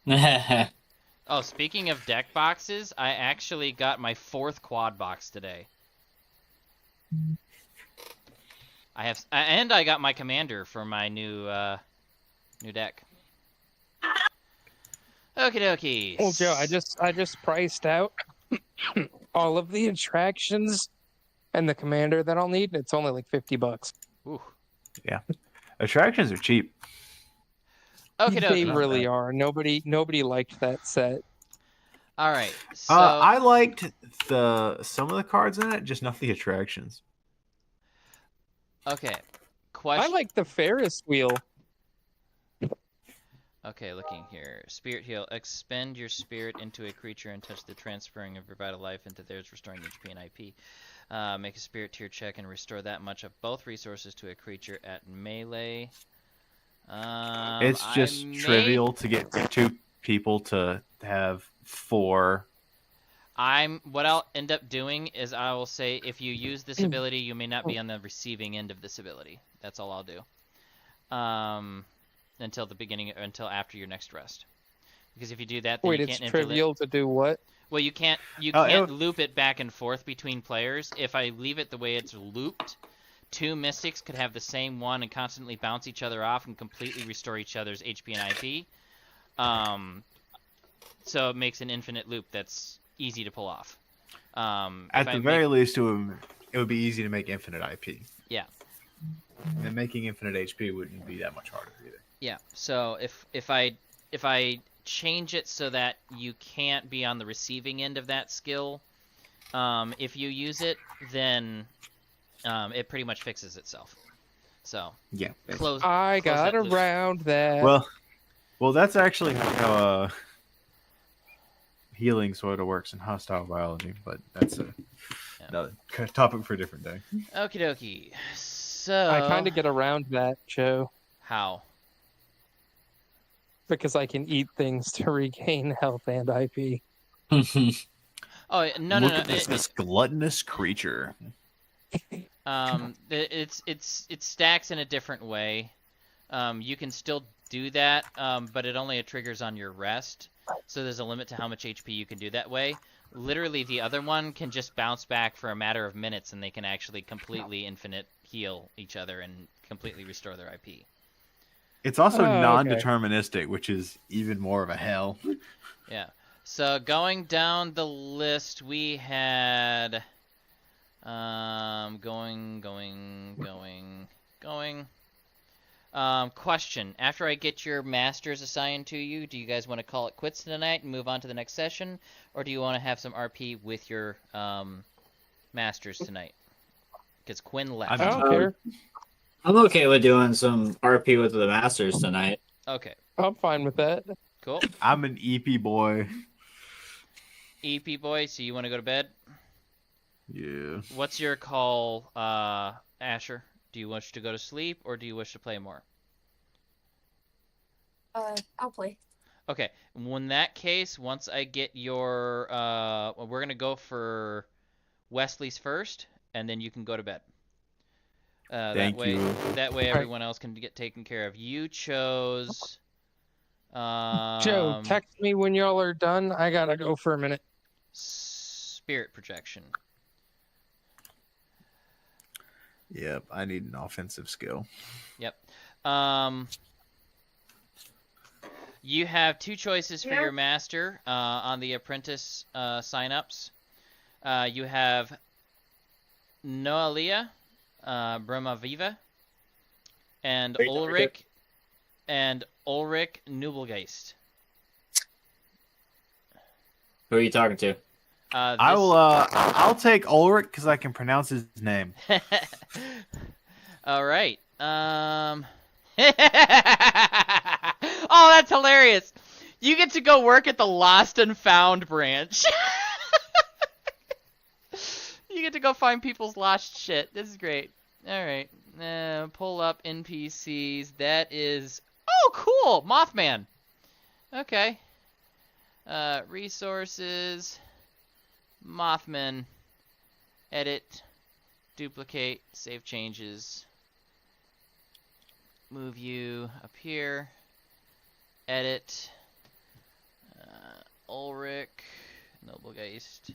Oh, speaking of deck boxes, I actually got my 4th quad box today. And I got my commander for my new deck. Okie dokie. Well, Joe, I just priced out all of the attractions and the commander that I'll need, and it's only like $50. Ooh. Yeah. Attractions are cheap. Okie They dokie. really are. Nobody liked that set. All right. So I liked some of the cards in it, just not the attractions. okay. I Question. like the Ferris wheel. Okay, looking here. Spirit heal. Expend your spirit into a creature and touch the transferring of your vital life into theirs, restoring HP and IP. Make a spirit tier check and restore that much of both resources to a creature at melee. It's just trivial to get 2 people to have 4. What I'll end up doing is I will say if you use this ability, you may not be on the receiving end of this ability. That's all I'll do. Until after your next rest. Because if you do that, then Wait, you it's can't trivial to do what? Well, you can't loop it back and forth between players. If I leave it the way it's looped, 2 mystics could have the same one and constantly bounce each other off and completely restore each other's HP and IP. So it makes an infinite loop that's easy to pull off. At the very least, it would be easy to make infinite IP. Yeah. And making infinite HP wouldn't be that much harder either. Yeah. So if I change it so that you can't be on the receiving end of that skill, if you use it, then it pretty much fixes itself. So yeah, I got around that. Well, that's actually how healing sort of works in hostile biology, but that's another topic for a different day. Okie dokie. So I kind of get around that, Joe. How? Because I can eat things to regain health and IP. Oh no! Look at this gluttonous creature. It stacks in a different way. You can still do that, but it only triggers on your rest. So there's a limit to how much HP you can do that way. Literally, the other one can just bounce back for a matter of minutes, and they can actually completely infinite heal each other and completely restore their IP. It's also non-deterministic, which is even more of a hell. Yeah. So going down the list, we had question. After I get your masters assigned to you, do you guys want to call it quits tonight and move on to the next session? Or do you want to have some RP with your masters tonight? Because Quinn left. I don't care. I'm okay with doing some RP with the masters tonight. Okay. I'm fine with that. Cool. I'm an EP boy. EP boy, so you want to go to bed? Yeah. What's your call, Asher? Do you wish to go to sleep, or do you wish to play more? I'll play. Okay. In that case, once I get your, we're gonna go for Wesley's first, and then you can go to bed. Thank you. That way, everyone else can get taken care of. You chose. Joe, text me when y'all are done. I gotta go for a minute. Spirit projection. Yep, I need an offensive skill. Yep. You have 2 choices for your master on the apprentice signups. You have Noelia, Brahmaviva, and Ulrich Nubelgeist. Who are you talking to? I'll take Ulrich because I can pronounce his name. All right. Oh, that's hilarious. You get to go work at the Lost and Found branch. You get to go find people's lost shit. This is great. All right. Pull up NPCs. That is... Oh, cool. Mothman. Okay. Resources. Mothman. Edit. Duplicate. Save changes. Move you up here. Edit. Ulrich, Noblegeist.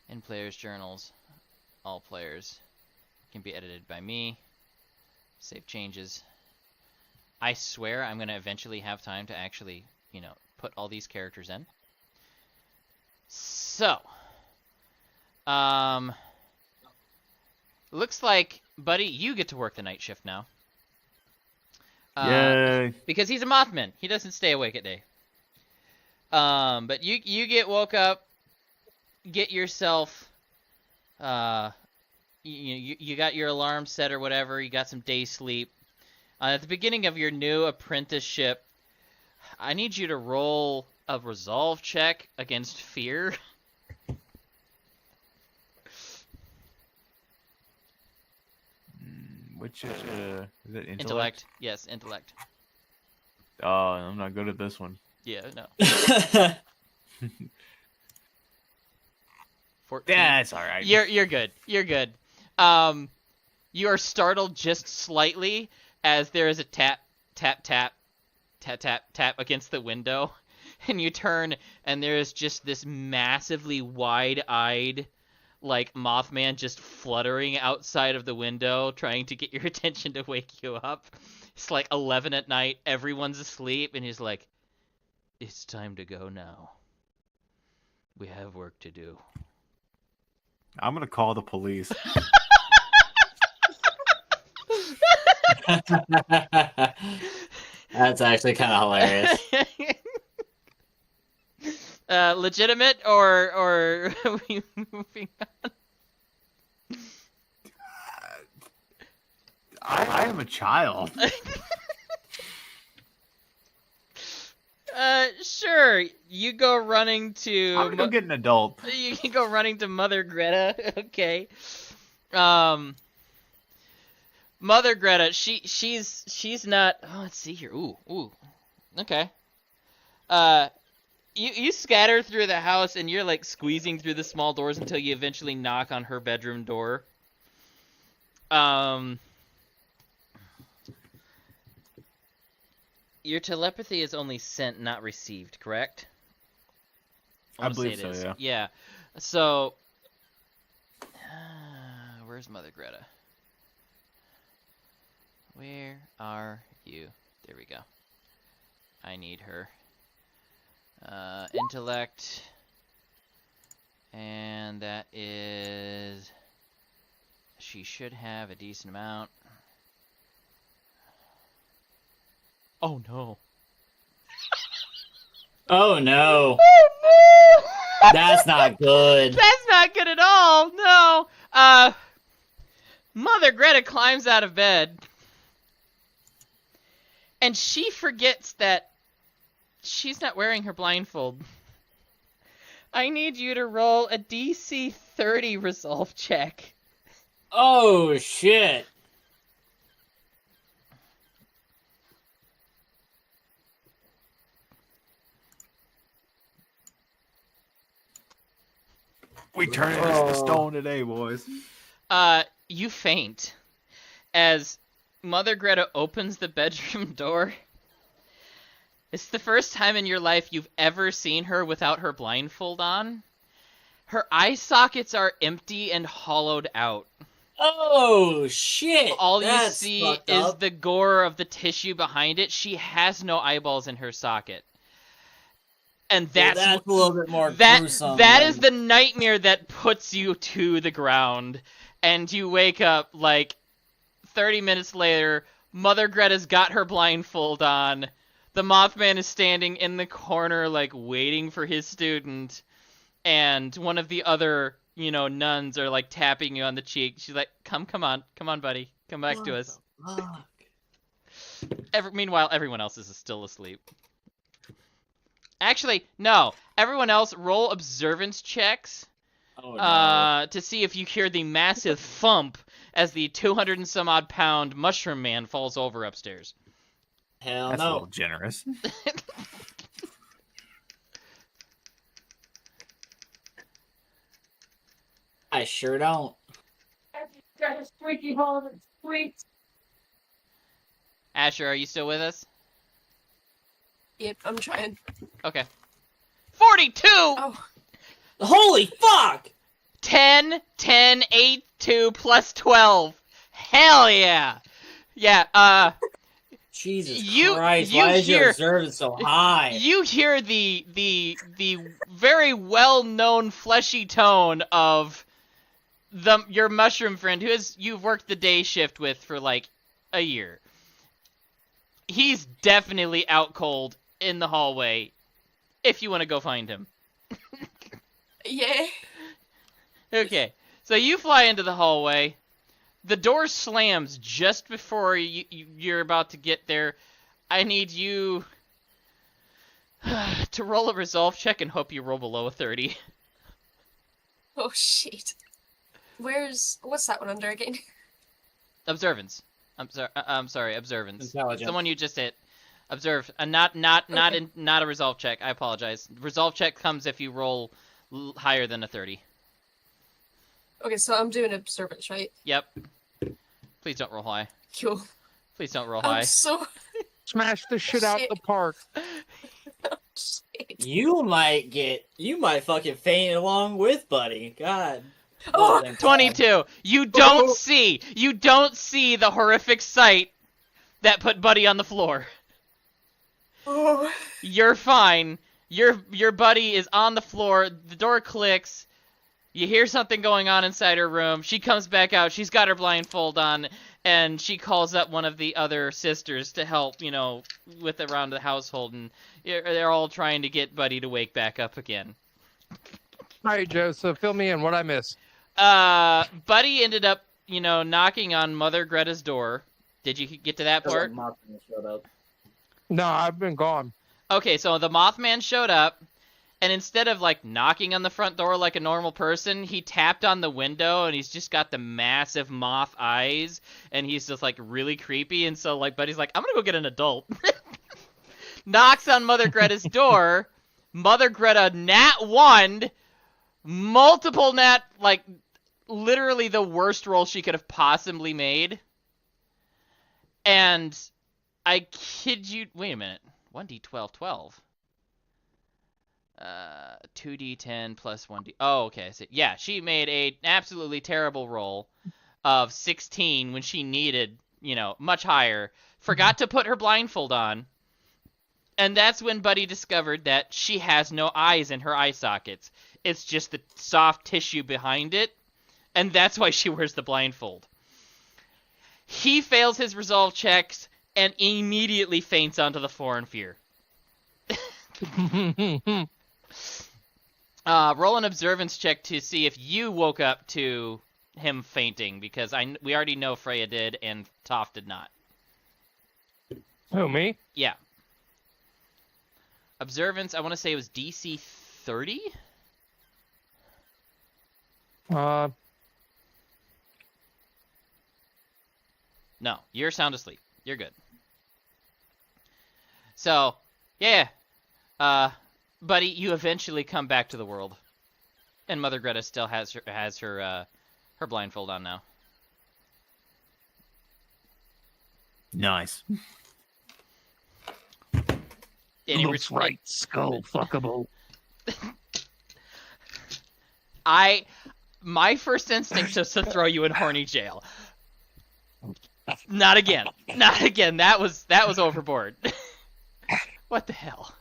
In players' journals, all players can be edited by me. Save changes. I swear I'm gonna eventually have time to actually, you know, put all these characters in. So, looks like, buddy, you get to work the night shift now. Yay! Because he's a Mothman. He doesn't stay awake at day. But you get woke up, get yourself, you got your alarm set or whatever, you got some day sleep. At the beginning of your new apprenticeship, I need you to roll a resolve check against fear. Which is it Intellect? Yes, intellect. Oh, I'm not good at this one. Yeah, no. 14. Yeah, it's all right. You're good. You're good. You are startled just slightly as there is a tap, tap, tap, tap, tap, tap against the window, and you turn, and there is just this massively wide-eyed, like, Mothman just fluttering outside of the window, trying to get your attention to wake you up. It's like 11 at night, everyone's asleep, and he's like, "It's time to go now. We have work to do." I'm gonna call the police. That's actually kind of hilarious. Legitimate or are we moving on? I am a child. Sure. You go running to. I'm gonna go get an adult. You can go running to Mother Greta. Okay. Mother Greta. She's not. Oh, let's see here. Ooh. Okay. You scatter through the house and you're like squeezing through the small doors until you eventually knock on her bedroom door. Your telepathy is only sent, not received, correct? I believe so, yeah. Yeah. So, where's Mother Greta? Where are you? There we go. I need her. Intellect. And that is... She should have a decent amount. Oh no. Oh no. Oh no! That's not good. That's not good at all. No. Mother Greta climbs out of bed. And she forgets that she's not wearing her blindfold. I need you to roll a DC 30 resolve check. Oh shit. We turn it into stone today, boys. You faint as Mother Greta opens the bedroom door. It's the first time in your life you've ever seen her without her blindfold on. Her eye sockets are empty and hollowed out. Oh shit. All That's you see fucked is up. the gore of the tissue behind it. She has no eyeballs in her socket. And that's a little bit more gruesome. That is the nightmare that puts you to the ground. And you wake up like 30 minutes later, Mother Greta's got her blindfold on. The Mothman is standing in the corner like waiting for his student. And one of the other, nuns are like tapping you on the cheek. She's like, come on, buddy. Come back to us. Meanwhile, everyone else is still asleep. Actually, no. Everyone else roll observance checks to see if you hear the massive thump as the 200 and some odd pound mushroom man falls over upstairs. Hell That's no. a little generous. I sure don't. Got a squeaky hole that's squeaks. Asher, are you still with us? Yep, I'm trying. Okay. 42! Oh. Holy fuck! 10, 10, 8, 2, plus 12. Hell yeah! Yeah, Jesus You- Christ, you why is your hear- observance so high? you hear the very well-known fleshy tone of your mushroom friend you've worked the day shift with for like a year. He's definitely out cold in the hallway if you want to go find him. Yeah. Okay, so you fly into the hallway. The door slams just before you're about to get there. I need you to roll a resolve check and hope you roll below a 30. Oh shit. What's that one under again? Observance. I'm sorry, observance. Intelligence. The one you just hit. Observe. Not a resolve check. I apologize. Resolve check comes if you roll higher than a 30. Okay, so I'm doing observance, right? Yep. Please don't roll high. Cool. Please don't roll high. I'm so Smash the shit out the park. shit. You might fucking faint along with Buddy. God. Oh, 22. You don't see the horrific sight that put Buddy on the floor. oh. You're fine. Your buddy is on the floor. The door clicks. You hear something going on inside her room. She comes back out. She's got her blindfold on, and she calls up one of the other sisters to help, with around the household, and they're all trying to get Buddy to wake back up again. All right, Joe, so fill me in. What I missed? Buddy ended up, knocking on Mother Greta's door. Did you get to that part? No, I've been gone. Okay, so the Mothman showed up, and instead of, knocking on the front door like a normal person, he tapped on the window, and he's just got the massive moth eyes, and he's just, really creepy, and so, Buddy's like, I'm gonna go get an adult. Knocks on Mother Greta's door. Mother Greta nat 1'd, multiple nat, literally the worst roll she could have possibly made. And I kid you, wait a minute, 1d12, 12. 2d10 plus 1d. Oh, okay. So, yeah, she made an absolutely terrible roll of 16 when she needed, much higher. Forgot to put her blindfold on. And that's when Buddy discovered that she has no eyes in her eye sockets. It's just the soft tissue behind it. And that's why she wears the blindfold. He fails his resolve checks and immediately faints onto the floor in fear. Roll an observance check to see if you woke up to him fainting, because we already know Freya did and Toph did not. Who, me? Yeah. Observance, I want to say it was DC 30? No, you're sound asleep. You're good. So, yeah. Buddy, you eventually come back to the world. And Mother Greta still has her blindfold on now. Nice. Looks right, skull fuckable. My first instinct is to throw you in horny jail. Not again. Not again. That was overboard. What the hell?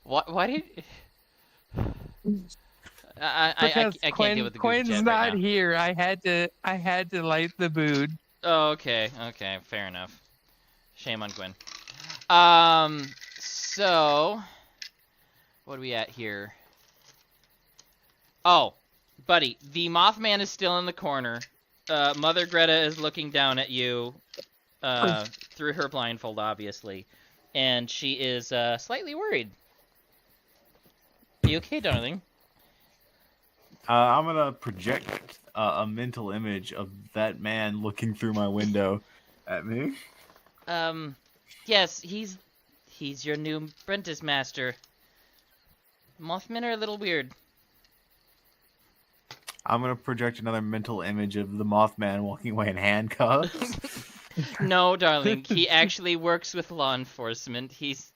Why did? I can't deal with the Quinn's Goofy Jet not right now. here. I had to light the mood. Oh, okay, fair enough. Shame on Gwen. So what are we at here? Oh, buddy, the Mothman is still in the corner. Mother Greta is looking down at you through her blindfold, obviously, and she is slightly worried. Are you okay, darling? I'm gonna project a mental image of that man looking through my window at me. Yes, he's your new apprentice master. Mothmen are a little weird. I'm gonna project another mental image of the Mothman walking away in handcuffs. No, darling. He actually works with law enforcement. He's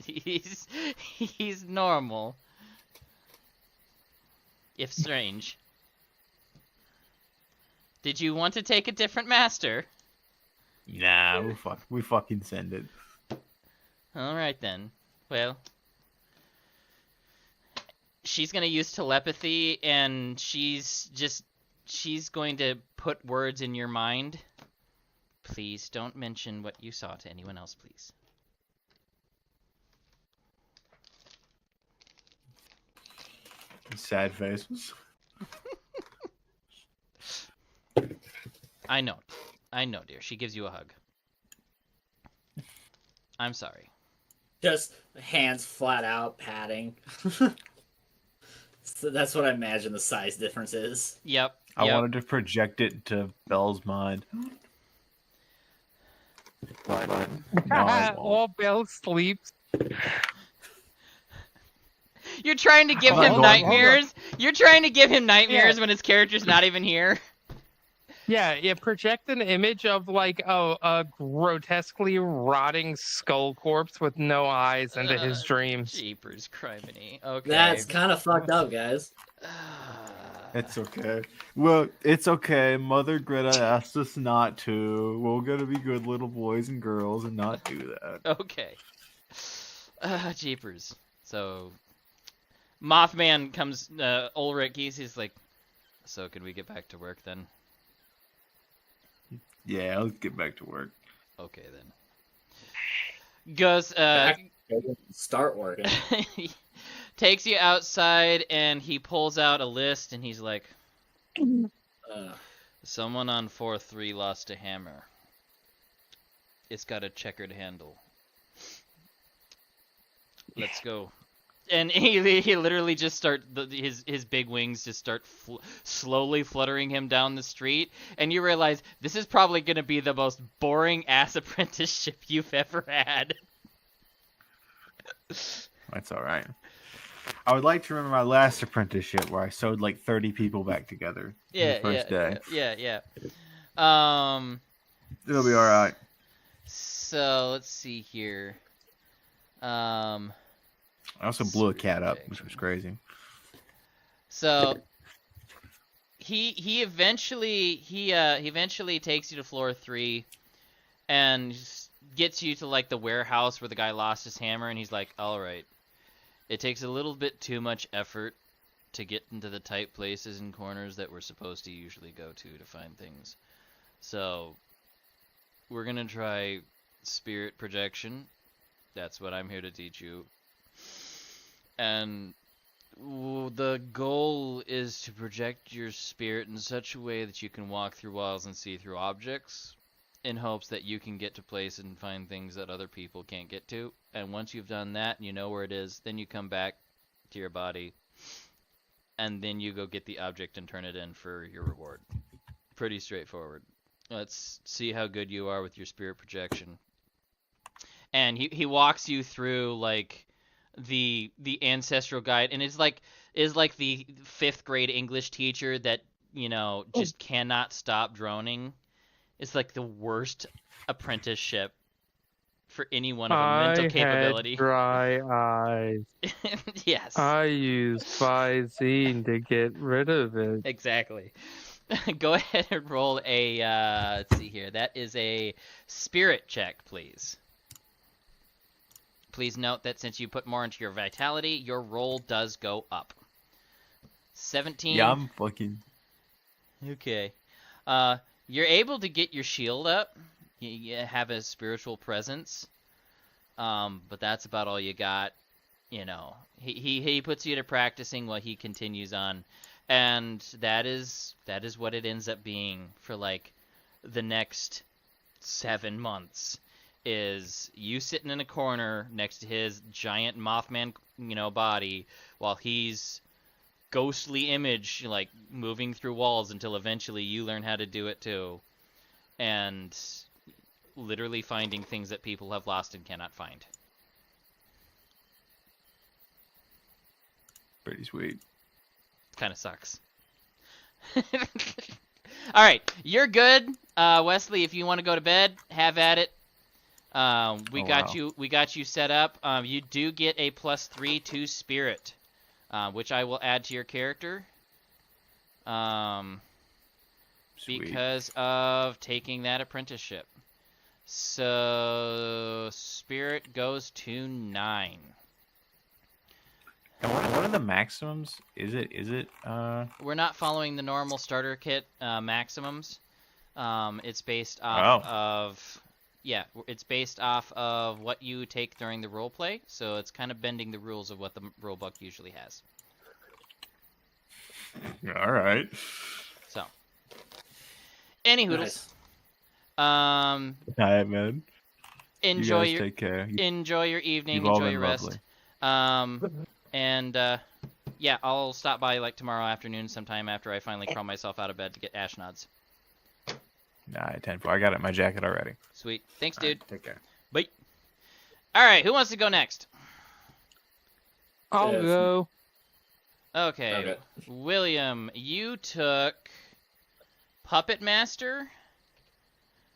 normal. If strange. Did you want to take a different master? Nah, we fucking send it. All right then. Well, she's gonna use telepathy, and she's going to put words in your mind. Please don't mention what you saw to anyone else, please. Sad faces. I know, dear. She gives you a hug. I'm sorry. Just hands flat out, patting. So that's what I imagine the size difference is. Yep. I wanted to project it to Belle's mind. But no, I won't. While Belle sleeps. You're trying to give him nightmares? You're trying to give him nightmares when his character's not even here? Yeah, project an image of like a grotesquely rotting skull corpse with no eyes into his dreams. Jeepers criminy. Okay. That's kind of fucked up, guys. It's okay. Well, it's okay. Mother Greta asked us not to. We're gonna be good little boys and girls and not do that. Okay. Jeepers. So, Mothman comes, Ulrich, he's like, so can we get back to work then? Yeah, let's get back to work. Okay then. Goes, start working. he takes you outside and he pulls out a list and he's like, someone on 4-3 lost a hammer. It's got a checkered handle. Let's go. And he literally just his big wings just start slowly fluttering him down the street, and you realize this is probably going to be the most boring ass apprenticeship you've ever had. That's all right. I would like to remember my last apprenticeship where I sewed like 30 people back together. Yeah, the first day. Yeah. It'll be all right. So let's see here. I also blew a cat up, which was crazy. So he eventually takes you to floor 3 and gets you to like the warehouse where the guy lost his hammer, and he's like, all right, it takes a little bit too much effort to get into the tight places and corners that we're supposed to usually go to find things. So we're gonna try spirit projection. That's what I'm here to teach you. And the goal is to project your spirit in such a way that you can walk through walls and see through objects, in hopes that you can get to places and find things that other people can't get to. And once you've done that and you know where it is, then you come back to your body, and then you go get the object and turn it in for your reward. Pretty straightforward. Let's see how good you are with your spirit projection. And he walks you through like the ancestral guide, and is like the 5th grade English teacher that, you know, just cannot stop droning. It's like the worst apprenticeship for anyone of a mental capability. Had dry eyes. Yes. I used Visine to get rid of it. Exactly. Go ahead and roll a let's see here. That is a spirit check, please. Please note that since you put more into your vitality, your roll does go up. 17. Yeah, I'm fucking... Okay. You're able to get your shield up. You have a spiritual presence. But that's about all you got. You know, he puts you to practicing while he continues on. And that is what it ends up being for like the next 7 months. Is you sitting in a corner next to his giant Mothman, you know, body, while he's ghostly image, like, moving through walls until eventually you learn how to do it too. And literally finding things that people have lost and cannot find. Pretty sweet. Kind of sucks. Alright, you're good. Wesley, if you want to go to bed, have at it. We Oh, got wow. you. We got you set up. You do get a +3 to spirit, which I will add to your character. Sweet. Because of taking that apprenticeship. So spirit goes to 9. And what are the maximums? Is it We're not following the normal starter kit maximums. It's based off of it's based off of what you take during the role play. So it's kind of bending the rules of what the rule book usually has. all right? So, any hoodles. All right, man. Enjoy you guys your take care. enjoy your evening. You've all Enjoy been your rest. lovely. And yeah, I'll stop by like tomorrow afternoon sometime after I finally crawl myself out of bed to get ash nods. Nah, 10-4. I got it in my jacket already. Sweet. Thanks, All right, dude. take care. Bye. All right, who wants to go next? I'll Yes. go. Okay. Okay. William, you took Puppet Master.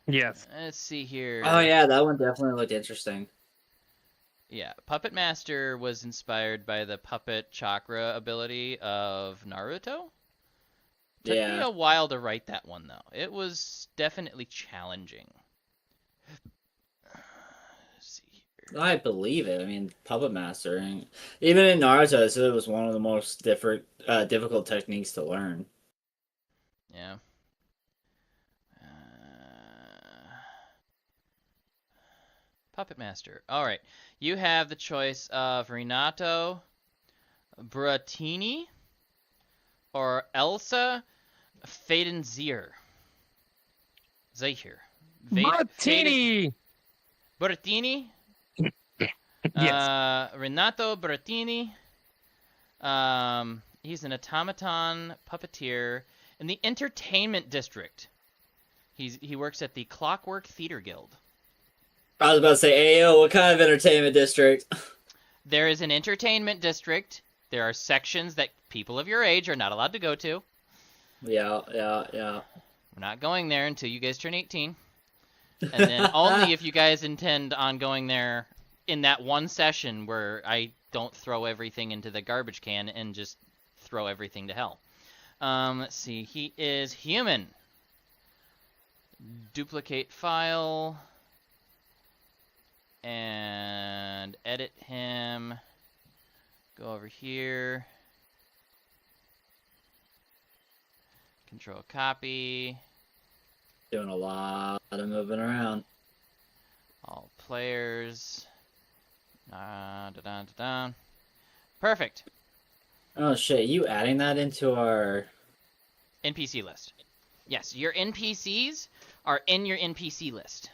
Yes. Let's see here. Oh yeah, that one definitely looked interesting. Yeah, Puppet Master was inspired by the Puppet Chakra ability of Naruto. Took me Yeah. a while to write that one, though. It was definitely challenging. Let's see here. I believe it. I mean, Puppet Master, and even in Naruto, I said it was one of the most difficult techniques to learn. Yeah. Puppet Master. All right. You have the choice of Renato Buratini or Elsa Fadenzier. Zahir. Martini! Buratini? Yes. Renato Buratini. He's an automaton puppeteer in the entertainment district. He works at the Clockwork Theater Guild. I was about to say, Ayo, what kind of entertainment district? There is an entertainment district. There are sections that people of your age are not allowed to go to. Yeah. We're not going there until you guys turn 18. And then only if you guys intend on going there in that one session where I don't throw everything into the garbage can and just throw everything to hell. Let's see. He is human. Duplicate file. And edit him. Go over here. Control copy. Doing a lot of moving around. All players. Da-da-da-da. Perfect. Oh shit, you adding that into our NPC list. Yes, your NPCs are in your NPC list.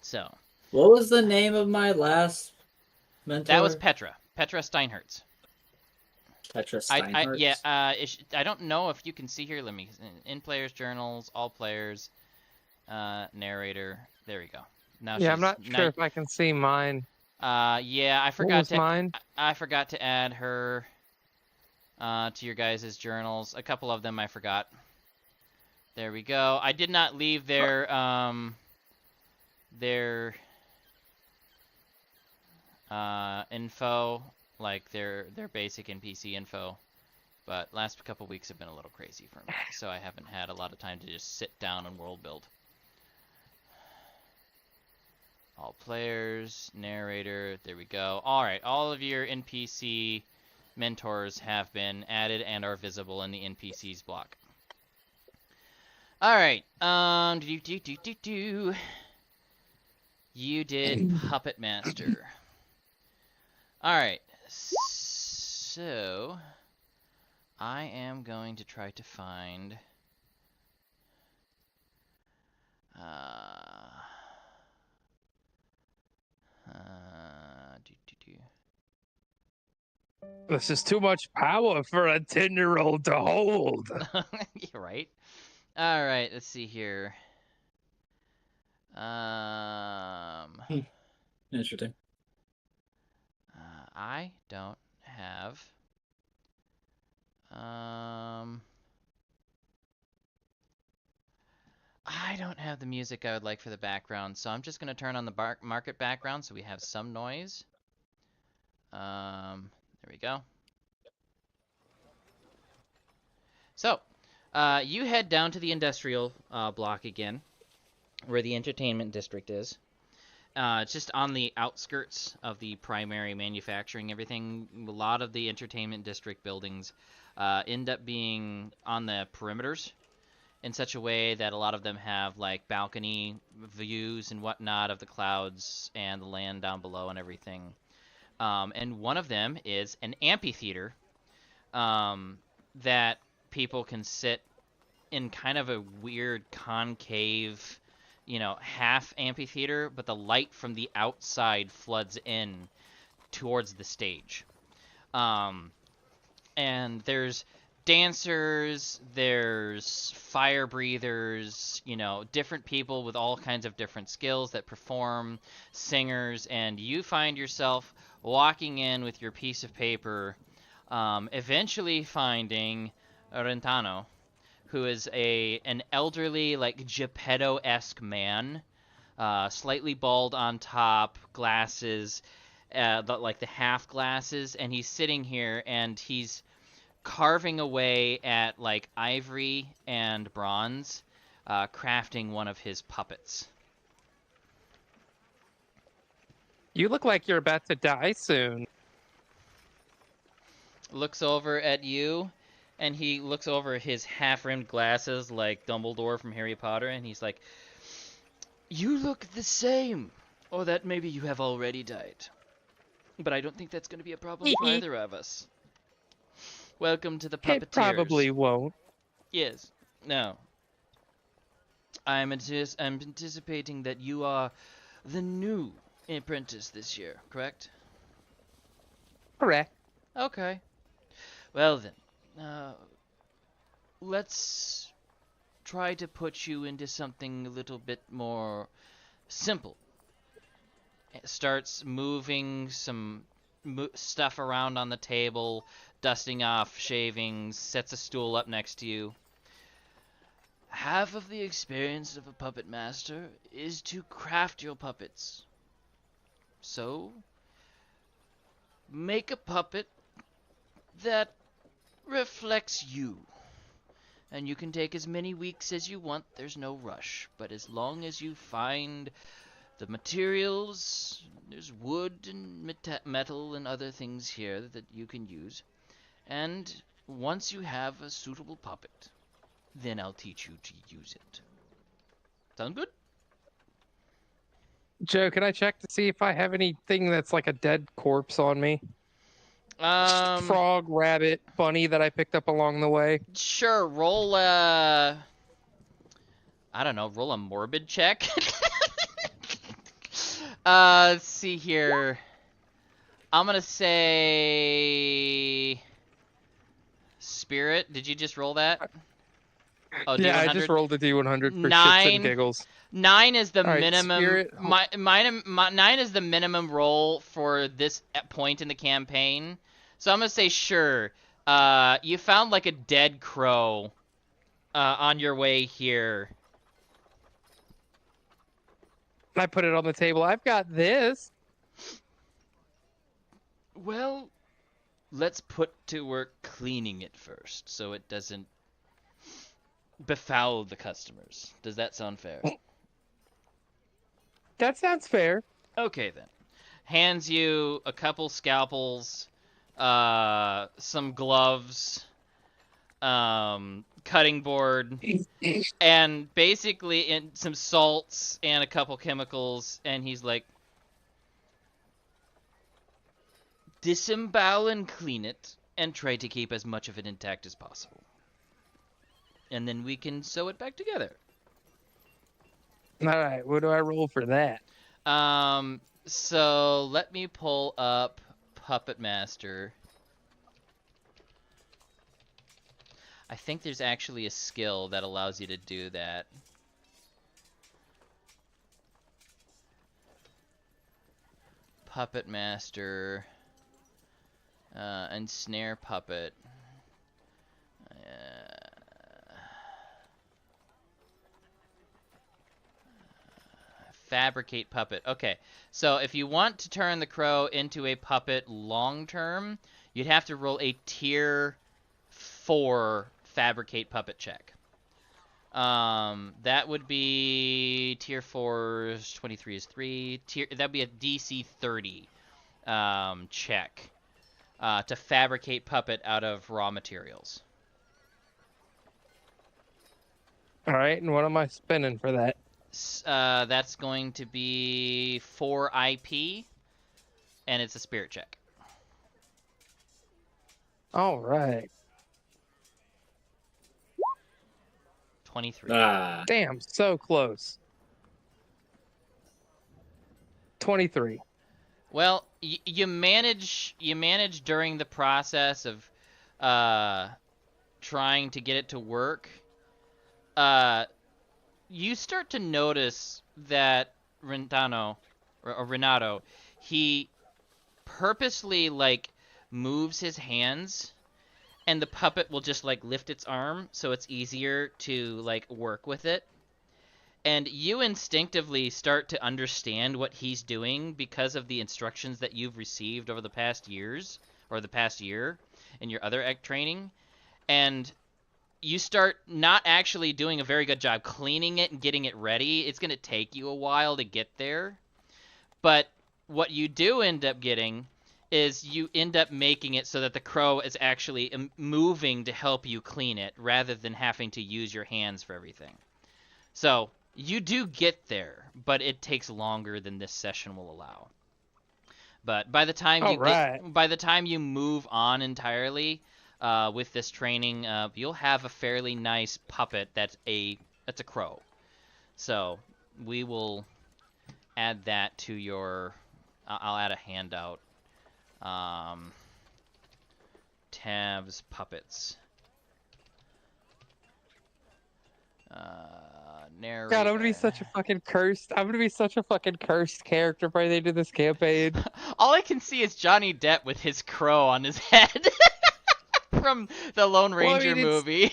So. What was the name of my last mentor? That was Petra. Petra Steinhertz. Petra Steinhardt. I don't know if you can see here. Let me in players journals, all players, narrator. There we go. Now Yeah, I'm not sure if I can see mine. Yeah, I What forgot was to. mine? I forgot to add her to your guys' journals. A couple of them I forgot. There we go. I did not leave their info, like their basic NPC info, but last couple weeks have been a little crazy for me, so I haven't had a lot of time to just sit down and world build. All players, narrator, there we go. Alright, all of your NPC mentors have been added and are visible in the NPCs block. Alright, you did Puppet Master. Alright, so I am going to try to find This is too much power for a 10-year-old to hold. You're right. Alright, let's see here. Interesting. I don't have I don't have the music I would like for the background, so I'm just going to turn on the market background so we have some noise. There we go. So, you head down to the industrial block again, where the entertainment district is. It's just on the outskirts of the primary manufacturing everything. A lot of the entertainment district buildings end up being on the perimeters in such a way that a lot of them have like balcony views and whatnot of the clouds and the land down below and everything. And one of them is an amphitheater that people can sit in kind of a weird concave, you know, half amphitheater, but the light from the outside floods in towards the stage. And there's dancers, there's fire breathers, you know, different people with all kinds of different skills that perform, singers, and you find yourself walking in with your piece of paper, eventually finding Rentano, who is an elderly, like, Geppetto-esque man, slightly bald on top, glasses, like the half glasses, and he's sitting here and he's carving away at like ivory and bronze, crafting one of his puppets. You look like you're about to die soon. Looks over at you, and he looks over his half-rimmed glasses like Dumbledore from Harry Potter, and he's like, "You look the same, or that maybe you have already died. But I don't think that's going to be a problem for either of us. Welcome to the Puppeteers." It probably won't. Yes. No. I'm anticipating that you are the new apprentice this year, correct? Correct. Okay. Well then, let's try to put you into something a little bit more simple. It starts moving some stuff around on the table, dusting off shavings, sets a stool up next to you. Half of the experience of a puppet master is to craft your puppets. So, make a puppet that reflects you. And you can take as many weeks as you want, there's no rush. But as long as you find the materials, there's wood and metal and other things here that you can use. And once you have a suitable puppet, then I'll teach you to use it. Sound good? Joe, can I check to see if I have anything that's like a dead corpse on me? Frog, rabbit, bunny that I picked up along the way. Sure, roll I don't know, roll a morbid check. Let's see here. I'm gonna say Spirit. Did you just roll that? Oh, yeah, D100? I just rolled a D100 for shits 9. and giggles. 9 is the All right, minimum. Spirit. 9 is the minimum roll for this point in the campaign. So I'm gonna say sure. You found like a dead crow on your way here. I put it on the table. I've got this. Well, let's put to work cleaning it first, so it doesn't befoul the customers. Does that sound fair? That sounds fair. Okay, then. Hands you a couple scalpels, some gloves, cutting board, and basically some salts and a couple chemicals, and he's like, disembowel and clean it, and try to keep as much of it intact as possible. And then we can sew it back together. All right, what do I roll for that? So let me pull up Puppet Master. I think there's actually a skill that allows you to do that. Puppet Master. And Snare Puppet. Fabricate puppet. Okay, so if you want to turn the crow into a puppet long term, you'd have to roll a tier 4 fabricate puppet check. That would be tier 4's 23 is 3. That'd be a DC 30 check to fabricate puppet out of raw materials. All right, and what am I spending for that? That's going to be 4 IP, and it's a spirit check. All right. 23. Damn, so close. 23. Well, you manage during the process of trying to get it to work. You start to notice that Renato, he purposely like moves his hands, and the puppet will just like lift its arm so it's easier to like work with it. And you instinctively start to understand what he's doing because of the instructions that you've received over the past years, or the past year, in your other egg training. And you start not actually doing a very good job cleaning it and getting it ready. It's going to take you a while to get there. But what you do end up getting is you end up making it so that the crow is actually moving to help you clean it rather than having to use your hands for everything. So you do get there, but it takes longer than this session will allow. But by the time by the time you move on entirely with this training, you'll have a fairly nice puppet that's a crow. So we will add that to your. I'll add a handout. Tabs puppets. Narrator. God, I'm gonna be such a fucking cursed. I'm gonna be such a fucking cursed character by the end of this campaign. All I can see is Johnny Depp with his crow on his head from the Lone Ranger movie.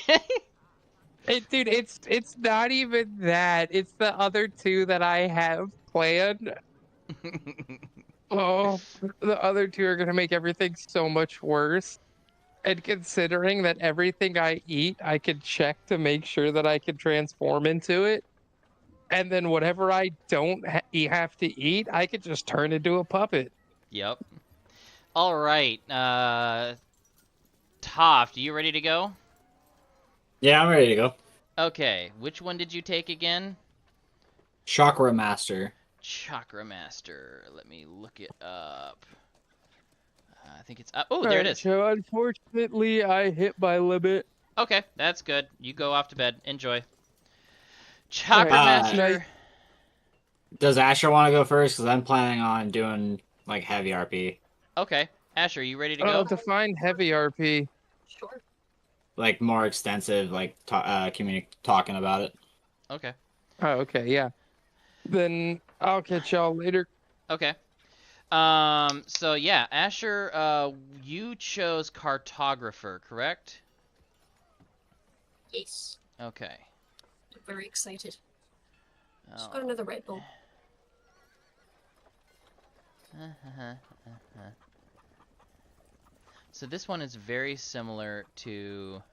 Dude, it's not even that. It's the other two that I have planned. Oh, the other two are gonna make everything so much worse. And considering that everything I eat, I can check to make sure that I can transform into it. And then whatever I don't have to eat, I could just turn into a puppet. Yep. All right. Toft, are you ready to go? Yeah, I'm ready to go. Okay. Which one did you take again? Chakra Master. Chakra Master. Let me look it up. I think it's up. Oh, there it is. So unfortunately, I hit my limit. Okay, that's good. You go off to bed. Enjoy. Chakra Master. Does Asher want to go first? Because I'm planning on doing like heavy RP. Okay, Asher, you ready to go? Define heavy RP. Sure. Like more extensive, like talking about it. Okay. Oh, okay, yeah. Then I'll catch y'all later. Okay. So yeah, Asher, you chose cartographer, correct? Yes. Okay. I'm very excited. Just got another Red Bull. So this one is very similar to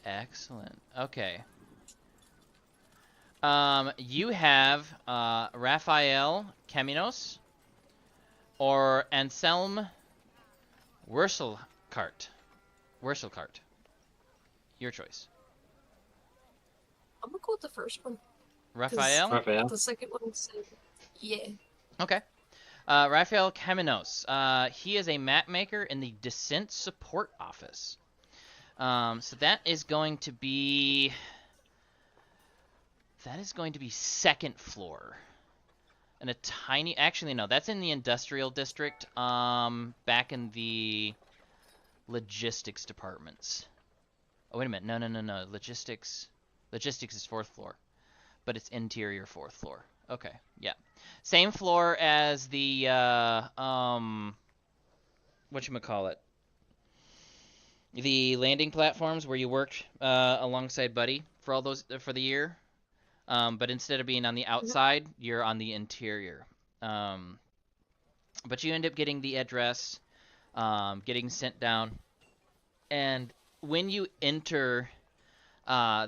excellent. Okay. You have Raphael Caminos or Anselm Wurzelkart. Your choice. I'm gonna go with the first one. Raphael? The second one said, yeah. Okay. Raphael Caminos. He is a map maker in the Descent Support Office. So that is going to be... second floor. And a tiny... Actually, no. That's in the Industrial District. Back in the Logistics departments. Oh, wait a minute. No. Logistics is 4th floor. But it's interior 4th floor. Okay, yeah. Same floor as the, whatchamacallit? the landing platforms where you worked alongside Buddy for all those for the year. But instead of being on the outside, you're on the interior. But you end up getting the address, getting sent down, and when you enter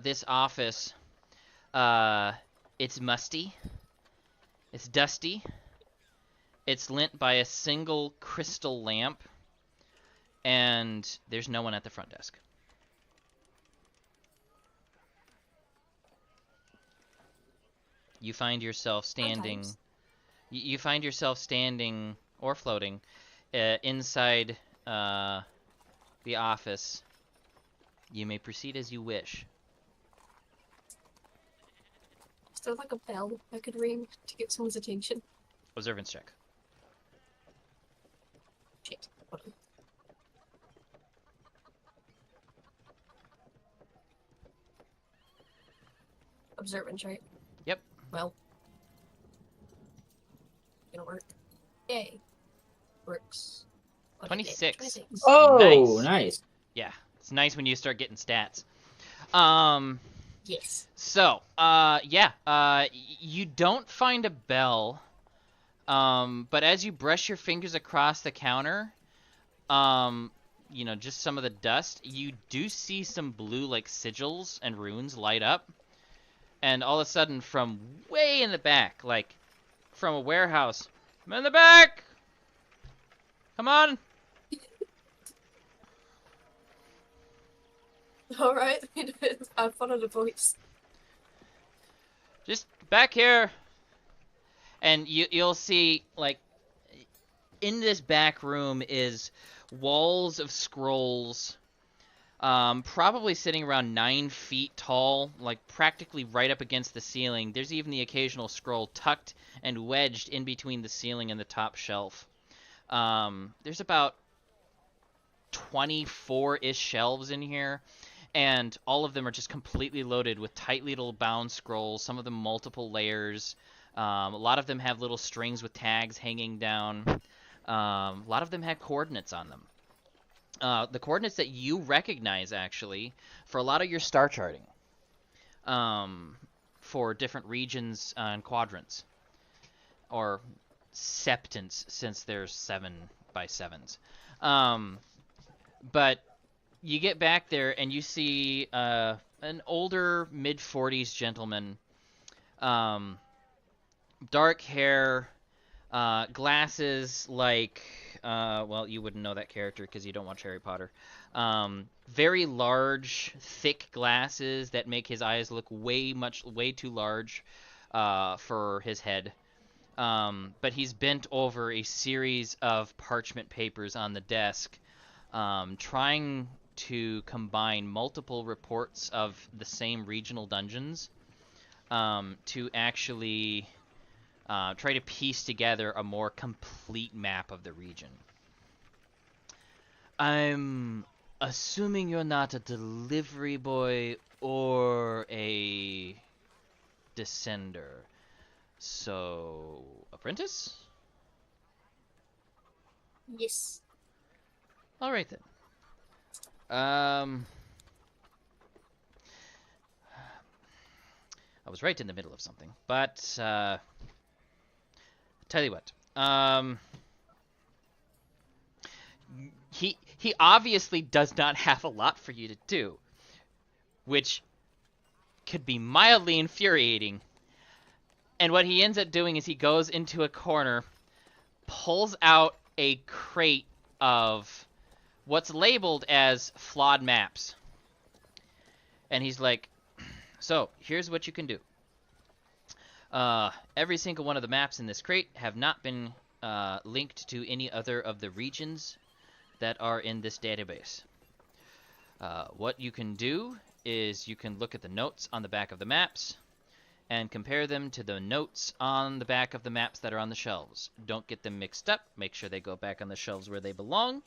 this office, it's musty, it's dusty, it's lit by a single crystal lamp, and there's no one at the front desk. You find yourself standing. You find yourself standing or floating inside the office. You may proceed as you wish. Is there like a bell I could ring to get someone's attention? Observance check. Shit. Hold on. Observance, right? Yep. Well, gonna work. Yay. Works. What is it? 26. 26. Oh, Nice. nice. Yeah, it's nice when you start getting stats. Yes. So, you don't find a bell, but as you brush your fingers across the counter, just some of the dust, you do see some blue, like, sigils and runes light up, and all of a sudden, from way in the back, like, from a warehouse, I'm in the back! Come on! Alright, I follow the voice. Just back here. And you'll see, like, in this back room is walls of scrolls, probably sitting around 9 feet tall, like practically right up against the ceiling. There's even the occasional scroll tucked and wedged in between the ceiling and the top shelf. There's about 24-ish shelves in here. And all of them are just completely loaded with tight little bound scrolls, some of them multiple layers. A lot of them have little strings with tags hanging down. A lot of them have coordinates on them. The coordinates that you recognize, actually, for a lot of your star charting. For different regions and quadrants. Or septants, since there's 7 by 7s. But you get back there and you see an older mid-40s gentleman, dark hair, glasses like, you wouldn't know that character because you don't watch Harry Potter. Very large, thick glasses that make his eyes look way too large for his head. But he's bent over a series of parchment papers on the desk, trying to combine multiple reports of the same regional dungeons to actually try to piece together a more complete map of the region. I'm assuming you're not a delivery boy or a descender. So, apprentice? Yes. Alright then. I was right in the middle of something, but tell you what. He obviously does not have a lot for you to do, which could be mildly infuriating. And what he ends up doing is he goes into a corner, pulls out a crate of what's labeled as flawed maps. And he's like, so, here's what you can do. Every single one of the maps in this crate have not been linked to any other of the regions that are in this database. What you can do is you can look at the notes on the back of the maps and compare them to the notes on the back of the maps that are on the shelves. Don't get them mixed up. Make sure they go back on the shelves where they belong.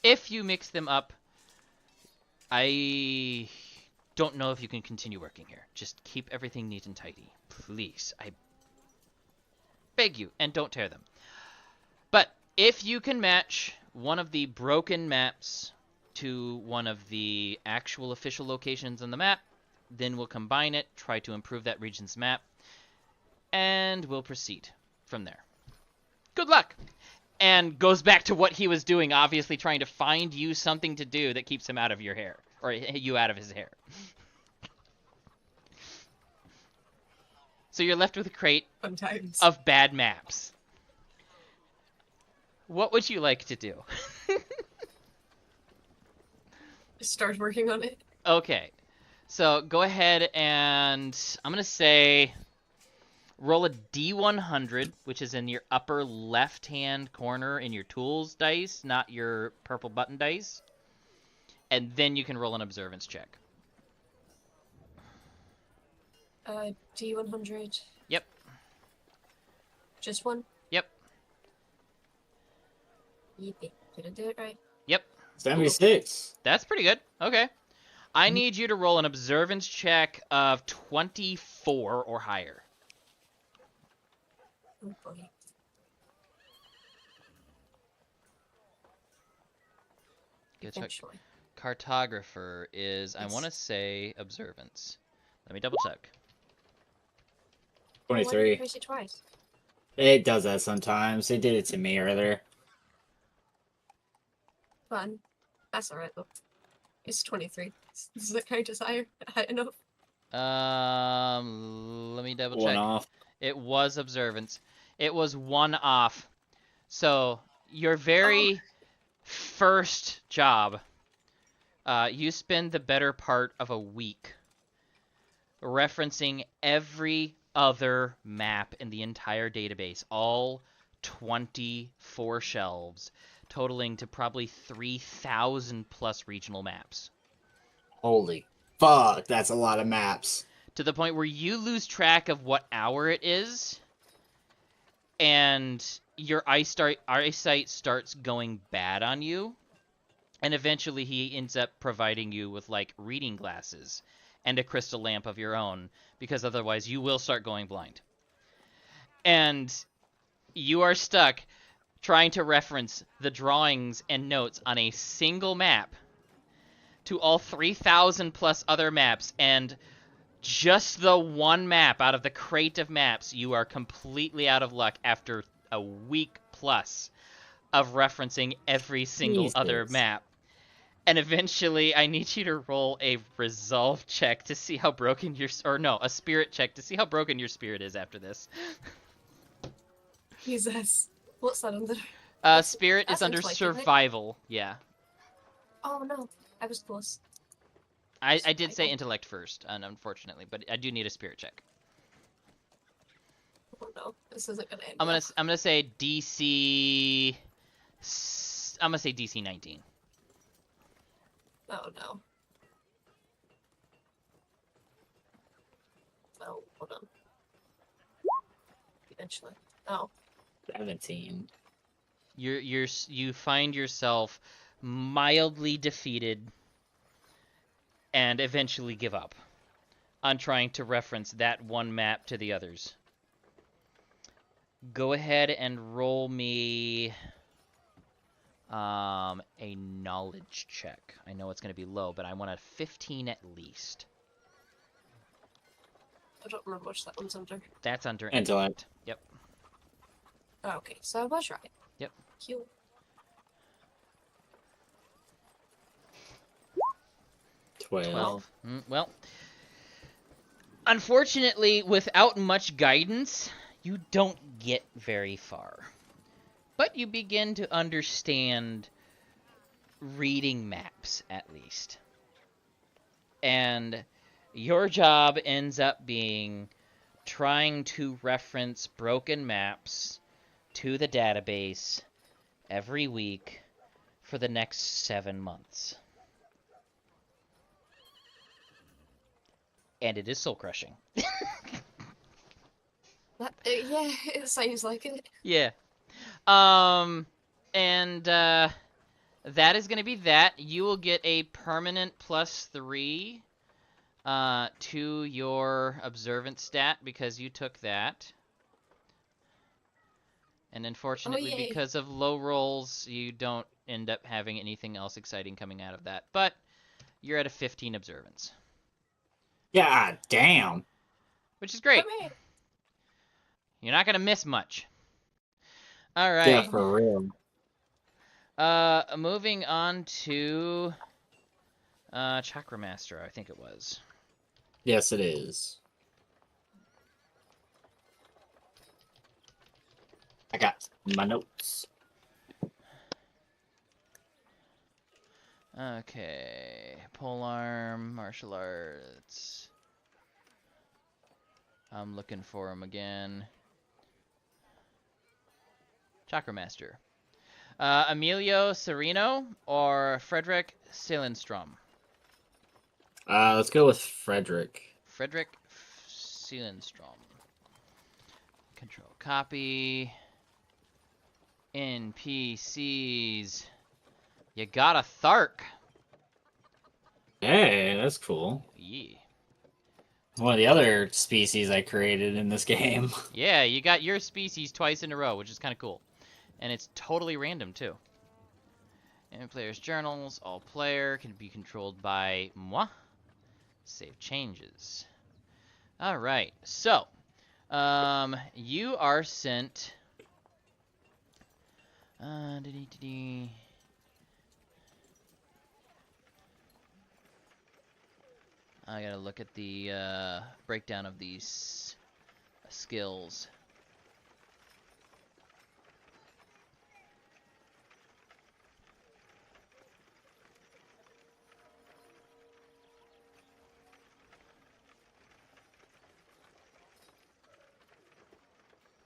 If you mix them up, I don't know if you can continue working here. Just keep everything neat and tidy. Please. I beg you. And don't tear them. But if you can match one of the broken maps to one of the actual official locations on the map. Then we'll combine it, try to improve that region's map, and we'll proceed from there. Good luck! And goes back to what he was doing, obviously trying to find you something to do that keeps him out of your hair. Or you out of his hair. So you're left with a crate Sometimes. of bad maps. What would you like to do? Start working on it. Okay. So go ahead and I'm going to say roll a D100, which is in your upper left-hand corner in your tools dice, not your purple button dice. And then you can roll an observance check. D100. Yep. Just one? Yep. Yippee. Did I do it right? Yep. 76. That's pretty good. Okay. I need you to roll an observance check of 24 or higher. Oh boy. Good check. Eventually. Cartographer is, I Yes. want to say, observance. Let me double check. Why did 23. you press it twice? It does that sometimes. It did it to me earlier. Fun. That's alright though. It's 23. Does that count as higher? I don't know. Let me double One check. off. It was observance. It was one off. So, your very first job, you spend the better part of a week referencing every other map in the entire database, all 24 shelves, totaling to probably 3,000 plus regional maps. Holy fuck, that's a lot of maps. To the point where you lose track of what hour it is, and your eyesight starts going bad on you, and eventually he ends up providing you with, like, reading glasses and a crystal lamp of your own, because otherwise you will start going blind. And you are stuck trying to reference the drawings and notes on a single map to all 3,000 plus other maps, and just the one map out of the crate of maps, you are completely out of luck after a week plus of referencing every single other Jesus. map. And eventually, I need you to roll a resolve check to see how broken your... Or no, a spirit check to see how broken your spirit is after this. Jesus. What's that under? Spirit is that's under intellect, isn't it? survival, yeah. Oh no. I was close. I did say Survival. intellect first, unfortunately, but I do need a spirit check. Oh no. This isn't gonna end. I'm well. gonna say DC... I'm gonna say DC 19. Oh no. Oh, hold on. Eventually. Oh. 17. You find yourself mildly defeated and eventually give up on trying to reference that one map to the others. Go ahead and roll me a knowledge check. I know it's going to be low, but I want a 15 at least. I don't remember which that one's under. That's under Intellect. Yep. Oh, okay, so I was right. Yep. Cute. 12. Well, unfortunately, without much guidance, you don't get very far. But you begin to understand reading maps, at least. And your job ends up being trying to reference broken maps to the database every week for the next 7 months. And it is soul-crushing. Yeah, it sounds like it. Yeah. And that is going to be that. You will get a permanent +3 to your observance stat because you took that. And unfortunately, yay. because of low rolls, you don't end up having anything else exciting coming out of that. But you're at a 15 observance. God damn. Which is great. Hooray. You're not going to miss much. All Yeah, right. for real. Moving on to Chakra Master, I think it was. Yes, it is. I got my notes. Okay. Polearm, martial arts. I'm looking for him again. Chakra Master. Emilio Sereno or Frederick Seelenstrom? Let's go with Frederick. Frederick Seelenstrom. Control copy. NPCs. You got a Thark. Hey, that's cool. Yeah. One of the other species I created in this game. Yeah, you got your species twice in a row, which is kind of cool. And it's totally random, too. And player's journals. All player can be controlled by moi. Save changes. Alright, so. You are sent... I gotta look at the breakdown of these skills.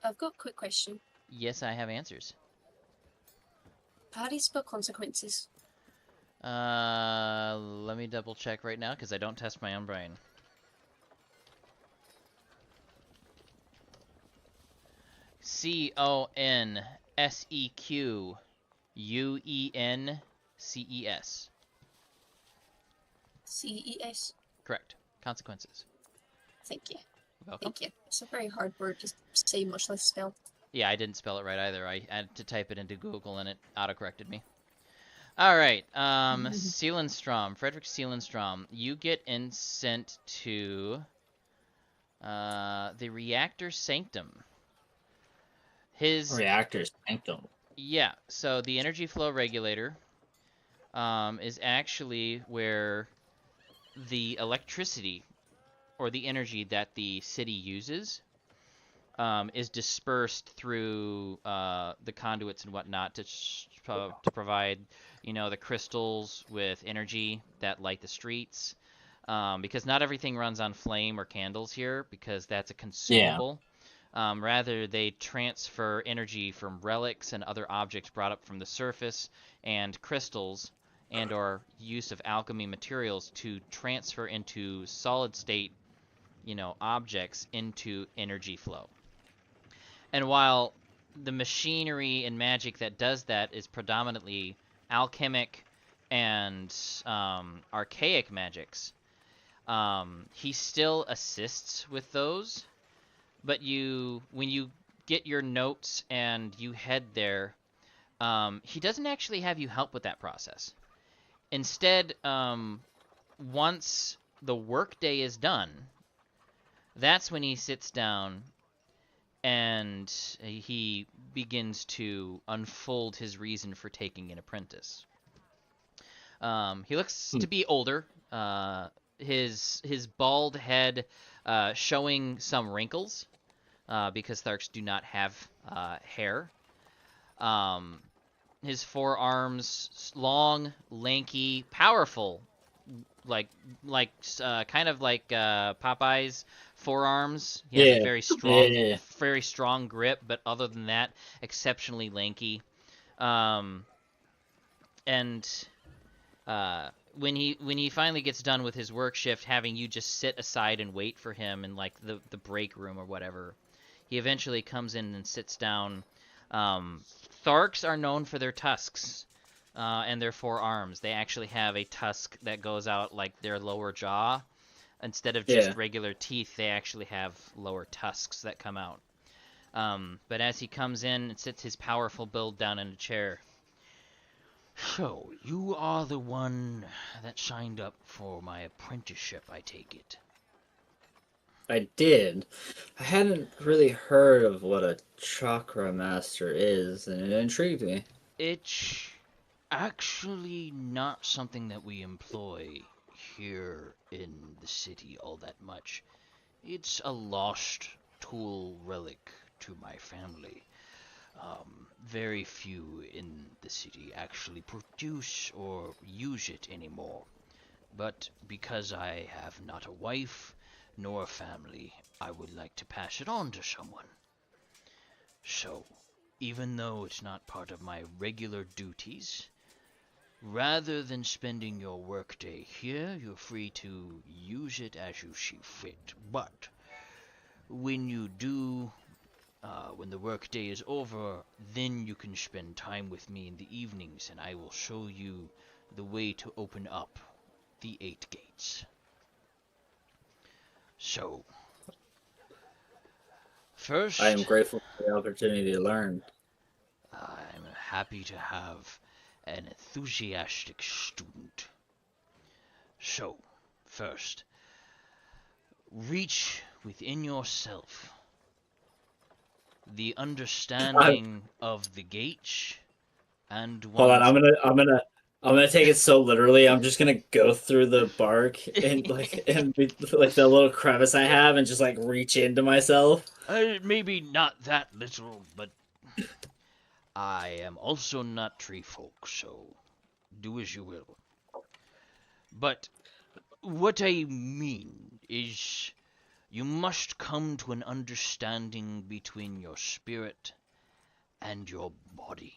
I've got a quick question. Yes, I have answers. How do you spell consequences? Let me double check right now because I don't test my own brain. Consequences. CES. Correct. Consequences. Thank you. Welcome. Thank you. It's a very hard word to say, much less spell. Yeah, I didn't spell it right either. I had to type it into Google and it autocorrected me. Alright, Seelenstrom, Frederick Seelenstrom, you get sent to the Reactor Sanctum. Reactor Sanctum. Yeah, so the energy flow regulator is actually where the electricity or the energy that the city uses is dispersed through the conduits and whatnot to provide, you know, the crystals with energy that light the streets. Because not everything runs on flame or candles here, because that's a consumable. Yeah. Rather, they transfer energy from relics and other objects brought up from the surface and crystals and or use of alchemy materials to transfer into solid state, you know, objects into energy flow. And while the machinery and magic that does that is predominantly alchemic and archaic magics, he still assists with those. But when you get your notes and you head there, he doesn't actually have you help with that process. Instead, once the workday is done, that's when he sits down and he begins to unfold his reason for taking an apprentice. He looks to be older. His bald head showing some wrinkles because Tharks do not have hair. His forearms long, lanky, powerful, like kind of like Popeye's forearms. He has a very strong grip, but other than that, exceptionally lanky. And when he finally gets done with his work shift, having you just sit aside and wait for him in like the break room or whatever, he eventually comes in and sits down. Tharks are known for their tusks and their forearms. They actually have a tusk that goes out like their lower jaw. Instead of just regular teeth, they actually have lower tusks that come out. But as he comes in and sits his powerful build down in a chair, So, you are the one that signed up for my apprenticeship, I take it. I did. I hadn't really heard of what a chakra master is, and it intrigued me. It's actually not something that we employ here in the city all that much. It's a lost tool relic to my family. Very few in the city actually produce or use it anymore. But because I have not a wife nor a family, I would like to pass it on to someone. So, even though it's not part of my regular duties, rather than spending your workday here, you're free to use it as you see fit. But when you do, when the workday is over, then you can spend time with me in the evenings, and I will show you the way to open up the 8 gates. So, first, I am grateful for the opportunity to learn. I'm happy to have an enthusiastic student. So, first, reach within yourself the understanding of the gates and Hold on, one's... I'm gonna take it so literally. I'm just gonna go through the bark and like the little crevice I have and just like reach into myself. Maybe not that literal, but I am also not tree folk, so do as you will. But what I mean is, you must come to an understanding between your spirit and your body.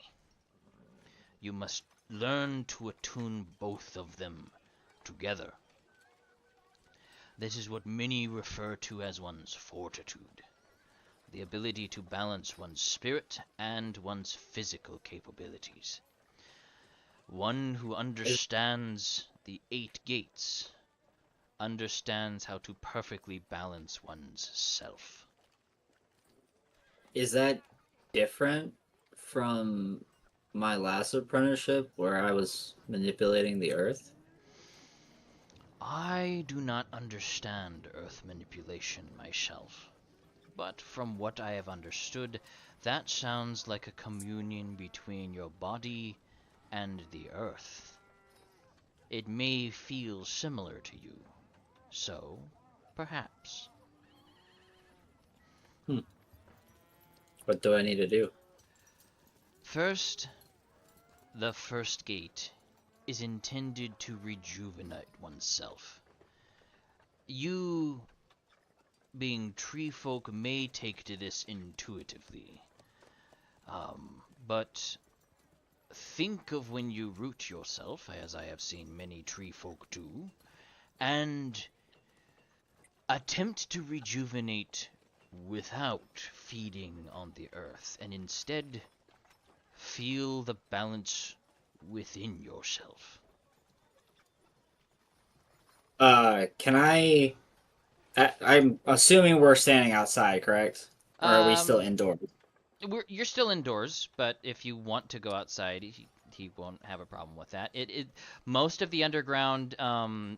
You must learn to attune both of them together. This is what many refer to as one's fortitude, the ability to balance one's spirit and one's physical capabilities. One who understands the 8 gates understands how to perfectly balance one's self. Is that different from my last apprenticeship where I was manipulating the earth? I do not understand earth manipulation myself, but from what I have understood, that sounds like a communion between your body and the earth. It may feel similar to you, so perhaps. What do I need to do? First, the first gate is intended to rejuvenate oneself. You, being tree folk, may take to this intuitively, but think of when you root yourself, as I have seen many tree folk do, and attempt to rejuvenate without feeding on the earth, and instead feel the balance within yourself. Can I'm assuming we're standing outside, correct? Or are we still indoors? You're still indoors, but if you want to go outside, he won't have a problem with that. Most of the underground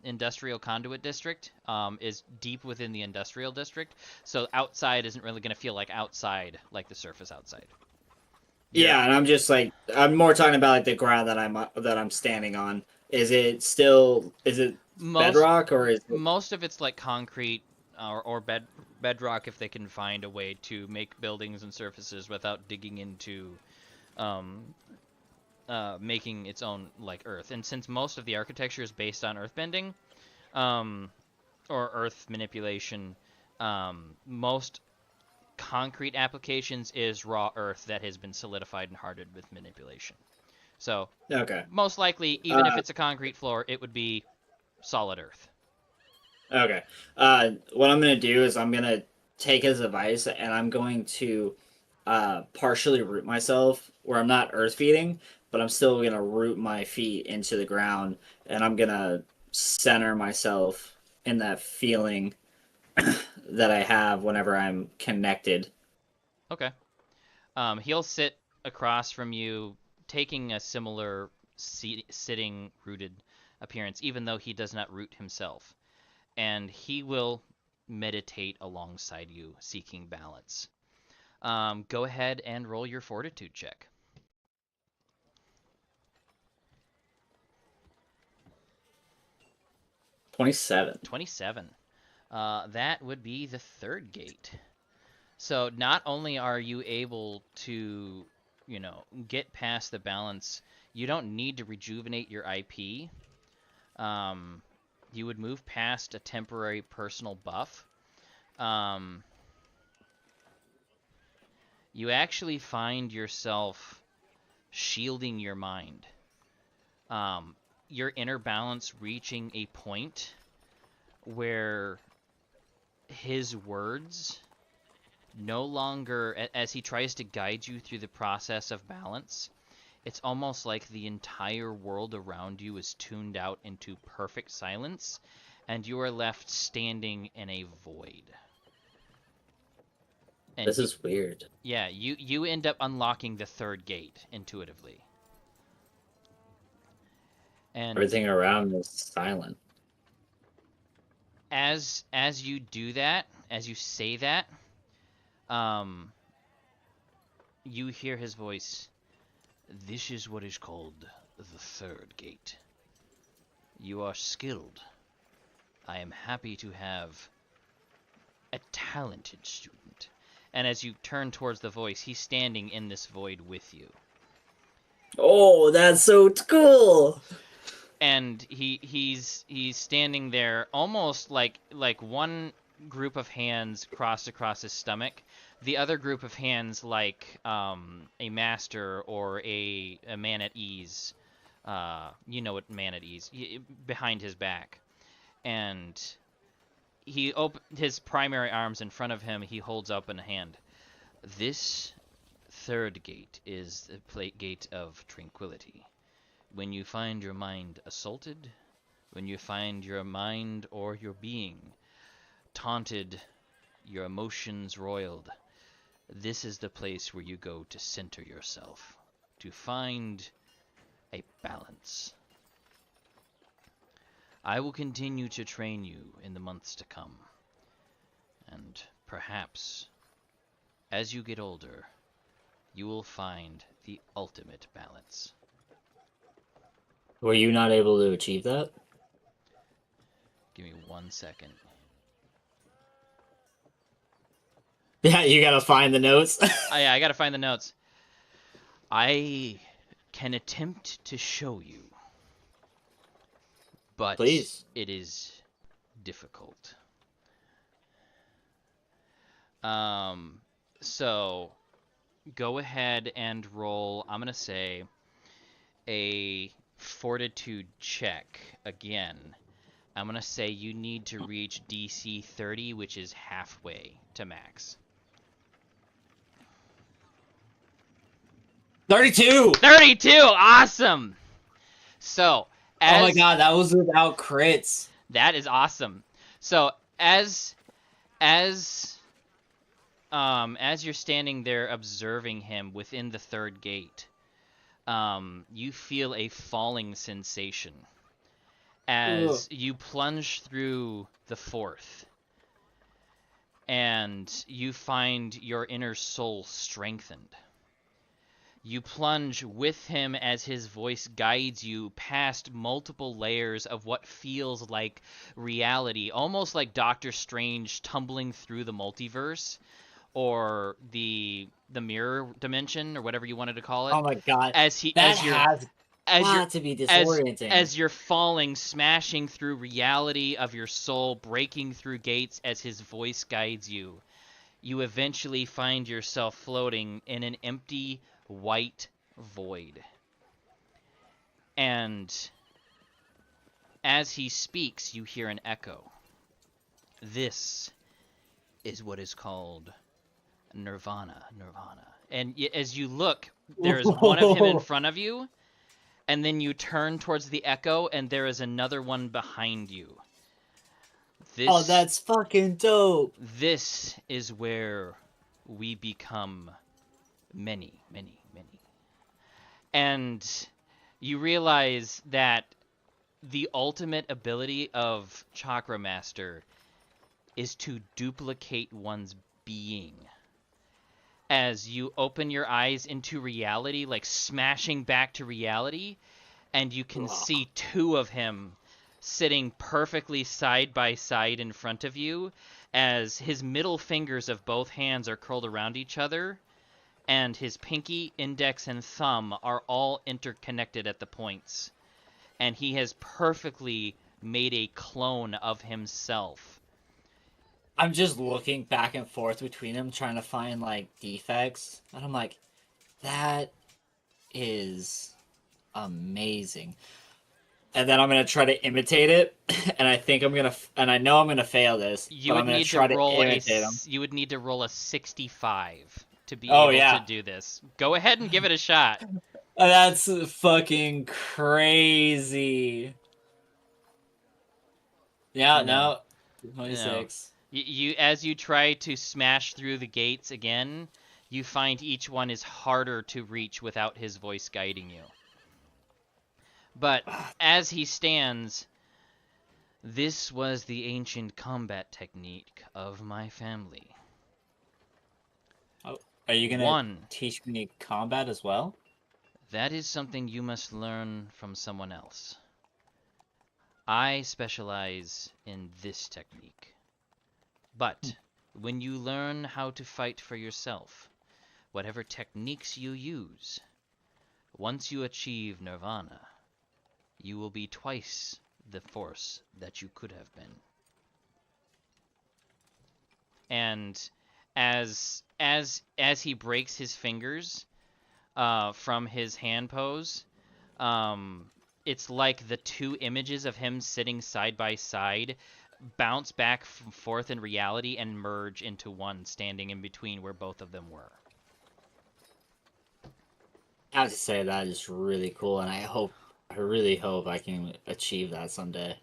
industrial conduit district is deep within the industrial district, so outside isn't really going to feel like outside, like the surface outside. Yeah, and I'm just like I'm more talking about like the ground that I'm standing on. Is it bedrock or is it... Most of it's like concrete or bedrock if they can find a way to make buildings and surfaces without digging into making its own like earth. And since most of the architecture is based on earthbending or earth manipulation, most concrete applications is raw earth that has been solidified and hardened with manipulation. So okay, most likely, even if it's a concrete floor, it would be solid earth. Okay. What I'm gonna do is I'm gonna take his advice and I'm going to partially root myself where I'm not earth feeding, but I'm still gonna root my feet into the ground and I'm gonna center myself in that feeling that I have whenever I'm connected. Okay. He'll sit across from you, taking a similar sitting rooted appearance, even though he does not root himself. And he will meditate alongside you, seeking balance. Go ahead and roll your fortitude check. 27. 27. That would be the third gate. So not only are you able to, get past the balance, you don't need to rejuvenate your IP. You would move past a temporary personal buff. You actually find yourself shielding your mind. Your inner balance reaching a point where his words no longer, as he tries to guide you through the process of balance, it's almost like the entire world around you is tuned out into perfect silence, and you are left standing in a void. And This is weird. Yeah, you end up unlocking the third gate intuitively. And Everything around is silent. as you do that, as you say that, you hear his voice. This is what is called the third gate. You are skilled. I am happy to have a talented student. And as you turn towards the voice, he's standing in this void with you. Oh, that's so cool! And he's standing there almost like one group of hands crossed across his stomach, the other group of hands like a master or a man at ease. You know what man at ease, behind his back. And he his primary arms in front of him, he holds up in a hand. This third gate is the gate of tranquility. When you find your mind assaulted, when you find your mind or your being taunted, your emotions roiled, this is the place where you go to center yourself, to find a balance. I will continue to train you in the months to come, and perhaps, as you get older, you will find the ultimate balance. Were you not able to achieve that? Give me 1 second. Yeah, you gotta find the notes. Yeah, I gotta find the notes. I can attempt to show you, but Please. It is difficult. So go ahead and roll, I'm gonna say, a fortitude check again. I'm gonna say you need to reach DC 30, which is halfway to max. 32! 32! Awesome! So, Oh my god, that was without crits. That is awesome. So, as you're standing there observing him within the third gate, you feel a falling sensation as you plunge through the fourth, and you find your inner soul strengthened. You plunge with him as his voice guides you past multiple layers of what feels like reality, almost like Doctor Strange tumbling through the multiverse, or the mirror dimension, or whatever you wanted to call it. Oh my god, as to be disorienting. As you're falling, smashing through reality of your soul, breaking through gates as his voice guides you, you eventually find yourself floating in an empty, white void. And as he speaks, you hear an echo. This is what is called nirvana. And as you look, there is one of him in front of you, and then you turn towards the echo, and there is another one behind you. Oh, that's fucking dope. This is where we become many. And you realize that the ultimate ability of Chakra Master is to duplicate one's being. As you open your eyes into reality, like smashing back to reality, and you can see two of him sitting perfectly side by side in front of you, as his middle fingers of both hands are curled around each other, and his pinky, index, and thumb are all interconnected at the points. And he has perfectly made a clone of himself. I'm just looking back and forth between them, trying to find, like, defects. And I'm like, that is amazing. And then I'm going to try to imitate it. And I think I'm going to... And I know I'm going to fail this. You but would I'm going need to try to to roll imitate them. you would need to roll a 65 to be Oh, able yeah. to do this. Go ahead and give it a shot. That's fucking crazy. Yeah, no. 26. You as you try to smash through the gates again, you find each one is harder to reach without his voice guiding you. But as he stands, this was the ancient combat technique of my family. Oh, are you gonna teach me combat as well? That is something you must learn from someone else. I specialize in this technique. But when you learn how to fight for yourself, whatever techniques you use, once you achieve nirvana, you will be twice the force that you could have been. And as he breaks his fingers from his hand pose, it's like the two images of him sitting side by side bounce back and forth in reality and merge into one standing in between where both of them were. I have to say that is really cool, and I really hope I can achieve that someday.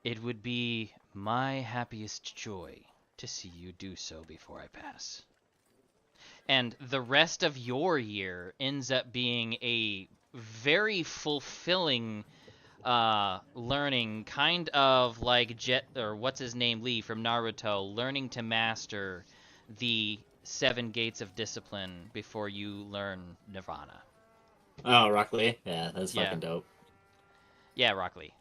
It would be my happiest joy to see you do so before I pass. And the rest of your year ends up being a very fulfilling learning, kind of like what's his name, Lee from Naruto, learning to master the 7 gates of discipline before you learn Nirvana. Oh, Rock Lee? Yeah, that's fucking dope. Yeah, Rock Lee.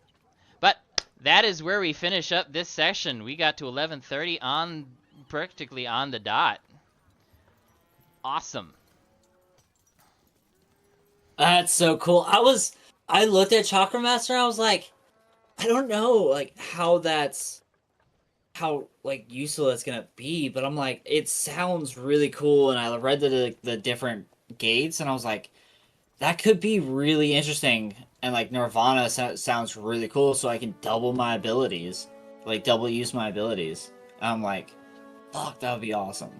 But that is where we finish up this session. We got to 11:30 practically on the dot. Awesome. That's so cool. I looked at Chakra Master and I was like, I don't know, like, how useful that's gonna be, but I'm like, it sounds really cool, and I read the different gates, and I was like, that could be really interesting, and, like, Nirvana sounds really cool, so I can double my abilities, like, double use my abilities. And I'm like, fuck, that would be awesome.